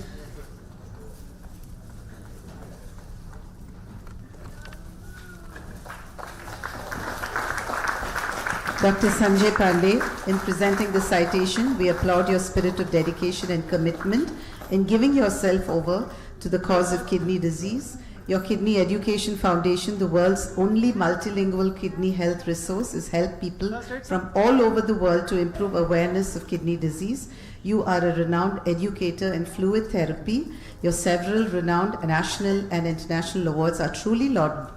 Dr. Sanjay Pandey, in presenting the citation, we applaud your spirit of dedication and commitment in giving yourself over to the cause of kidney disease. Your Kidney Education Foundation, the world's only multilingual kidney health resource, has helped people from all over the world to improve awareness of kidney disease. You are a renowned educator in fluid therapy. Your several renowned national and international awards are truly laudable.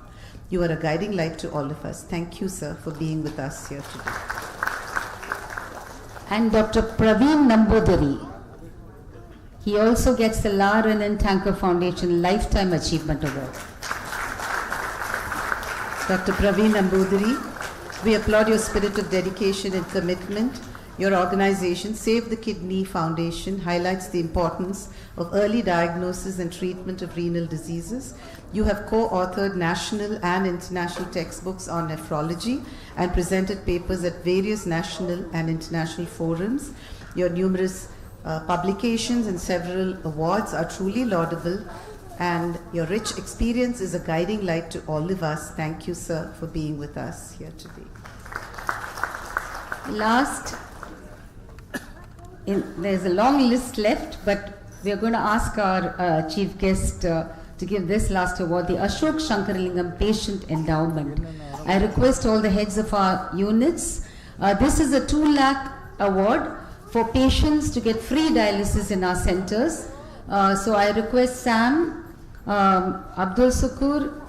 You are a guiding light to all of us. Thank you, sir, for being with us here today. And Dr. Praveen Nambudiri. He also gets the La Renan Tanker Foundation Lifetime Achievement Award. Dr. Praveen Nambudiri, we applaud your spirit of dedication and commitment. Your organization, Save the Kidney Foundation, highlights the importance of early diagnosis and treatment of renal diseases. You have co-authored national and international textbooks on nephrology and presented papers at various national and international forums. Your numerous publications and several awards are truly laudable, and your rich experience is a guiding light to all of us. Thank you, sir, for being with us here today. Last, there's a long list left, but we are going to ask our chief guest to give this last award, the Ashok Shankaralingam Patient Endowment. I request all the heads of our units. This is a 2 lakh award for patients to get free dialysis in our centers. So I request Sam, Abdul Sukur,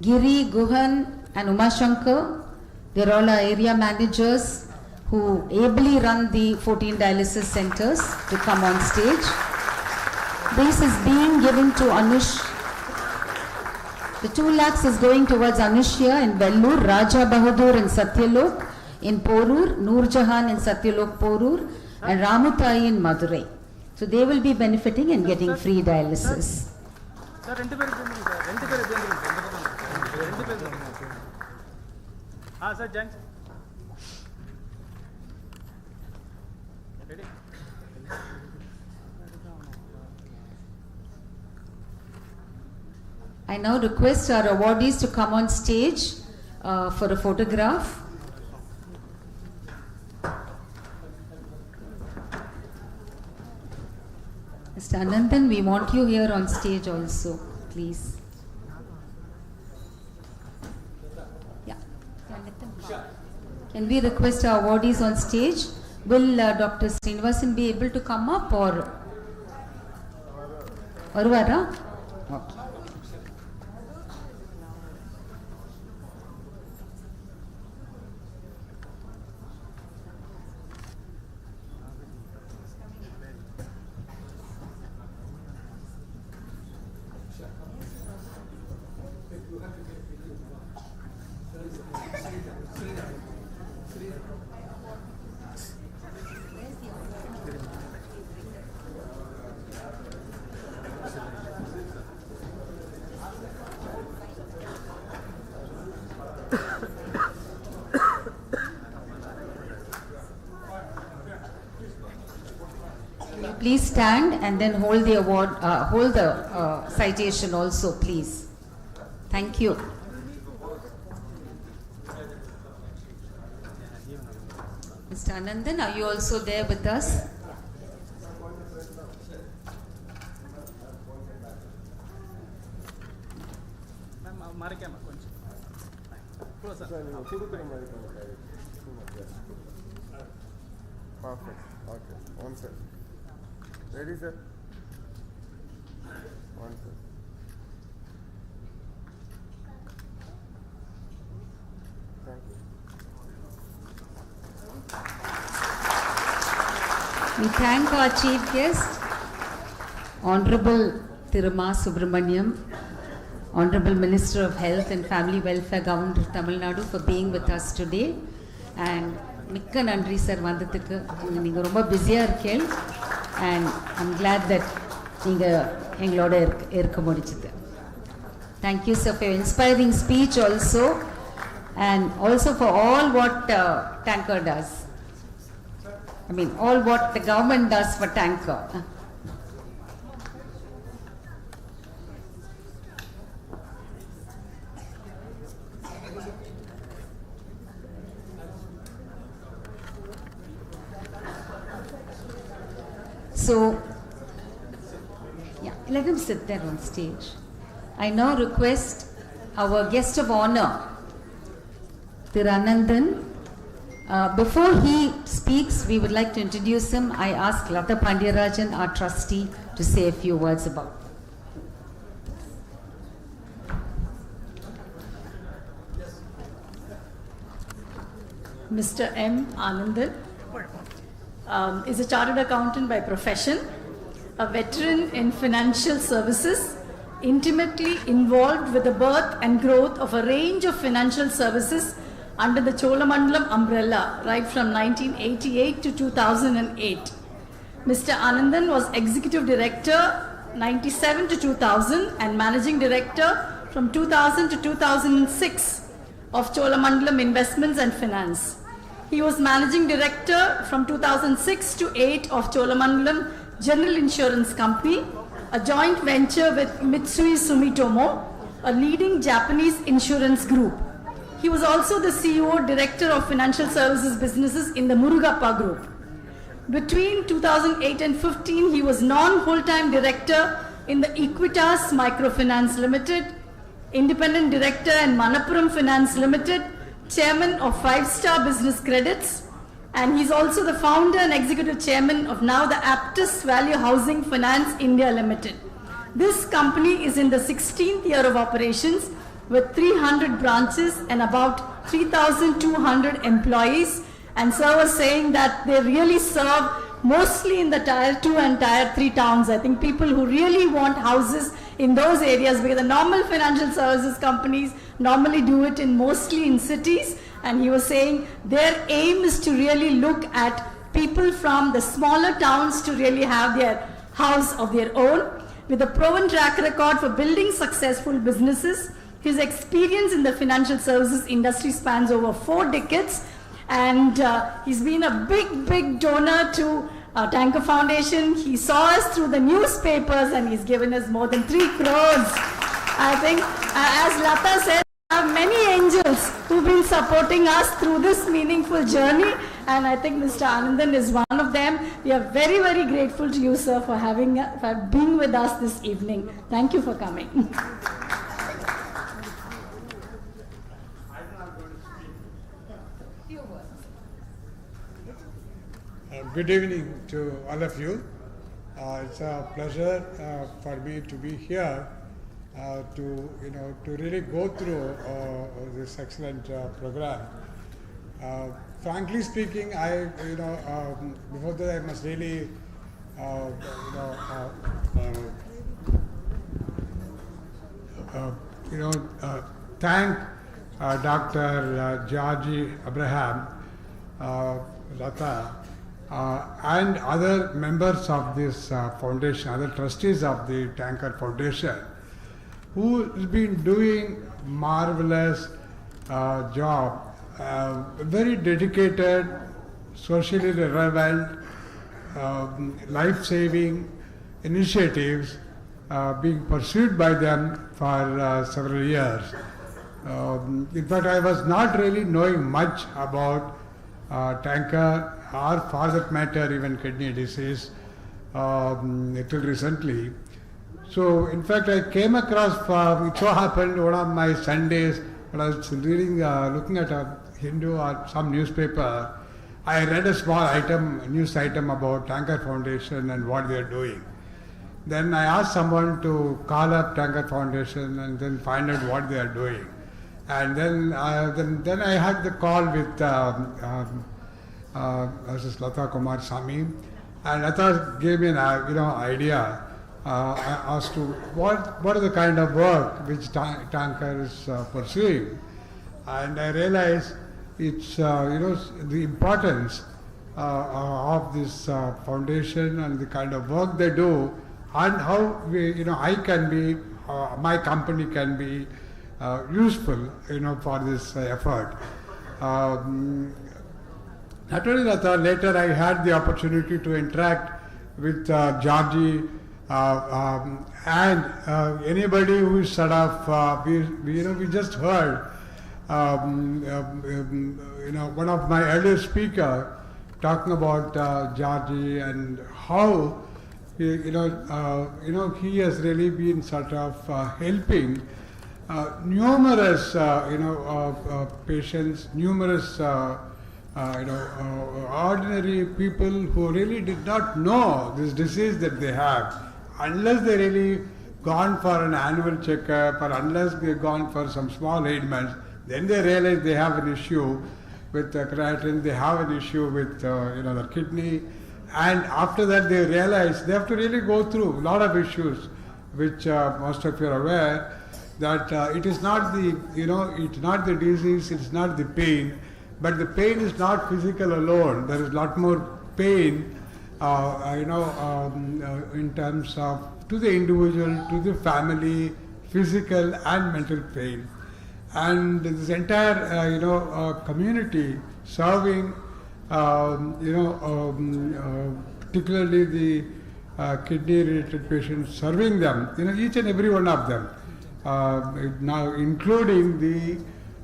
Giri, Guhan and Uma Shankar. They're all our area managers who ably run the 14 dialysis centers to come on stage. This is being given to Anush. The 2 lakhs is going towards Anushya in Vellore, Raja Bahadur in Satyalok in Porur, Noor Jahan in Satyalok Porur, and Ramutai in Madurai. So they will be benefiting and getting free dialysis. I now request our awardees to come on stage for a photograph. Mr. Anandan, we want you here on stage also, please. Yeah. Can we request our awardees on stage? Will Dr. Srinivasan be able to come up or Varuvara? Okay. Please stand and then hold the award, hold the citation also, please. Thank you. Mr. Anandan, are you also there with us? Perfect. Okay. One second. Ready, sir? One second. Thank you. We thank our chief guest, Honorable Tiruma Subramaniam, Honorable Minister of Health and Family Welfare, Government of Tamilnad, for being with us today. And மிக்க நன்றி sir வந்ததுக்கு. நீங்கள் ரொம்ப பிஸியாக இருக்கீங்க and I'm glad that நீங்கள் எங்களோட இருக்க முடிச்சது. Thank you sir for your inspiring speech also, and also for all what Tanker does. I mean all what the government does for Tanker. So, yeah, let him sit there on stage. I now request our guest of honor, Thiranandan, Before he speaks, we would like to introduce him. I ask Lata Pandyarajan, our trustee, to say a few words about it. Mr. M. Anandan is a chartered accountant by profession, a veteran in financial services, intimately involved with the birth and growth of a range of financial services under the Cholamandalam umbrella right from 1988 to 2008. Mr. Anandan was Executive Director 97 to 2000 and Managing Director from 2000 to 2006 of Cholamandalam Investments and Finance. He was Managing Director from 2006 to 8 of Cholamandalam General Insurance Company, a joint venture with Mitsui Sumitomo, a leading Japanese insurance group. He was also the CEO, Director of Financial Services Businesses in the Murugappa Group. Between 2008 and 15, he was non-full-time Director in the Equitas Microfinance Limited, Independent Director in Manappuram Finance Limited, Chairman of 5-Star Business Credits, and he's also the founder and executive chairman of now the Aptus Value Housing Finance India Limited. This company is in the 16th year of operations with 300 branches and about 3,200 employees, and sir was saying that they really serve mostly in the tier 2 and tier 3 towns. I think people who really want houses in those areas, because the normal financial services companies normally do it in mostly in cities, and he was saying their aim is to really look at people from the smaller towns to really have their house of their own. With a proven track record for building successful businesses, his experience in the financial services industry spans over 4 decades, and he's been a big donor to Tanker Foundation. He saw us through the newspapers and he's given us more than 3 crores. I think, as Lata said, we have many angels who've been supporting us through this meaningful journey, and I think Mr. Anandan is one of them. We are very grateful to you, sir, for being with us this evening. Thank you for coming. Good evening to all of you. It's a pleasure for me to be here to really go through this excellent program. Frankly speaking, before that I must really thank Dr. Georgie Abraham, Lata, and other members of this foundation, other trustees of the Tanker Foundation, who has been doing marvelous job, very dedicated, socially relevant, life-saving initiatives being pursued by them for several years. In fact, I was not really knowing much about Tanker, or for that matter even kidney disease till recently. So in fact I came across, it so happened one of my Sundays when I was reading, looking at a Hindu or some newspaper, I read a small news item about Tanker Foundation and what they are doing. Then I asked someone to call up Tanker Foundation and then find out what they are doing. And then I had the call with Mrs. Lata Kumar Sami, and Lata gave me an idea as to what are the kind of work which Tanker is pursuing, and I realized it's the importance of this foundation and the kind of work they do, and how I can be, my company can be useful for this effort. Not only that, later I had the opportunity to interact with Georgie and anybody who is sort of, we just heard, one of my earlier speaker talking about Georgie and how he has really been sort of helping numerous patients, numerous ordinary people who really did not know this disease that they have, unless they really gone for an annual checkup or unless they've gone for some small ailments, then they realize they have an issue with creatinine, they have an issue with the kidney, and after that they realize they have to really go through a lot of issues, which most of you are aware that it is not the it's not the disease, it's not the pain, but the pain is not physical alone. There is a lot more pain, in terms of to the individual, to the family, physical and mental pain. And this entire community serving particularly the kidney related patients, serving them, each and every one of them, now including the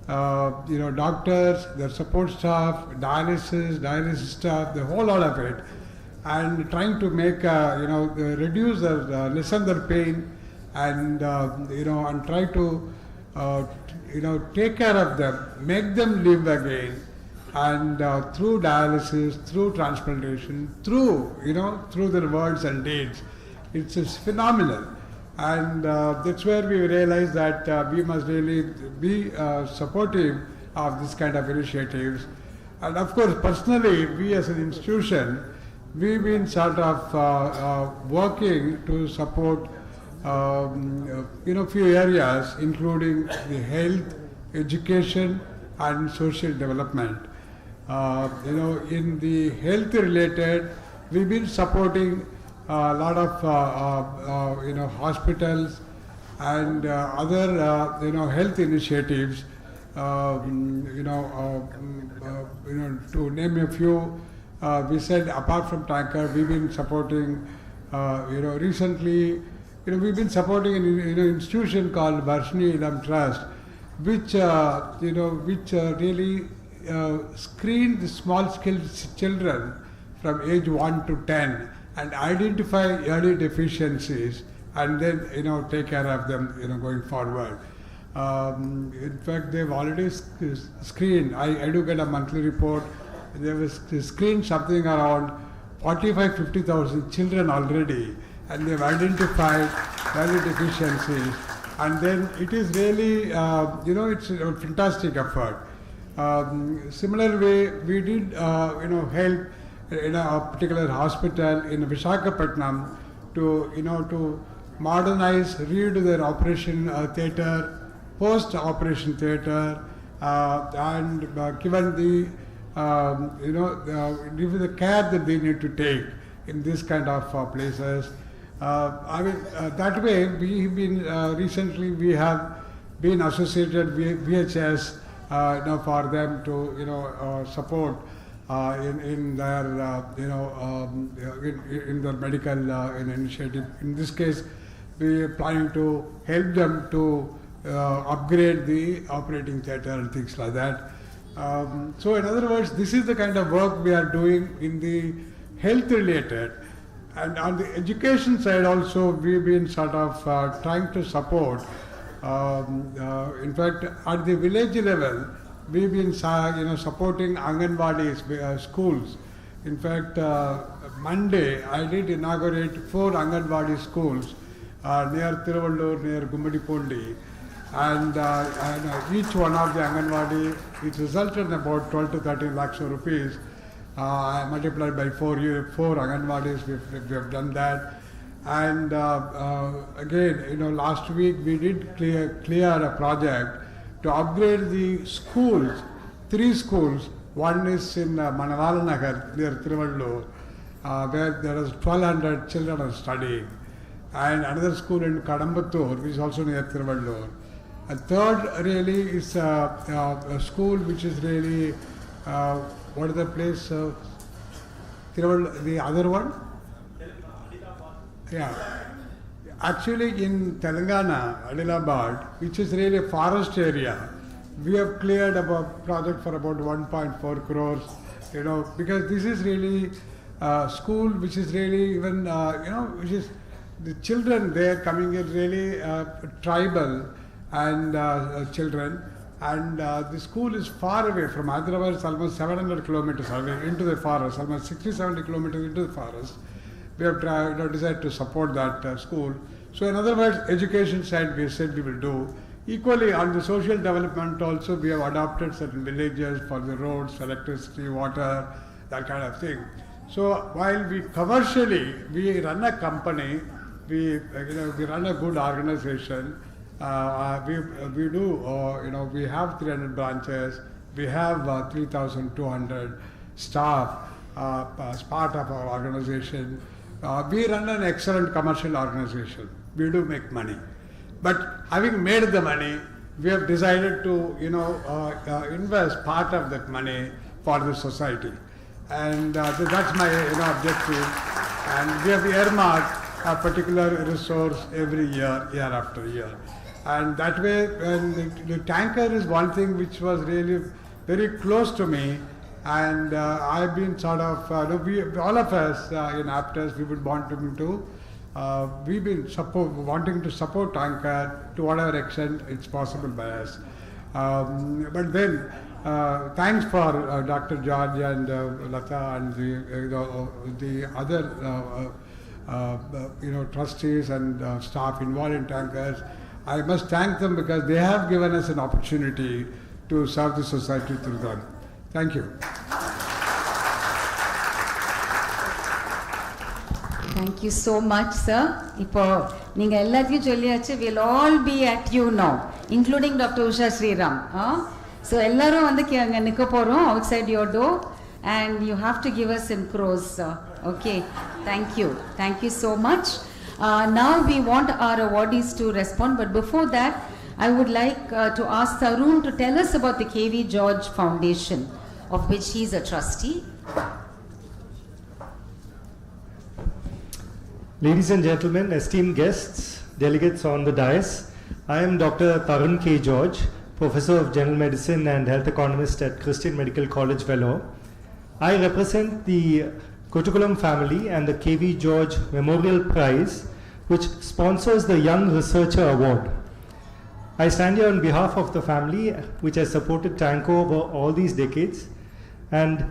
doctors, their support staff, dialysis staff, the whole lot of it, and trying to make reduce their lessen their pain, and and try to take care of them, make them live again, and through dialysis, through transplantation, through their words and deeds, it's phenomenal. And that's where we realize that we must really be supportive of this kind of initiatives. And of course, personally, we as an institution, we've been sort of working to support few areas, including the health, education, and social development. In the health related, we've been supporting a lot of hospitals and other health initiatives. To name a few, we said apart from tanker, we've been supporting. Recently, we've been supporting an institution called Varshini Ilam Trust, which really screen the small-scale children from age 1 to 10 and identify early deficiencies and then take care of them going forward. In fact, they've already screened. I do get a monthly report. They've screened something around 45,000-50,000 children already, and they've identified early deficiencies. And then it is really, it's a fantastic effort. Similar way, we did, help in a particular hospital in Visakhapatnam to modernize, redo their operation theatre, post-operation theatre, and given the, given the care that they need to take in this kind of places. That way, we've been recently we have been associated with VHS for them to support in their in their medical initiative. In this case, we are planning to help them to upgrade the operating theatre and things like that. So, in other words, this is the kind of work we are doing in the health related. And on the education side also, we've been sort of trying to support. In fact, at the village level, we've been supporting Anganwadi schools. In fact, Monday I did inaugurate 4 Anganwadi schools near Tiruvallur, near Gummadipondi, and each one of the Anganwadi, it resulted in about 12 to 13 lakhs of rupees. Multiplied by 4 Anganwadis, we have done that. And again, last week we did clear a project to upgrade the schools, 3 schools. One is in Manaval Nagar near Tiruvallur, where there is 1,200 children are studying. And another school in Kadambattur, which is also near Tiruvallur. A third really is a school which is really what is the place? The other one? Yeah. Actually, in Telangana, Adilabad, which is really a forest area, we have cleared a project for about 1.4 crores, because this is really a school which is really even, which is the children there coming in really tribal and children. And the school is far away from Hyderabad. It's almost 700 kilometers away into the forest, almost 60-70 kilometers into the forest. We have decided to support that school. So in other words, education side we said we will do. Equally on the social development also, we have adopted certain villages for the roads, electricity, water, that kind of thing. So while we commercially, we run a company, we run a good organization. We do, we have 300 branches, we have 3,200 staff as part of our organization. We run an excellent commercial organization. We do make money. But having made the money, we have decided to, invest part of that money for the society. And that's my objective. And we have earmarked a particular resource every year, year after year. And that way, the tanker is one thing which was really very close to me. And I've been sort of, all of us in Aptus, we would want to we've been wanting to support tanker to whatever extent it's possible by us. But then, thanks for Dr. George and Lata and the other trustees and staff involved in tankers. I must thank them because they have given us an opportunity to serve the society through them. Thank you. Thank you so much, sir. Ipo ninga elladhiyum solliyachu, we'll all be at you now, including Dr. Usha Sriram. So ellarum vandu anga nikka porom outside your door, and you have to give us in crores, sir. Okay, thank you so much. Now we want our awardees to respond, but before that I would like to ask Tarun to tell us about the KV George Foundation, of which he is a trustee. Ladies and gentlemen, esteemed guests, delegates on the dais, I am Dr. Tarun K. George, Professor of General Medicine and Health Economist at Christian Medical College, Vellore. I represent the Kotukulam family and the KV George Memorial Prize, which sponsors the Young Researcher Award. I stand here on behalf of the family, which has supported TANCO over all these decades, and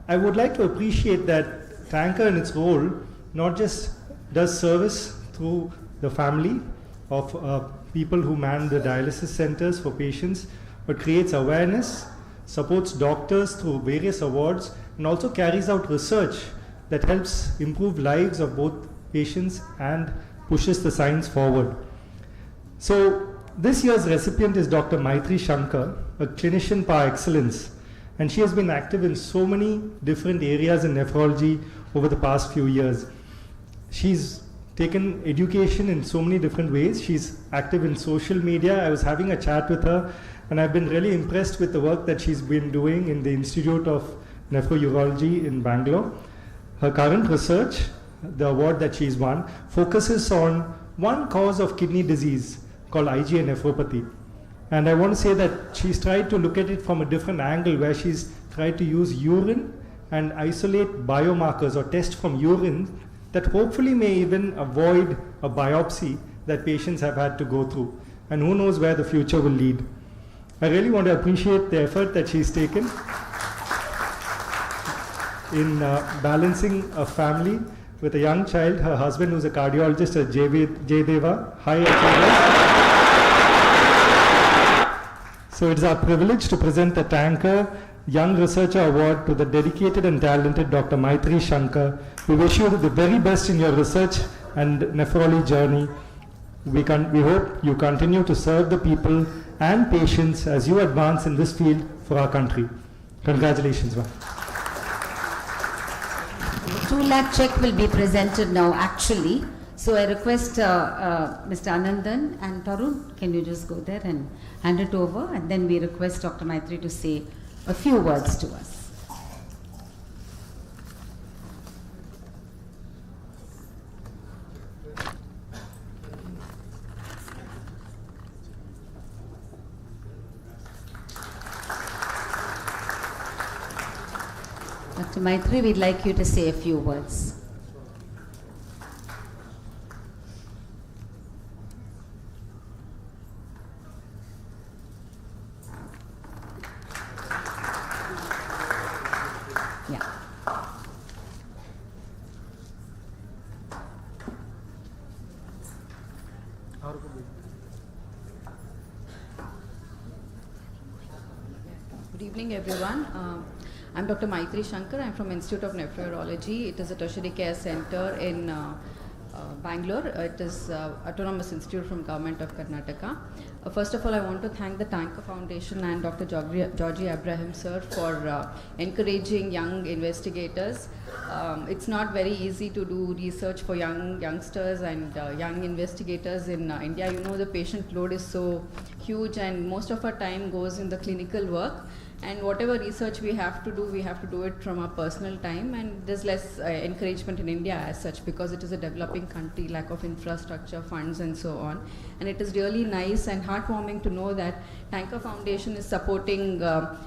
I would like to appreciate that TANCO in its role not just does service through the family of people who man the dialysis centers for patients, but creates awareness, supports doctors through various awards, and also carries out research that helps improve lives of both patients and pushes the science forward. So this year's recipient is Dr. Maitri Shankar, a clinician par excellence, and she has been active in so many different areas in nephrology over the past few years. She's taken education in so many different ways. She's active in social media. I was having a chat with her, and I've been really impressed with the work that she's been doing in the Institute of Nephrology in Bangalore. Her current research, the award that she's won, focuses on one cause of kidney disease called IgA nephropathy. And I want to say that she's tried to look at it from a different angle, where she's tried to use urine and isolate biomarkers or test from urine that hopefully may even avoid a biopsy that patients have had to go through. And who knows where the future will lead. I really want to appreciate the effort that she's taken in balancing a family with a young child, her husband who's a cardiologist at Jaydeva, high achiever. So it's our privilege to present the TANCO Young Researcher Award to the dedicated and talented Dr. Maitri Shankar. We wish you the very best in your research and nephrology journey. We hope you continue to serve the people and patients as you advance in this field for our country. Congratulations, ma'am. 2 lakh check will be presented now actually. So I request Mr. Anandan and Tarun, can you just go there and hand it over, and then we request Dr. Maitri to say a few words to us. Dr. Maitri, we'd like you to say a few words. everyone. I'm Dr. Maitri Shankar. I'm from Institute of Nephrology. It is a tertiary care center in Bangalore. It is autonomous institute from Government of Karnataka. First of all, I want to thank the Tanker Foundation and Dr. Georgie Abraham sir for encouraging young investigators. It's not very easy to do research for youngsters and young investigators in India. You know, the patient load is so huge and most of our time goes in the clinical work. And whatever research we have to do it from our personal time, and there's less encouragement in India as such because it is a developing country, lack of infrastructure, funds and so on. And it is really nice and heartwarming to know that Tanker Foundation is supporting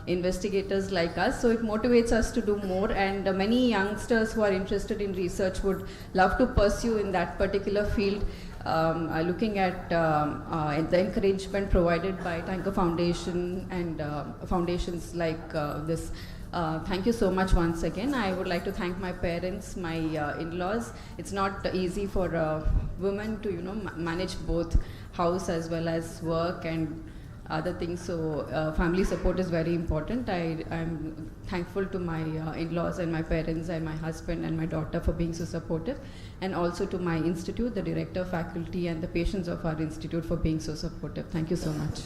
investigators like us, so it motivates us to do more, and many youngsters who are interested in research would love to pursue in that particular field. Looking at the encouragement provided by Tanker Foundation and foundations like this. Thank you so much once again. I would like to thank my parents, my in-laws. It's not easy for a woman to, manage both house as well as work and other things. So family support is very important. I'm thankful to my in-laws and my parents and my husband and my daughter for being so supportive, and also to my institute, the director, faculty and the patients of our institute for being so supportive. Thank you so much.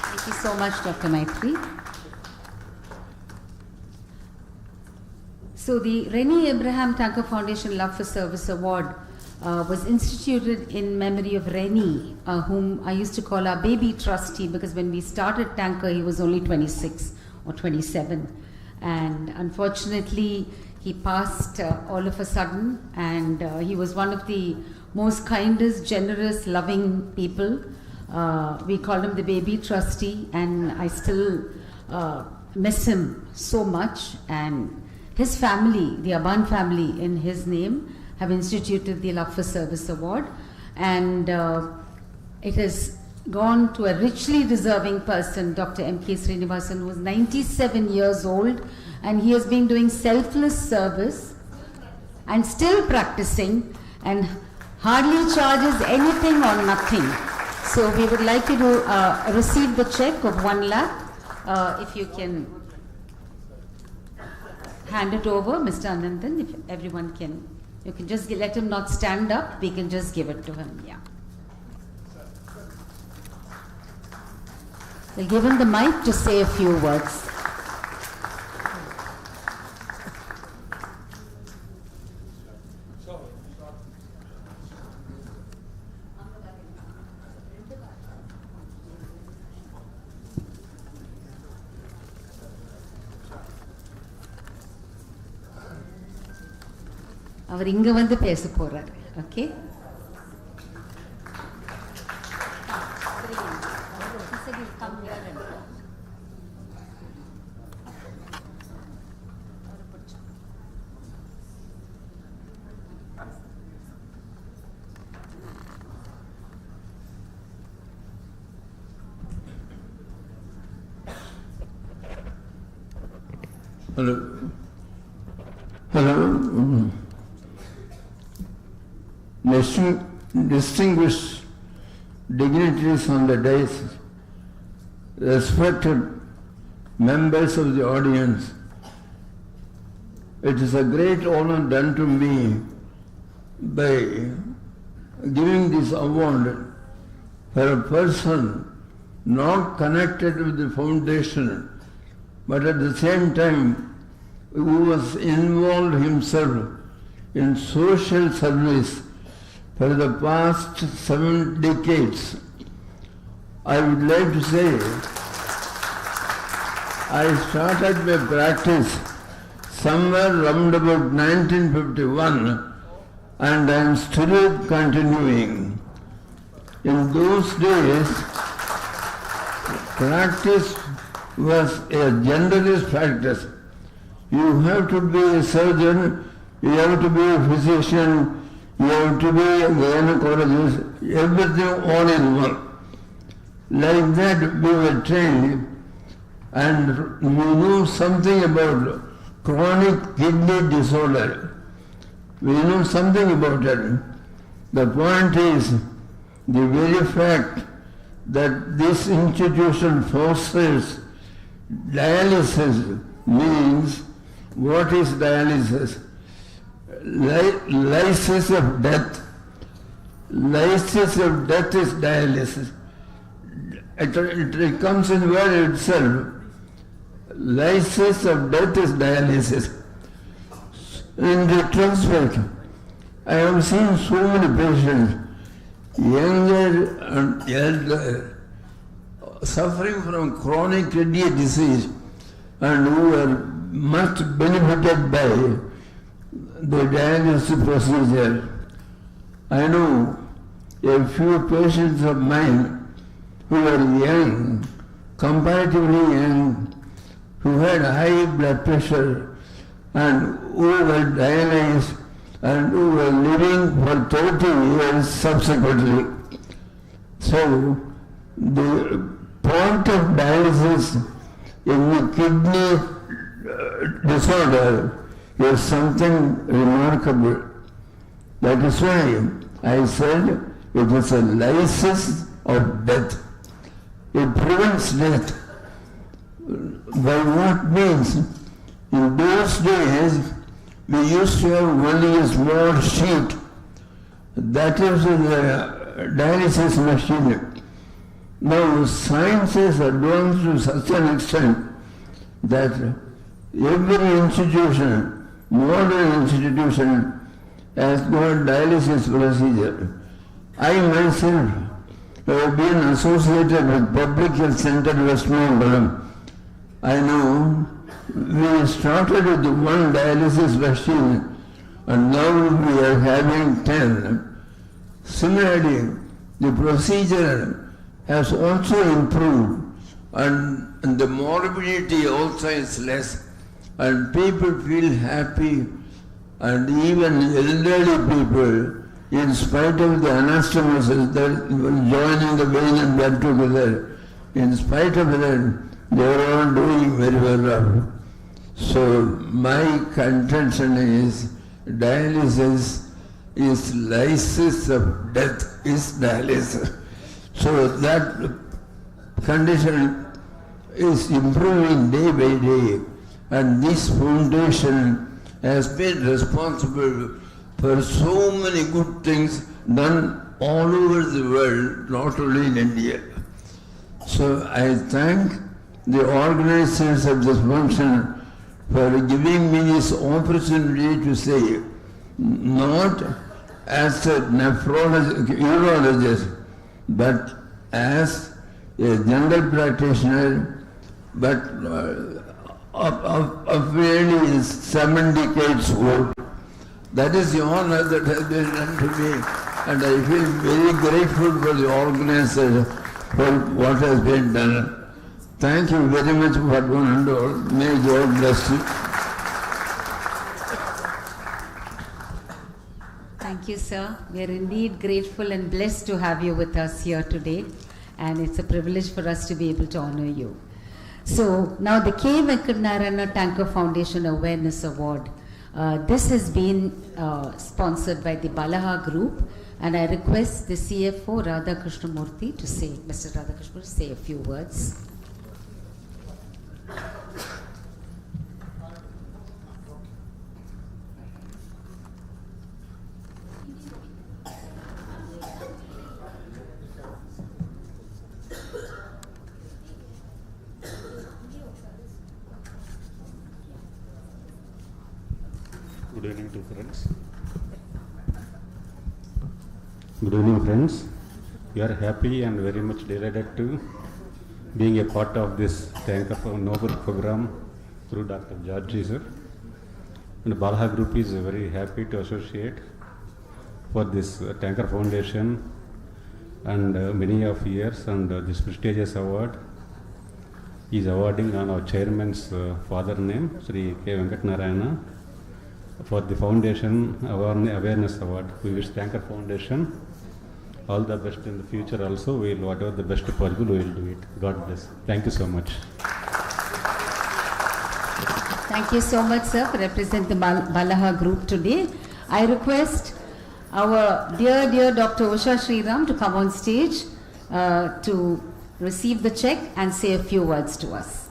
Thank you so much, Dr. Maitri. So the Rennie Abraham Tanker Foundation Love for Service Award was instituted in memory of Rennie, whom I used to call our baby trustee, because when we started Tanker, he was only 26 or 27. And unfortunately, he passed all of a sudden, and he was one of the most kindest, generous, loving people. We called him the baby trustee, and I still miss him so much. And his family, the Aban family in his name, have instituted the Love for Service Award, and it has gone to a richly deserving person, Dr. M.K. Srinivasan, who was 97 years old, and he has been doing selfless service and still practicing and hardly charges anything or nothing. So we would like you to receive the check of 1 lakh. If you can hand it over, Mr. Anandan, if everyone can. You can just let him not stand up, we can just give it to him, yeah. We'll give him the mic to say a few words. அவர் இங்க வந்து பேச போறாரு. Okay, Hello. Hello. Distinguished dignitaries on the dais, respected members of the audience, it is a great honor done to me by giving this award for a person not connected with the foundation, but at the same time who was involved himself in social service for the past 7 decades. I would like to say, I started my practice somewhere around about 1951, and I am still continuing. In those days, practice was a generalist practice. You have to be a surgeon, you have to be a physician, you have to be a gynecologist, everything all in one. Like that we were trained, and we know something about chronic kidney disorder. We know something about it. The point is, the very fact that this institution fosters dialysis means, what is dialysis? Lysis of death. Lysis of death is dialysis. It comes in the word itself. Lysis of death is dialysis. In retrospect, I have seen so many patients, younger and elder, suffering from chronic kidney disease and who are much benefited by the dialysis procedure. I know a few patients of mine who are young, comparatively young, who had high blood pressure and who were dialyzed and who were living for 30 years subsequently. So the point of dialysis in the kidney disorder is something remarkable. That is why I said it is a lysis of death. It prevents death. By what means? In those days, we used to have only a small sheet. That is the dialysis machine. Now science has advanced to such an extent that every institution, modern institution, has got dialysis procedure. I myself have been associated with Public Health Center Westmoreland. I know we started with one dialysis machine and now we are having 10. Similarly, the procedure has also improved and the morbidity also is less and people feel happy, and even elderly people, in spite of the anastomosis that joining the vein and blood together, in spite of that, they are all doing very well. So my contention is dialysis is lysis of death is dialysis. So that condition is improving day by day, and this foundation has been responsible for so many good things done all over the world, not only in India. So I thank the organizers of this function for giving me this opportunity to say, not as a urologist, but as a general practitioner, but of nearly 7 decades old. That is the honor that has been done to me, and I feel very grateful for the organizer for what has been done. Thank you very much for one and all. May God bless you. Thank you, sir. We are indeed grateful and blessed to have you with us here today, and it's a privilege for us to be able to honor you. So now the K. Venkatanarayana Tanker Foundation Awareness Award. This has been sponsored by the Balaha Group, and I request the CFO Radha Krishnamurthy to say, Mr. Radha Krishnamurthy, say a few words. Good evening to friends. Good evening, friends. We are happy and very much delighted to being a part of this Tanker Noble program through Dr. George sir. And Balaha Group is very happy to associate for this Tanker Foundation and many of years, and this prestigious award is awarding on our chairman's father name, Sri K. Venkatanarayana, for the foundation awareness award. We wish Tanker Foundation all the best in the future also. We will, whatever the best possible, we will do it. God bless. Thank you so much. Thank you so much, sir, for representing the Balaha Group today. I request our dear Dr. Usha Sriram to come on stage. to receive the check and say a few words to us.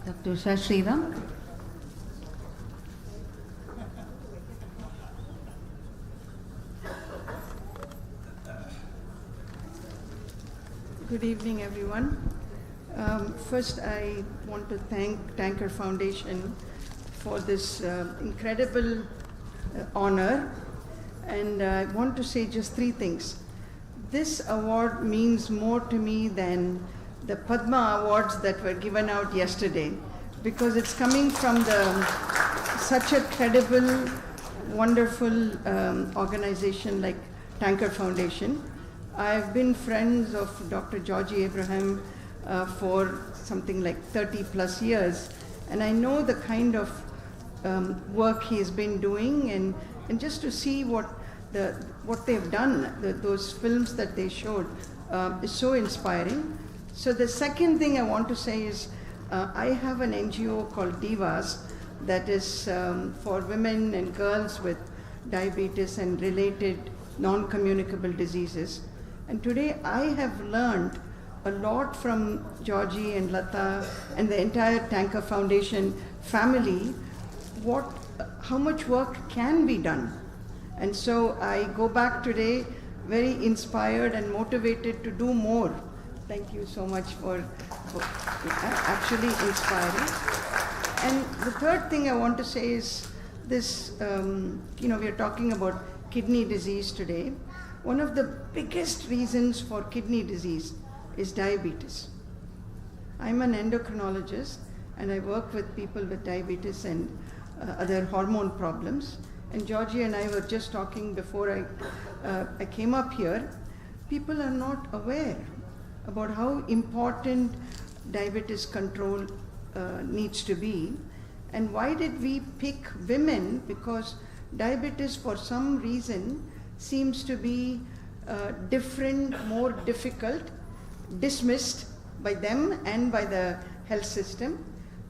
Dr. Usha Sriram. Good evening, everyone. First, I want to thank Tanker Foundation for this incredible honor, and I want to say just three things. This award means more to me than the Padma Awards that were given out yesterday, because it's coming from such a credible, wonderful organization like Tanker Foundation. I've been friends of Dr. Georgie Abraham for something like 30 plus years, and I know the kind of work he's been doing, and just to see what they've done, those films that they showed, is so inspiring. So the second thing I want to say is I have an NGO called Divas that is for women and girls with diabetes and related non-communicable diseases. And today I have learned a lot from Georgie and Lata and the entire Tanker Foundation family, how much work can be done. And so I go back today very inspired and motivated to do more. Thank you so much for actually inspiring. And the third thing I want to say is this, we are talking about kidney disease today. One of the biggest reasons for kidney disease is diabetes. I'm an endocrinologist and I work with people with diabetes and other hormone problems. And Georgie and I were just talking before I came up here. People are not aware about how important diabetes control needs to be. And why did we pick women? Because diabetes for some reason seems to be different, more difficult, dismissed by them and by the health system,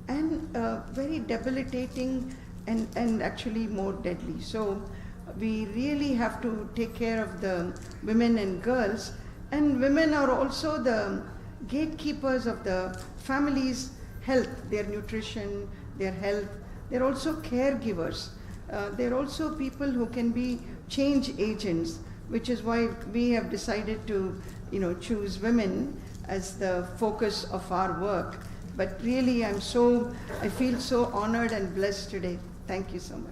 and very debilitating and actually more deadly. So we really have to take care of the women and girls, and women are also the gatekeepers of the family's health, their nutrition, their health. They're also caregivers. They're also people who can be change agents, which is why we have decided to choose women as the focus of our work. But really I feel so honored and blessed today. Thank you so much.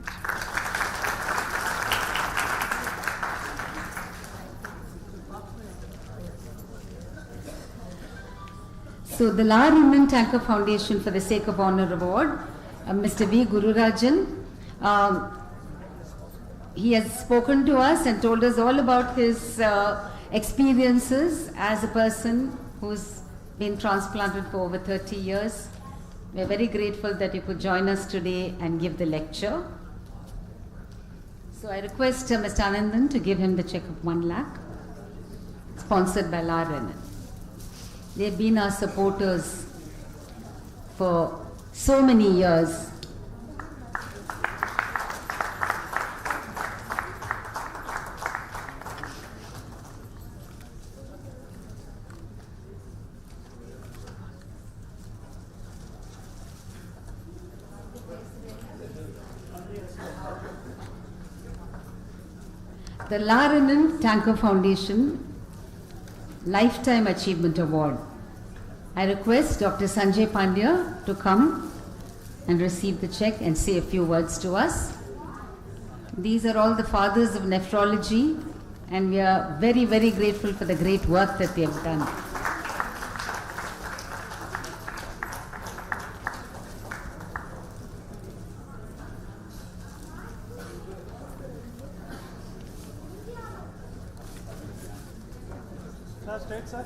So the Lar Women Tanker Foundation for the Sake of Honor Award, Mr. V. Gururajan, he has spoken to us and told us all about his experiences as a person who's been transplanted for over 30 years. We're very grateful that you could join us today and give the lecture. So I request Mr. Anandan to give him the check of 1 lakh, sponsored by Lar Women. They've been our supporters for so many years. The Lar Women Tanker Foundation Lifetime Achievement Award. I request Dr. Sanjay Pandya to come and receive the check and say a few words to us. These are all the fathers of nephrology and we are very, very grateful for the great work that they have done. Sir, straight, sir.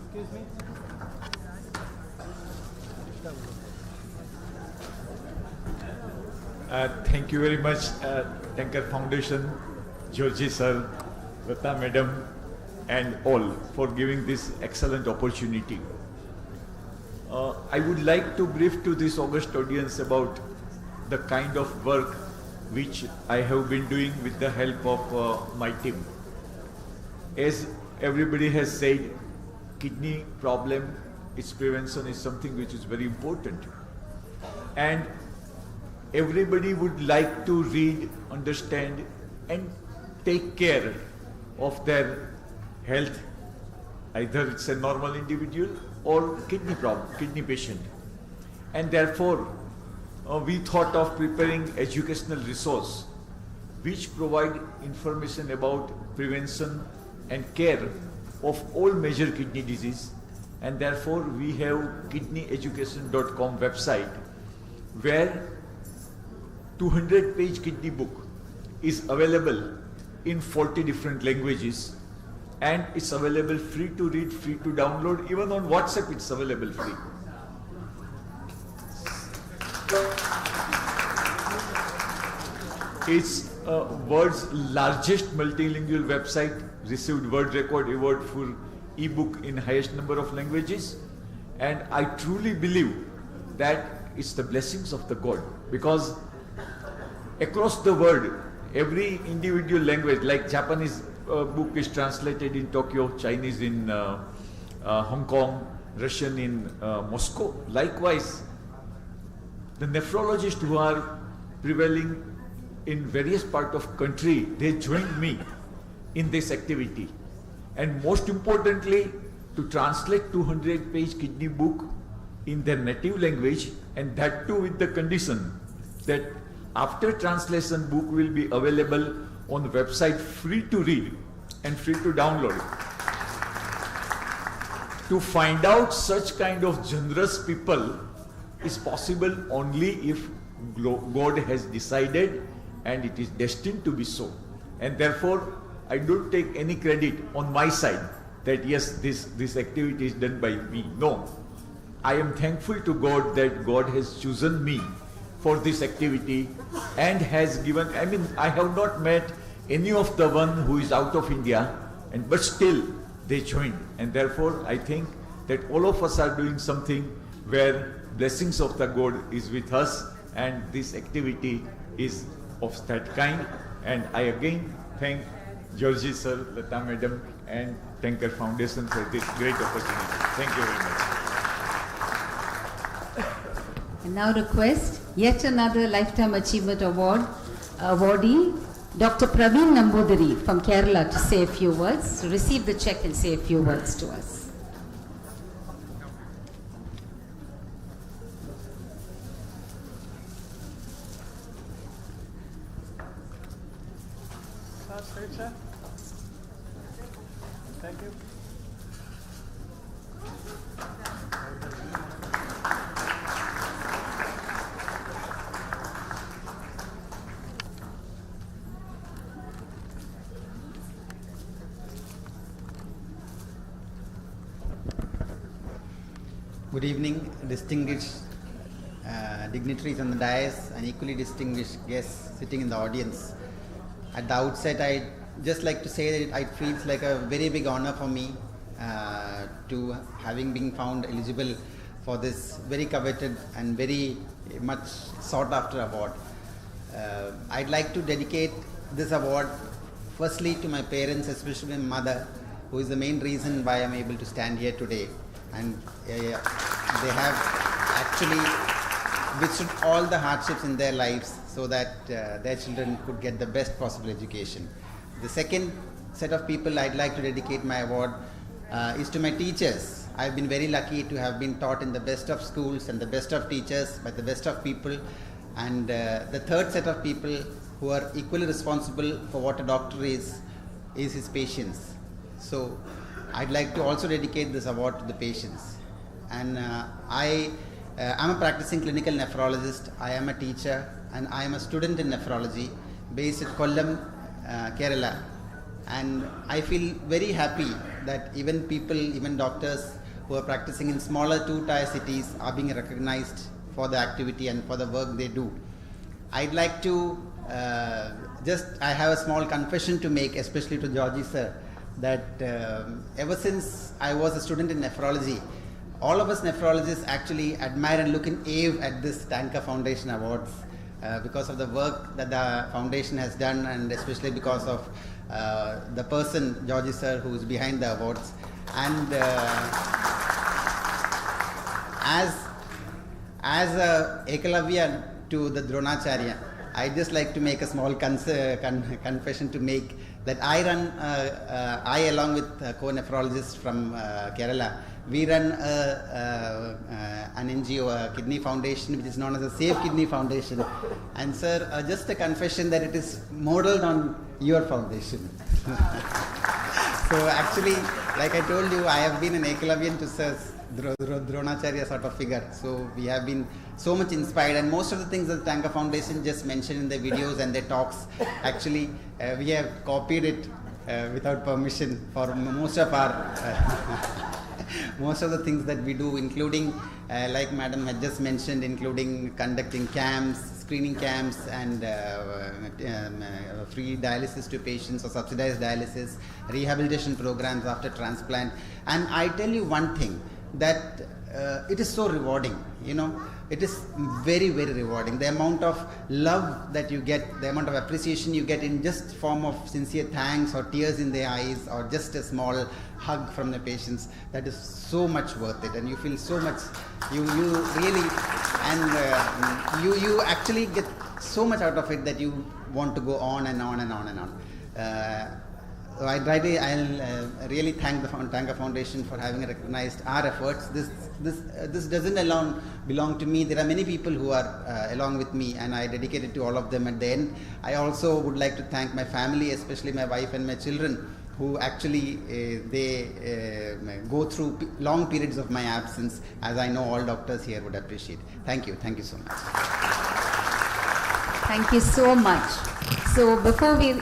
Excuse me. Thank you very much, Tanker Foundation, Georgie sir, Lata madam, and all for giving this excellent opportunity. I would like to brief to this august audience about the kind of work which I have been doing with the help of my team. As everybody has said, kidney problem, its prevention is something which is very important. And everybody would like to read, understand, and take care of their health. Either it's a normal individual or kidney patient. And therefore, we thought of preparing educational resource which provide information about prevention and care of all major kidney disease. And therefore, we have kidneyeducation.com website where 200-page kidney book is available in 40 different languages, and it's available free to read, free to download. Even on WhatsApp it's available free. It's world's largest multilingual website, received World Record Award for ebook in highest number of languages, and I truly believe that it's the blessings of the God, because across the world, every individual language, like Japanese book is translated in Tokyo, Chinese in Hong Kong, Russian in Moscow. Likewise, the nephrologists who are prevailing in various parts of country, they joined me in this activity. And most importantly, to translate 200-page kidney book in their native language, and that too with the condition that after translation book will be available on the website free to read and free to download. To find out such kind of generous people is possible only if God has decided and it is destined to be so. And therefore, I don't take any credit on my side that yes, this activity is done by me. No. I am thankful to God that God has chosen me for this activity and has given, I have not met any of the one who is out of India, but still they joined. And therefore, I think that all of us are doing something where blessings of the God is with us, and this activity is of that kind. And I again thank Georgie sir, Lata madam, and Tanker Foundation for this great opportunity. Thank you very much. And now request yet another Lifetime Achievement Award awardee, Dr. Praveen Nambudiri from Kerala, to say a few words, to receive the check and say a few words to us. Sir. Thank you. Good evening, distinguished dignitaries on the dais and equally distinguished guests sitting in the audience. At the outset, I'd just like to say that it feels like a very big honor for me to having been found eligible for this very coveted and very much sought after award. I'd like to dedicate this award firstly to my parents, especially my mother, who is the main reason why I'm able to stand here today. And they have actually withstood all the hardships in their lives so that their children could get the best possible education. The second set of people I'd like to dedicate my award is to my teachers. I've been very lucky to have been taught in the best of schools and the best of teachers by the best of people, And the third set of people who are equally responsible for what a doctor is his patients. So I'd like to also dedicate this award to the patients. And I'm a practicing clinical nephrologist, I am a teacher, and I am a student in nephrology based at Kollam, Kerala. And I feel very happy that even doctors who are practicing in smaller 2-tier cities are being recognized for the activity and for the work they do. I'd like to I have a small confession to make, especially to Georgie sir, that ever since I was a student in nephrology, all of us nephrologists actually admire and look in awe at this Tanker Foundation Awards because of the work that the foundation has done, and especially because of the person, Georgie sir, who is behind the awards. And as a Ekalavya to the Dronacharya, I just like to make a small confession to make that I run, I along with co-nephrologists from Kerala, we run an NGO, a kidney foundation, which is known as a Safe Kidney Foundation. And sir, just a confession that it is modeled on your foundation. So actually, like I told you, I have been an Ekalavian to sir's Dronacharya sort of figure. So we have been so much inspired, and most of the things that the Tanker Foundation just mentioned in their videos and their talks, actually we have copied it without permission for most of our most of the things that we do, including like Madam had just mentioned, including conducting camps, screening camps, and free dialysis to patients or subsidized dialysis, rehabilitation programs after transplant. And I tell you one thing, that it is so rewarding, you know, it is very, very rewarding. The amount of love that you get, the amount of appreciation you get in just form of sincere thanks or tears in their eyes or just a small hug from the patients, that is so much worth it, and you feel so much, you really, and you actually get so much out of it that you want to go on and on and on and on. I'll really thank the Tanker Foundation for having recognized our efforts. This doesn't alone belong to me. There are many people who are along with me, and I dedicate it to all of them at the end. I also would like to thank my family, especially my wife and my children, who actually they go through long periods of my absence, as I know all doctors here would appreciate. Thank you so much. Thank you so much. So before we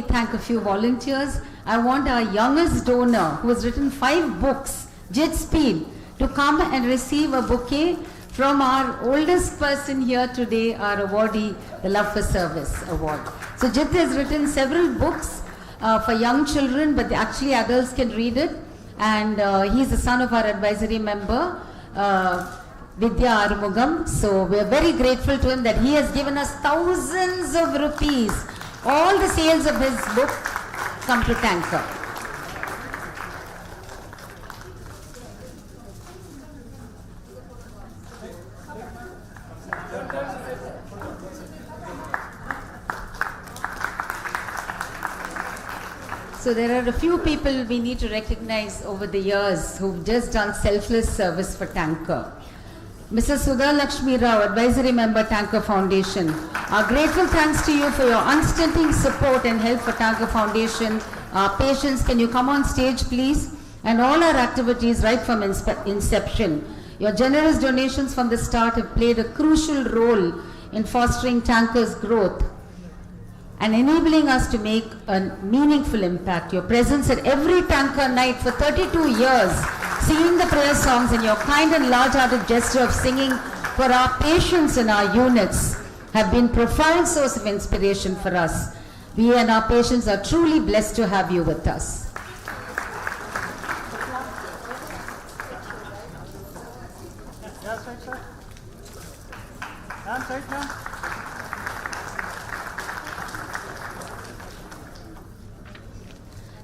thank a few volunteers, I want our youngest donor, who has written 5 books, Jet Speed, to come and receive a bouquet from our oldest person here today, our awardee, the Love for Service Award. So Jit has written several books for young children, but actually adults can read it. And he's the son of our advisory member, Vidya Arumugam. So we are very grateful to him that he has given us thousands of rupees. All the sales of his book come to Tanker. So there are a few people we need to recognize over the years who've just done selfless service for Tanker. Mrs. Sudha Lakshmi Rao, Advisory Member, Tanker Foundation. Our grateful thanks to you for your unstinting support and help for Tanker Foundation. Our patients, can you come on stage please? And all our activities right from inception. Your generous donations from the start have played a crucial role in fostering Tanker's growth and enabling us to make a meaningful impact. Your presence at every Tanker night for 32 years, singing the prayer songs, and your kind and large-hearted gesture of singing for our patients in our units have been profound source of inspiration for us. We and our patients are truly blessed to have you with us.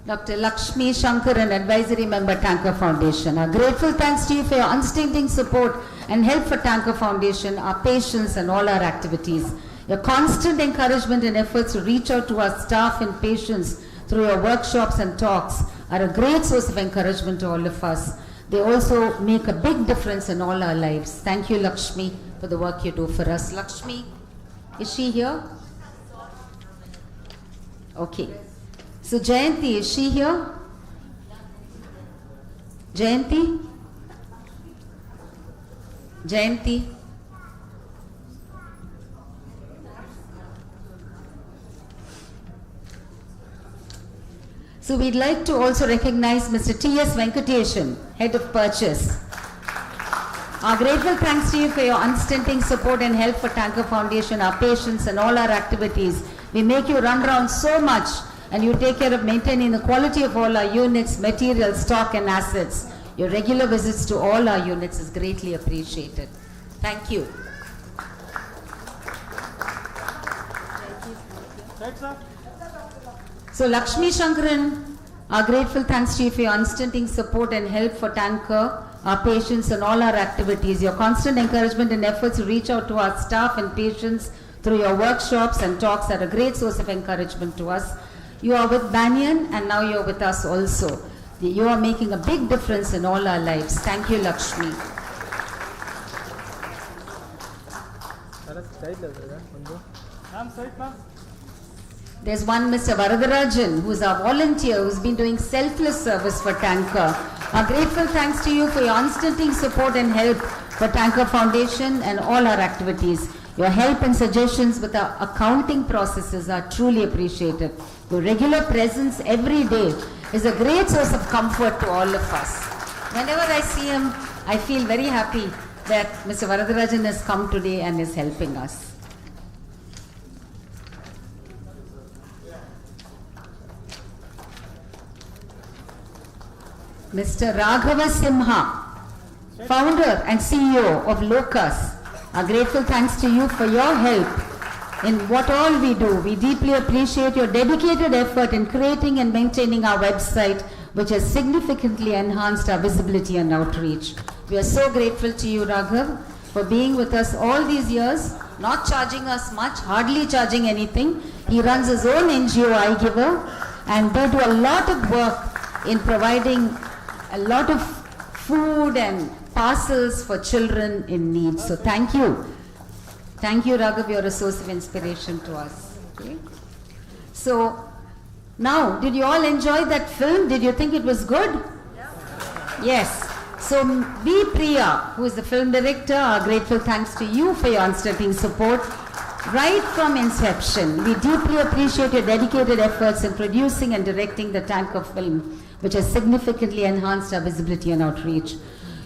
Dr. Lakshmi Shankar, an Advisory Member, Tanker Foundation. Our grateful thanks to you for your unstinting support and help for Tanker Foundation, our patients and all our activities. Your constant encouragement and efforts to reach out to our staff and patients through your workshops and talks are a great source of encouragement to all of us. They also make a big difference in all our lives. Thank you, Lakshmi, for the work you do for us. Lakshmi, is she here? Okay. So Jayanti, is she here? Jayanti? Jayanti? So we'd like to also recognize Mr. T.S. Venkateshan, Head of Purchase. Our grateful thanks to you for your unstinting support and help for Tanker Foundation, our patients and all our activities. We make you run around so much and you take care of maintaining the quality of all our units, material, stock and assets. Your regular visits to all our units is greatly appreciated. Thank you. So Lakshmi Shankaran, our grateful thanks to you for your unstinting support and help for Tanker, our patients and all our activities. Your constant encouragement and efforts to reach out to our staff and patients through your workshops and talks are a great source of encouragement to us. You are with Banyan and now you are with us also. You are making a big difference in all our lives. Thank you, Lakshmi. There's one Mr. Varadarajan, who is our volunteer, who's been doing selfless service for Tanker. Our grateful thanks to you for your unstinting support and help for Tanker Foundation and all our activities. Your help and suggestions with our accounting processes are truly appreciated. Your regular presence every day is a great source of comfort to all of us. Whenever I see him, I feel very happy that Mr. Varadarajan has come today and is helping us. Mr. Raghava Simha, founder and CEO of Locus. Our grateful thanks to you for your help in what all we do. We deeply appreciate your dedicated effort in creating and maintaining our website, which has significantly enhanced our visibility and outreach. We are so grateful to you, Raghav, for being with us all these years, not charging us much, hardly charging anything. He runs his own NGO, iGiver, and they do a lot of work in providing a lot of food and parcels for children in need. So thank you. Thank you, Raghav. You're a source of inspiration to us. Okay. So now, did you all enjoy that film? Did you think it was good? Yes. So B. Priya, who is the film director, our grateful thanks to you for your unstinting support. Right from inception, we deeply appreciate your dedicated efforts in producing and directing the Tanker film, which has significantly enhanced our visibility and outreach.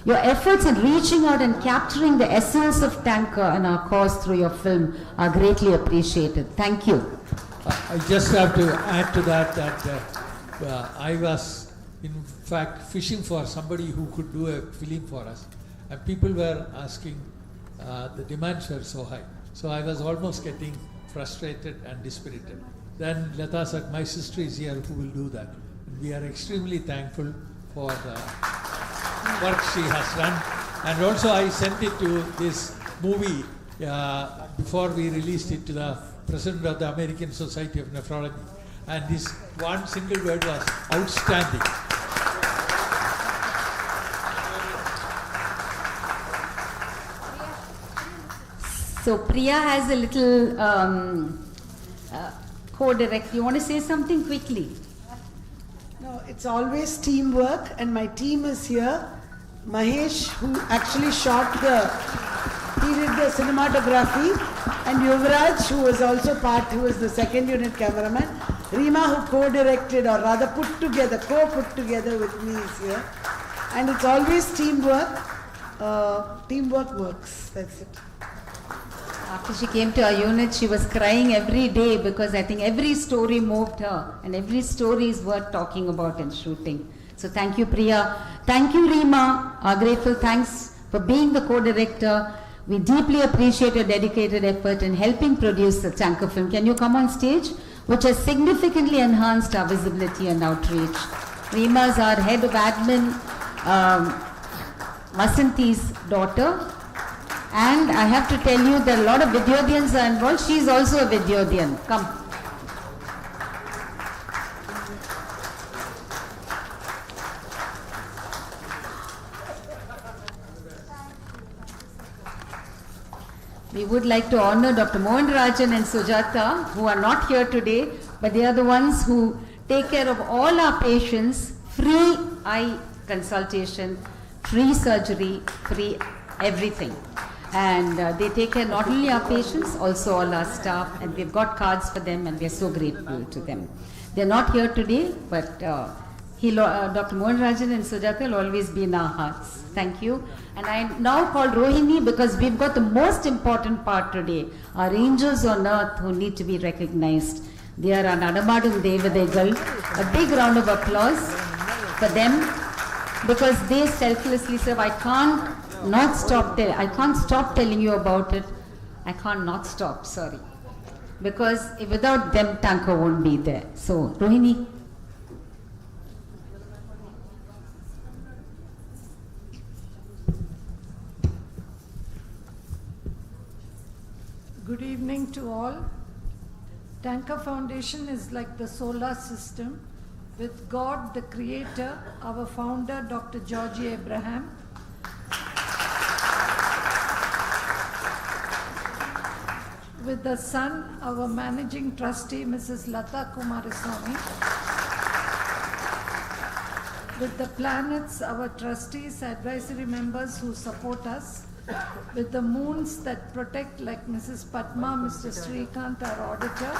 Your efforts in reaching out and capturing the essence of Tanker and our cause through your film are greatly appreciated. Thank you. I just have to add to that I was in fact fishing for somebody who could do a film for us, and people were asking, the demands were so high. So I was almost getting frustrated and dispirited. Then Lata said, my sister is here who will do that. And we are extremely thankful for the work she has done. And also I sent it to this movie before we released it to the President of the American Society of Nephrology. And this one single word was outstanding. So Priya has a little co-direct. You want to say something quickly? No, it's always teamwork, and my team is here. Mahesh, who actually shot he did the cinematography, and Yuvraj, who was also who was the second unit cameraman. Rima, who co-directed, or rather co-put together with me is here. And it's always teamwork. Teamwork works, that's it. After she came to our unit, she was crying every day because I think every story moved her and every story is worth talking about and shooting. So thank you, Priya. Thank you, Rima. Our grateful thanks for being the co-director. We deeply appreciate your dedicated effort in helping produce the Tanker film. Can you come on stage? Which has significantly enhanced our visibility and outreach. Rima is our head of admin, Vasanti's daughter. And I have to tell you that a lot of Vidyodhyans are involved. She is also a Vidyodhyan. Come. We would like to honor Dr. Mohan Rajan and Sujata, who are not here today, but they are the ones who take care of all our patients, free eye consultation, free surgery, free everything. And they take care not only our patients, also all our staff, and we've got cards for them, and we're so grateful to them. They're not here today, but Dr. Mohan Rajan and Sujata will always be in our hearts. Thank you. And I now call Rohini, because we've got the most important part today, our angels on earth who need to be recognized. They are our Nadamadum Devadegal. A big round of applause for them, because they selflessly serve. I can't stop telling you about it. I can't not stop, sorry. Because without them, Tanka won't be there. So, Rohini. Good evening to all. Tanka Foundation is like the solar system, with God, the creator, our founder, Dr. Georgie Abraham, with the sun, our managing trustee, Mrs. Lata Kumaraswamy, with the planets, our trustees, advisory members who support us, with the moons that protect, like Mrs. Padma, Mr. Srikant, our auditor,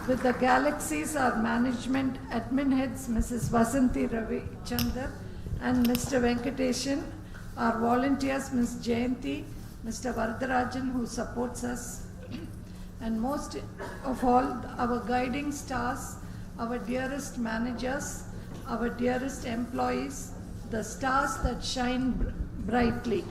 with the galaxies, our management admin heads, Mrs. Vasanti Ravi Chandar and Mr. Venkateshan, our volunteers, Ms. Jayanti, Mr. Varadarajan, who supports us, and most of all, our guiding stars, our dearest managers, our dearest employees, the stars that shine brightly.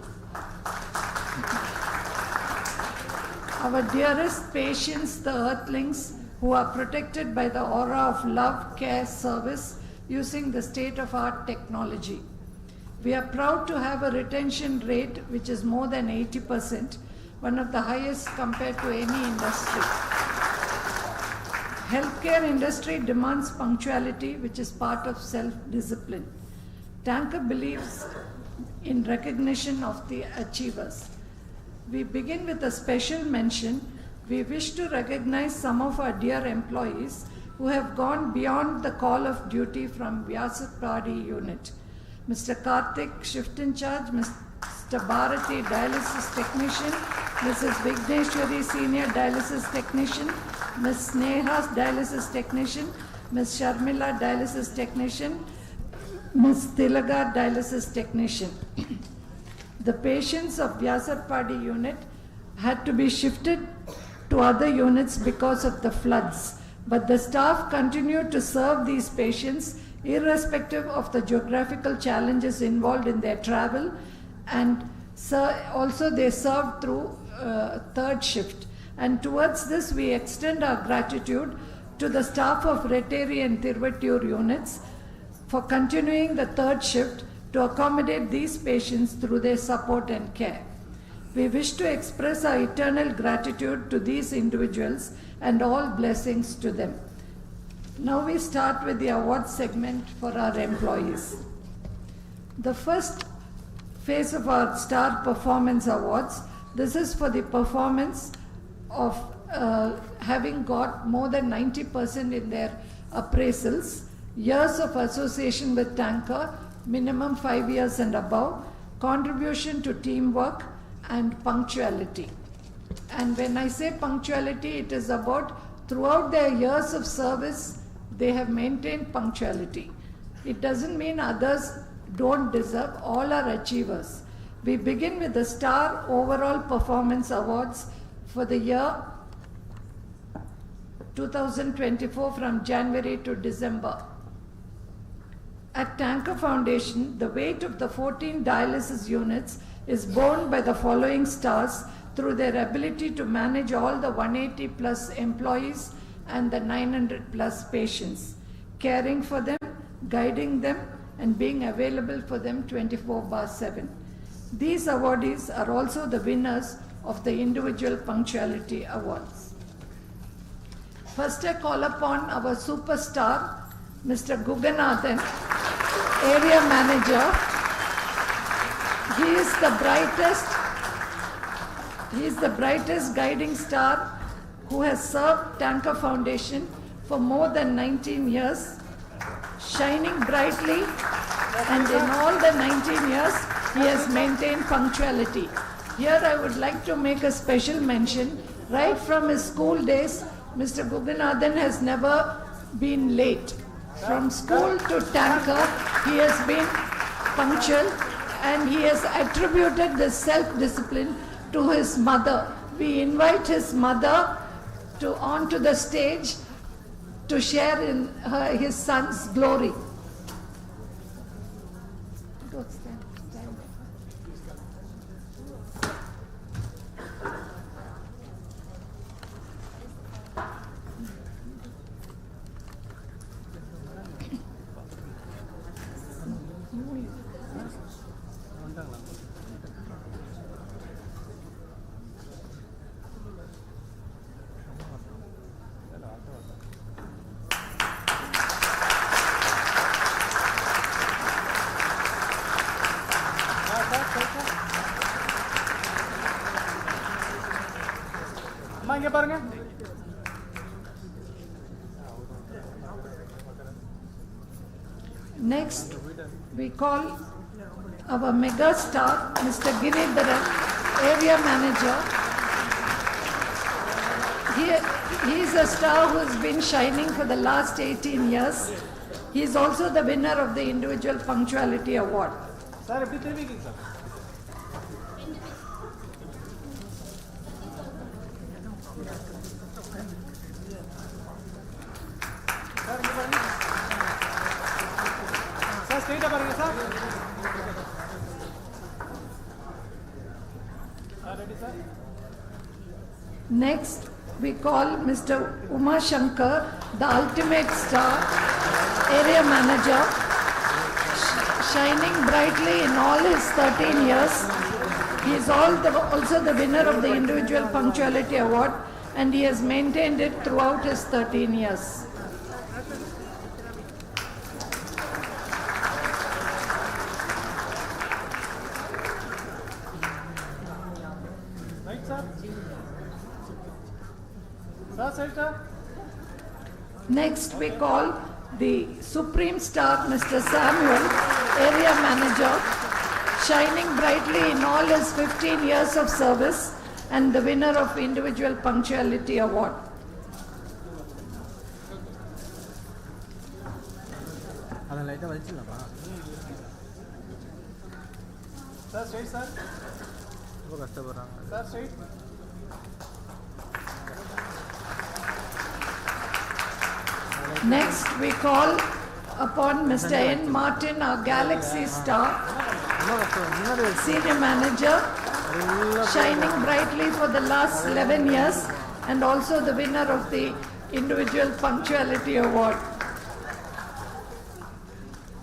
Our dearest patients, the earthlings, who are protected by the aura of love, care, service, using the state-of-art technology. We are proud to have a retention rate which is more than 80%, one of the highest compared to any industry. Healthcare industry demands punctuality, which is part of self-discipline. Tanka believes in recognition of the achievers. We begin with a special mention. We wish to recognize some of our dear employees who have gone beyond the call of duty from Vyasapadi unit. Mr. Karthik, shift in charge, Mr. Bharati, dialysis technician, Mrs. Vigneshwari, senior dialysis technician, Ms. Sneha, dialysis technician, Ms. Sharmila, dialysis technician, Ms. Tilaga, dialysis technician. The patients of Vyasapadi unit had to be shifted to other units because of the floods, but the staff continued to serve these patients irrespective of the geographical challenges involved in their travel, and also they served through third shift. And towards this, we extend our gratitude to the staff of Reteri and Tirvattur units for continuing the third shift to accommodate these patients through their support and care. We wish to express our eternal gratitude to these individuals and all blessings to them. Now we start with the award segment for our employees. The first phase of our Star Performance Awards, this is for the performance of having got more than 90% in their appraisals, years of association with Tanka, minimum 5 years and above, contribution to teamwork, and punctuality. And when I say punctuality, it is about throughout their years of service, they have maintained punctuality. It doesn't mean others don't deserve, all are achievers. We begin with the Star Overall Performance Awards for the year 2024 from January to December. At Tanka Foundation, the weight of the 14 dialysis units is borne by the following stars through their ability to manage all the 180 plus employees and the 900 plus patients, caring for them, guiding them, and being available for them 24/7. These awardees are also the winners of the individual punctuality awards. First, I call upon our superstar, Mr. Guganathan, area manager. He is the brightest He is the brightest guiding star who has served Tanker Foundation for more than 19 years, shining brightly, and in all the 19 years, he has maintained punctuality. Here I would like to make a special mention. Right from his school days, Mr. Guganathan has never been late. From school to Tanker, he has been punctual, and he has attributed this self-discipline to his mother. We invite his mother onto the stage to share in his son's glory. Next, we call our mega star, Mr. Giridharan, area manager. He is a star who has been shining for the last 18 years. He is also the winner of the Individual Punctuality Award. Next, we call Mr. Uma Shankar, the ultimate star, area manager, shining brightly in all his 13 years. He is also the winner of the Individual Punctuality Award, and he has maintained it throughout his 13 years. Next, we call the Supreme Star, Mr. Samuel, area manager, shining brightly in all his 15 years of service, and the winner of Individual Punctuality Award. Next, we call upon Mr. N. Martin, our Galaxy Star, Senior Manager, shining brightly for the last 11 years, and also the winner of the Individual Punctuality Award.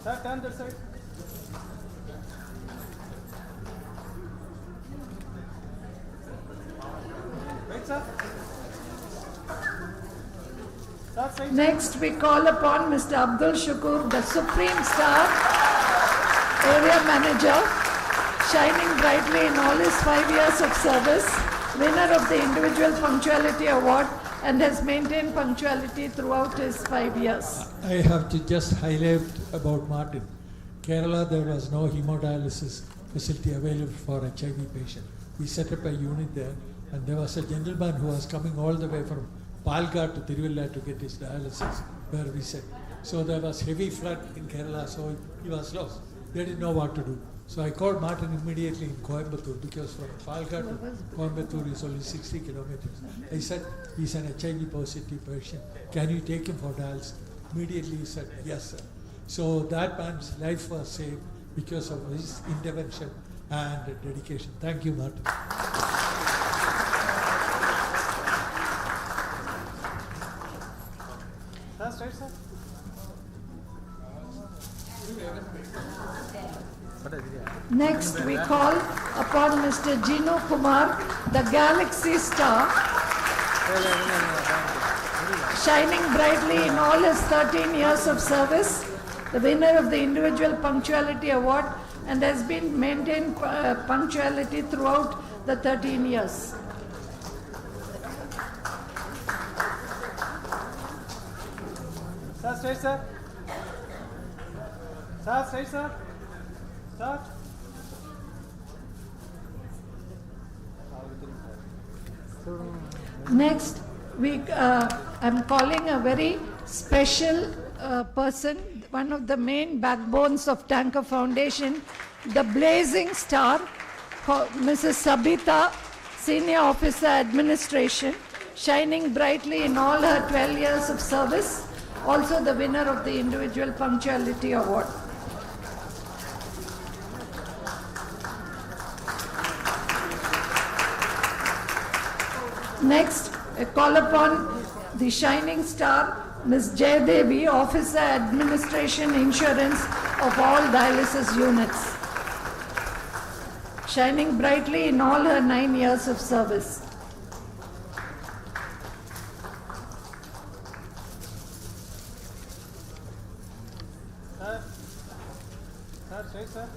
Sir, turn this side. Wait, sir. Next, we call upon Mr. Abdul Shukur, the Supreme Star, area manager, shining brightly in all his 5 years of service, winner of the Individual Punctuality Award, and has maintained punctuality throughout his 5 years. I have to just highlight about Martin. Kerala, there was no hemodialysis facility available for HIV patient. We set up a unit there, and there was a gentleman who was coming all the way from Palghat to Tiruvalla to get his dialysis, where we said. So there was heavy flood in Kerala, so he was lost. They didn't know what to do. So I called Martin immediately in Coimbatore, because from Palghat to Coimbatore is only 60 kilometers. I said, he's an HIV positive patient. Can you take him for dialysis? Immediately he said, yes, sir. So that man's life was saved because of his intervention and dedication. Thank you, Martin. Straight, sir. Next, we call upon Mr. Jinu Kumar, the Galaxy Star, shining brightly in all his 13 years of service, the winner of the Individual Punctuality Award, and has been maintained punctuality throughout the 13 years. straight, sir. Sir, straight, sir. Sir. Next, I'm calling a very special person, one of the main backbones of Tanker Foundation, the blazing star, Mrs. Sabita, Senior Officer Administration, shining brightly in all her 12 years of service, also the winner of the Individual Punctuality Award. Next, I call upon the shining star, Ms. Jaydevi, Officer Administration Insurance of all dialysis units, shining brightly in all her 9 years of service. Sir. Sir, straight, sir.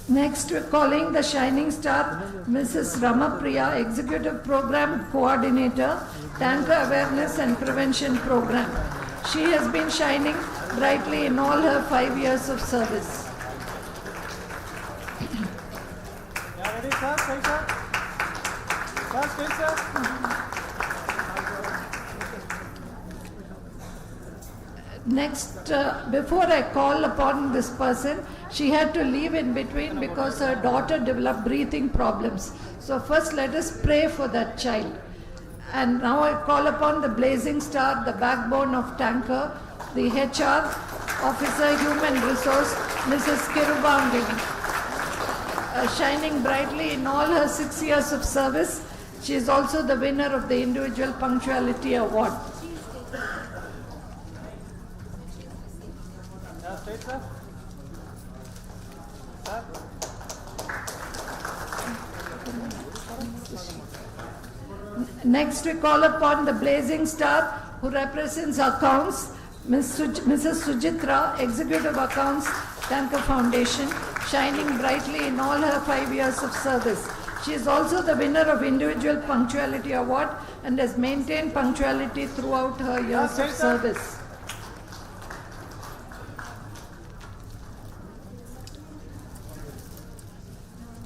Next, we're calling the shining star, Mrs. Ramapriya, Executive Program Coordinator, Tanker Awareness and Prevention Program. She has been shining brightly in all her 5 years of service. Yeah, ready, sir? Straight, sir. Sir, straight, sir. Next, before I call upon this person, she had to leave in between because her daughter developed breathing problems. So first let us pray for that child. And now I call upon the blazing star, the backbone of Tanker, the HR Officer Human Resource, Mrs. Kirubangi, shining brightly in all her 6 years of service. She is also the winner of the Individual Punctuality Award. Yeah, straight, sir. Sir. Next, we call upon the blazing star who represents accounts, Mrs. Sujitra, Executive Accounts, Tanker Foundation, shining brightly in all her 5 years of service. She is also the winner of Individual Punctuality Award and has maintained punctuality throughout her years of service.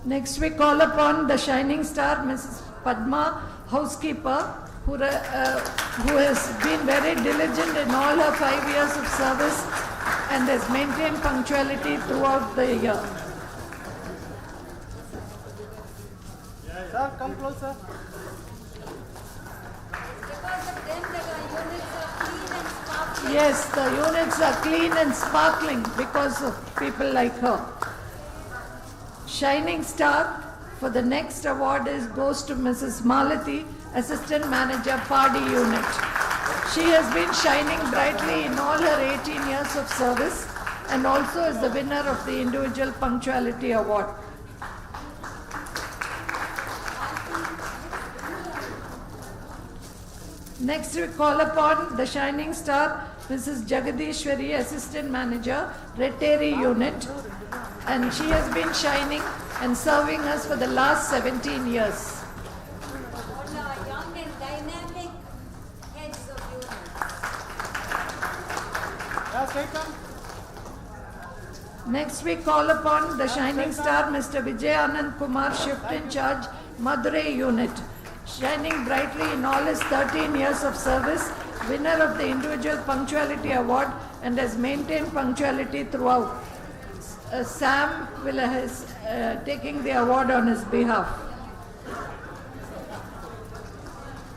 Next, we call upon the shining star, Mrs. Padma, housekeeper, who has been very diligent in all her 5 years of service and has maintained punctuality throughout the year. Sir, come closer. Yes, the units are clean and sparkling because of people like her. Shining star for the next award goes to Mrs. Malati, Assistant Manager, Party Unit. She has been shining brightly in all her 18 years of service and also is the winner of the Individual Punctuality Award. Next, we call upon the shining star, Mrs. Jagadishwari, Assistant Manager, Retteri Unit, and she has been shining and serving us for the last 17 years. Young and dynamic heads of units. Next, we call upon the shining star, Mr. Vijay Anand Kumar, Shift in Charge, Madurai Unit, shining brightly in all his 13 years of service, winner of the Individual Punctuality Award and has maintained punctuality throughout. Sam is taking the award on his behalf.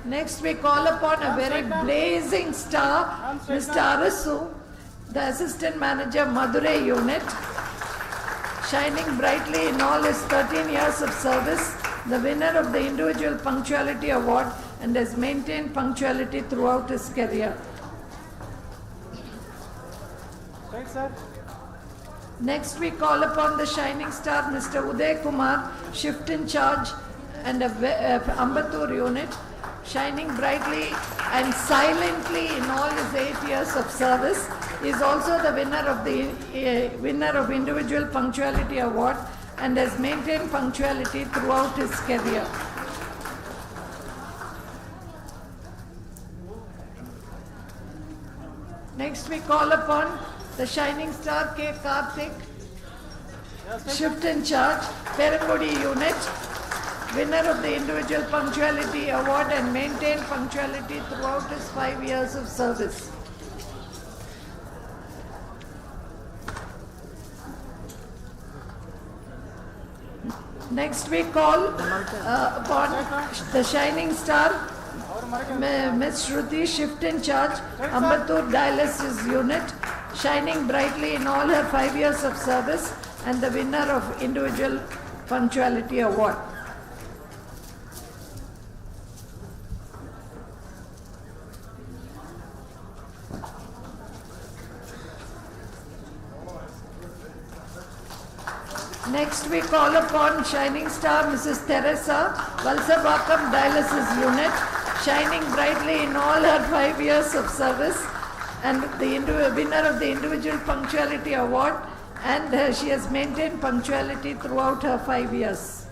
Next, we call upon a very blazing star, Mr. Arasu, the Assistant Manager, Madurai Unit, shining brightly in all his 13 years of service, the winner of the Individual Punctuality Award and has maintained punctuality throughout his career. Right, sir. Next, we call upon the shining star, Mr. Uday Kumar, Shift in Charge and Ambattur Unit, shining brightly and silently in all his 8 years of service. He is also the winner of Individual Punctuality Award and has maintained punctuality throughout his career. Next we call upon the Shining Star K. Karthik, Shift in Charge, Perambudi Unit, winner of the Individual Punctuality Award and maintained punctuality throughout his 5 years of service. Next we call upon the Shining Star, Ms. Shruti, Shift in Charge, Ambattur Dialysis Unit, shining brightly in all her 5 years of service and the winner of Individual Punctuality Award. Next we call upon Shining Star Mrs. Teresa, Valsabakam Dialysis Unit, shining brightly in all her 5 years of service and the winner of the Individual Punctuality Award, and she has maintained punctuality throughout her 5 years.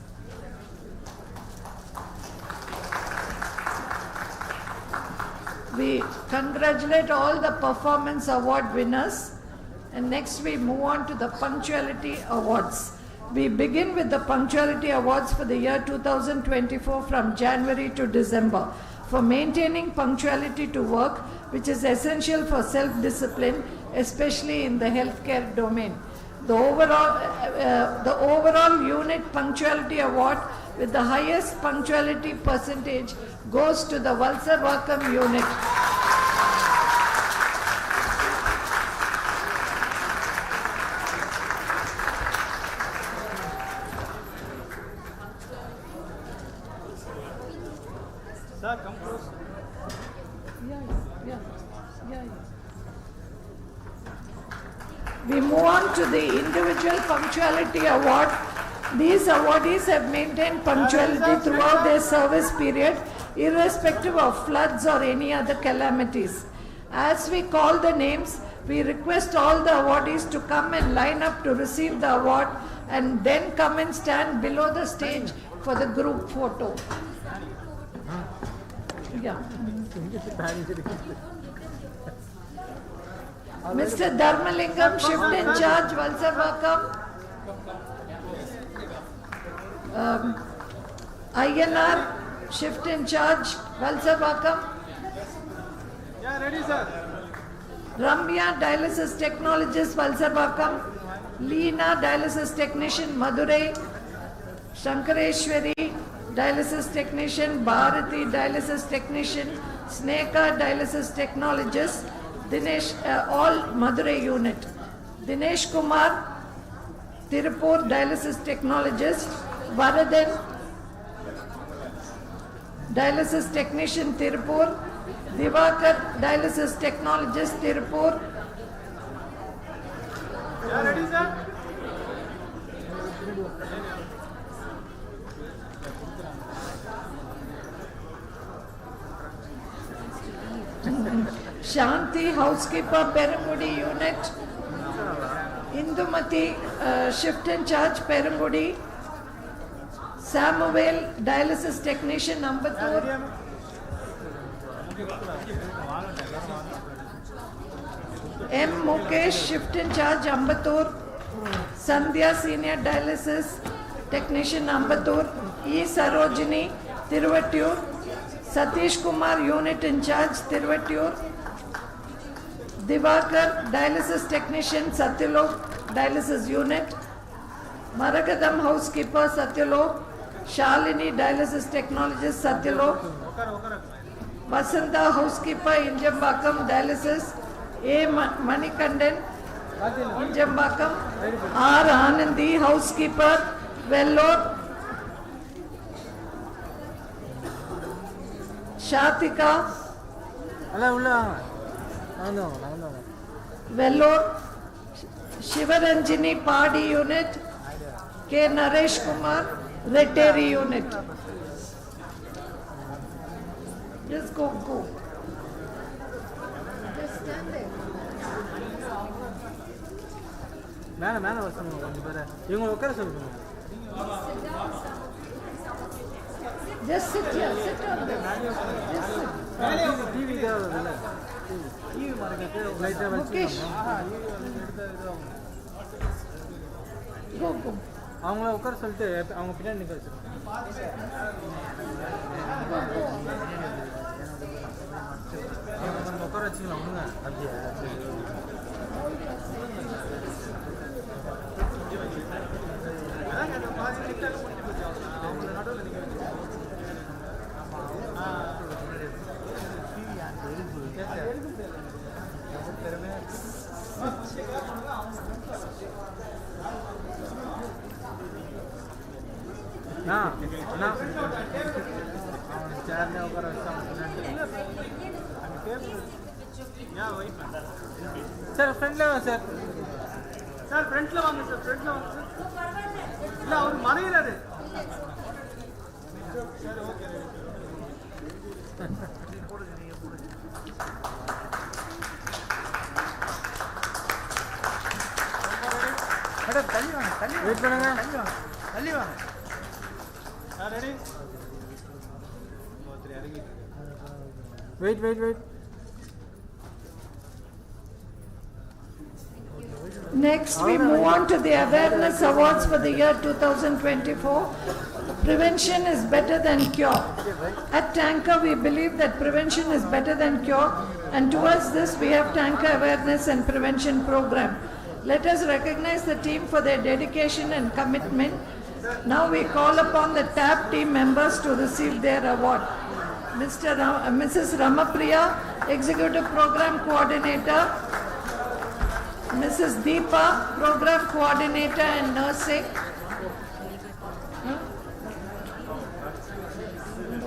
We congratulate all the performance award winners, and next we move on to the punctuality awards. We begin with the punctuality awards for the year 2024 from January to December for maintaining punctuality to work, which is essential for self-discipline, especially in the healthcare domain. The overall unit punctuality award with the highest punctuality percentage goes to the Valsabakam unit. Sir, come close. We move on to the Individual Punctuality Award. These awardees have maintained punctuality throughout their service period, irrespective of floods or any other calamities. As we call the names, we request all the awardees to come and line up to receive the award and then come and stand below the stage for the group photo. Yeah. Mr. Dharmalingam, Shift in Charge, Valsabakam. INR, Shift in Charge, Valsabakam. Yeah, ready, sir. Ramya, Dialysis Technologist, Valsabakam. Leena, Dialysis Technician, Madurai. Shankareshwari, Dialysis Technician. Bharati, Dialysis Technician. Sneka, Dialysis Technologist. Dinesh, all Madurai unit. Dinesh Kumar, Tirupur, Dialysis Technologist. Varadan, Dialysis Technician, Tirupur. Divakar, Dialysis Technologist, Tirupur. Yeah, ready, sir? Shanti, Housekeeper, Perambudi unit. Indumati, Shift in Charge, Perambudi. Samuel, Dialysis Technician, Ambattur. M. Mukesh, Shift in Charge, Ambattur. Sandhya, Senior Dialysis Technician, Ambattur. E. Sarojini, Tiruvattur. Satish Kumar, Unit in Charge, Tiruvattur. Divakar, Dialysis Technician, Satyalok, Dialysis Unit. Maragadam, Housekeeper, Satyalok. Shalini, Dialysis Technologist, Satyalok. Vasanta, Housekeeper, Injambakam, Dialysis. A. Manikandan, Injambakam. R. Anandi, Housekeeper, Vellore. Shatika, Vellore. Shivaranjini, Padi unit. K. Naresh Kumar, Retteri unit. Just go. Just stand there. மேல வரணும் கொஞ்சம் பேர் இவங்க உட்கார சொல்லுங்க. Just sit here, sit on the. Just sit. TV Mukesh. Go, go. அவங்கள உட்கார சொல்லிட்டு அவங்க பின்னாடி நிற்க வச்சிருக்கோம். உட்கார வச்சுக்கலாம் ஒண்ணுங்க அப்படியே சார் ஃப்ரண்ட்ல வாங்க சார் சார் ஃப்ரண்ட்ல வாங்க சார் ஃப்ரண்ட்ல வாங்க சார் இல்ல அவர் மறையிறாரு சார் ஓகே மேடம் தள்ளி வாங்க தள்ளி வெயிட் பண்ணுங்க தள்ளி வாங்க தள்ளி வாங்க sir ready wait Next, we move on to the Awareness Awards for the year 2024. Prevention is better than cure. At Tanker, we believe that prevention is better than cure, and towards this, we have Tanker Awareness and Prevention Program. Let us recognize the team for their dedication and commitment. Now we call upon the TAP team members to receive their award. Mrs. Ramapriya, Executive Program Coordinator. Mrs. Deepa, Program Coordinator and Nursing.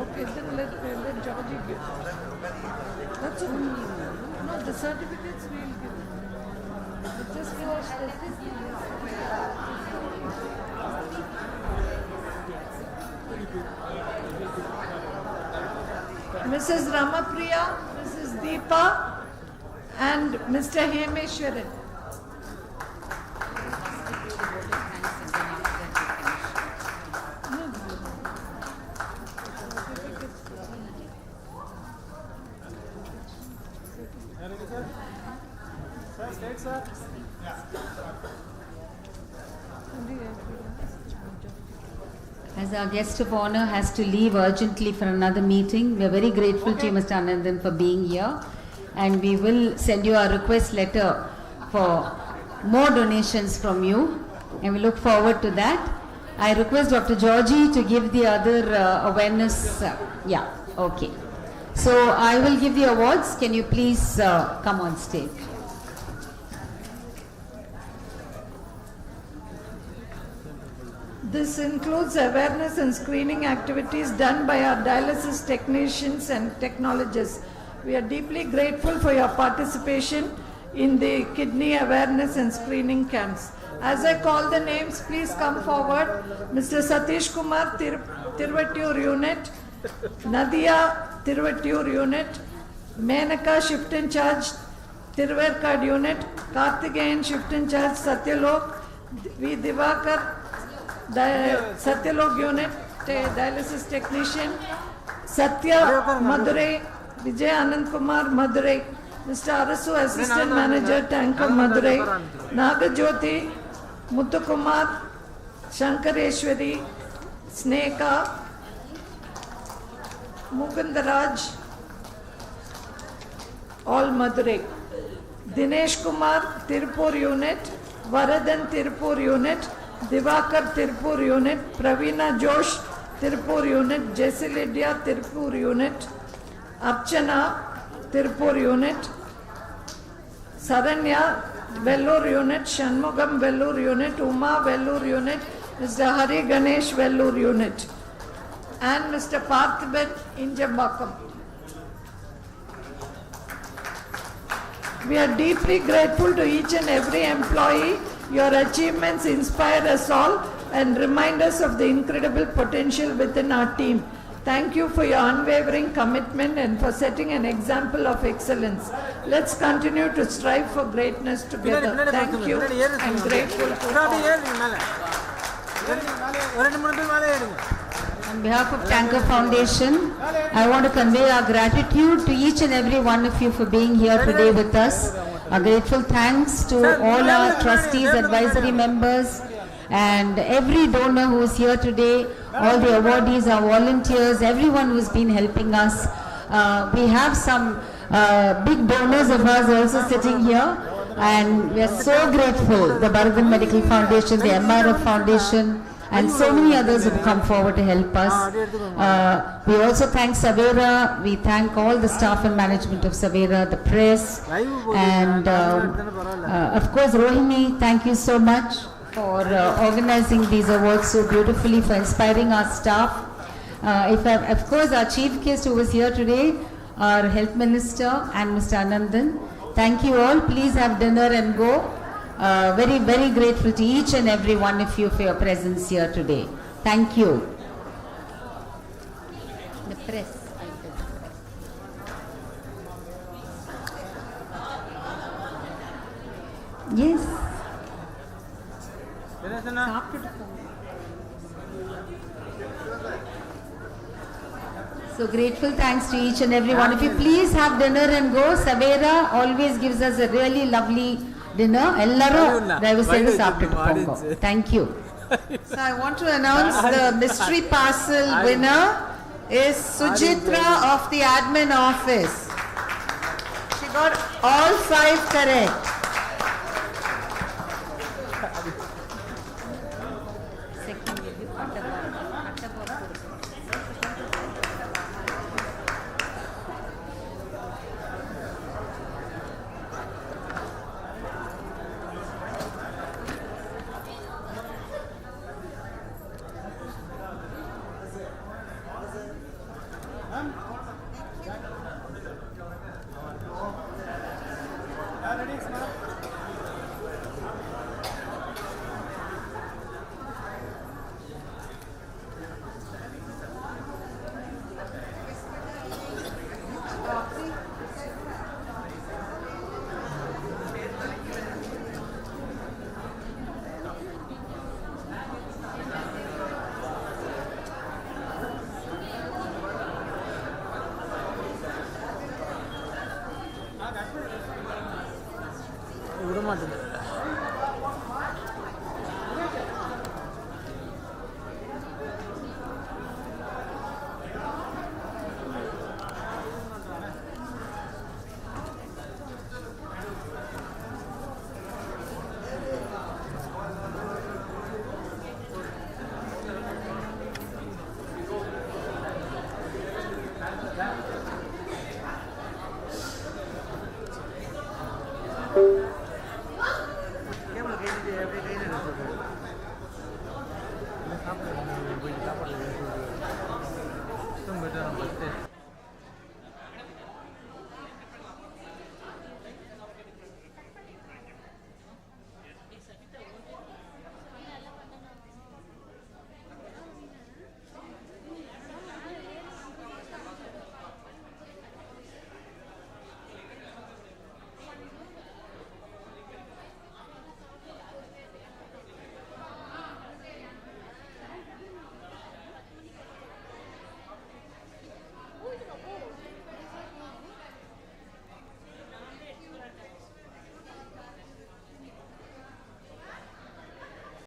Okay, then let Georgie give. That's okay. No, the certificates we'll give. Just finish this. Mrs. Ramapriya, Mrs. Deepa, and Mr. Hemeshwaran. As our guest of honor has to leave urgently for another meeting, we are very grateful to you, Mr. Anandan, for being here. And we will send you a request letter for more donations from you. And we look forward to that. I request Dr. Georgie to give the other awareness. Yeah, okay. So I will give the awards. Can you please come on stage? This includes awareness and screening activities done by our dialysis technicians and technologists. We are deeply grateful for your participation in the kidney awareness and screening camps. As I call the names, please come forward. Mr. Satish Kumar, Tiruvattur Unit. Nadia, Tiruvattur Unit. Menaka, Shift in Charge, Tiruvarkad Unit. Karthikeyan, Shift in Charge, Satyalok. V. Divakar, Satyalok Unit, Dialysis Technician. Satya, Madurai. Vijay Anand Kumar, Madurai. Mr. Arasu, Assistant Manager, Tanker, Madurai. Nagajyoti, Muthukumar, Shankareshwari, Sneka, Mukundaraj, all Madurai. Dinesh Kumar, Tirupur Unit. Varadan, Tirupur Unit. Divakar, Tirupur Unit. Praveena Josh, Tirupur Unit. Jesilydia, Tirupur Unit. Archana, Tirupur Unit. Saranya, Vellore Unit. Shanmugam, Vellore Unit. Uma, Vellore Unit. Mr. Hari Ganesh, Vellore Unit. And Mr. Parthiban, Injambakam. We are deeply grateful to each and every employee. Your achievements inspire us all and remind us of the incredible potential within our team. Thank you for your unwavering commitment and for setting an example of excellence. Let's continue to strive for greatness together. Thank you. I'm grateful to all. On behalf of Tanker Foundation, I want to convey our gratitude to each and every one of you for being here today with us. A grateful thanks to all our trustees, advisory members, and every donor who is here today, all the awardees, our volunteers, everyone who's been helping us. We have some big donors of ours also sitting here, and we are so grateful. The Bharathan Medical Foundation, the MRF Foundation, and so many others have come forward to help us. We also thank Savera. We thank all the staff and management of Savera, the press, and of course Rohini, thank you so much for organizing these awards so beautifully, for inspiring our staff. Of course, our chief guest who was here today, our health minister and Mr. Anandan. Thank you all. Please have dinner and go. Very, very grateful to each and every one of you for your presence here today. Thank you. The press. Yes. So grateful thanks to each and every one of you. Please have dinner and go. Savera always gives us a really lovely dinner. Ellaru dayavu saapittu. Thank you. So I want to announce the mystery parcel winner is Sujitra of the admin office. She got all 5 correct.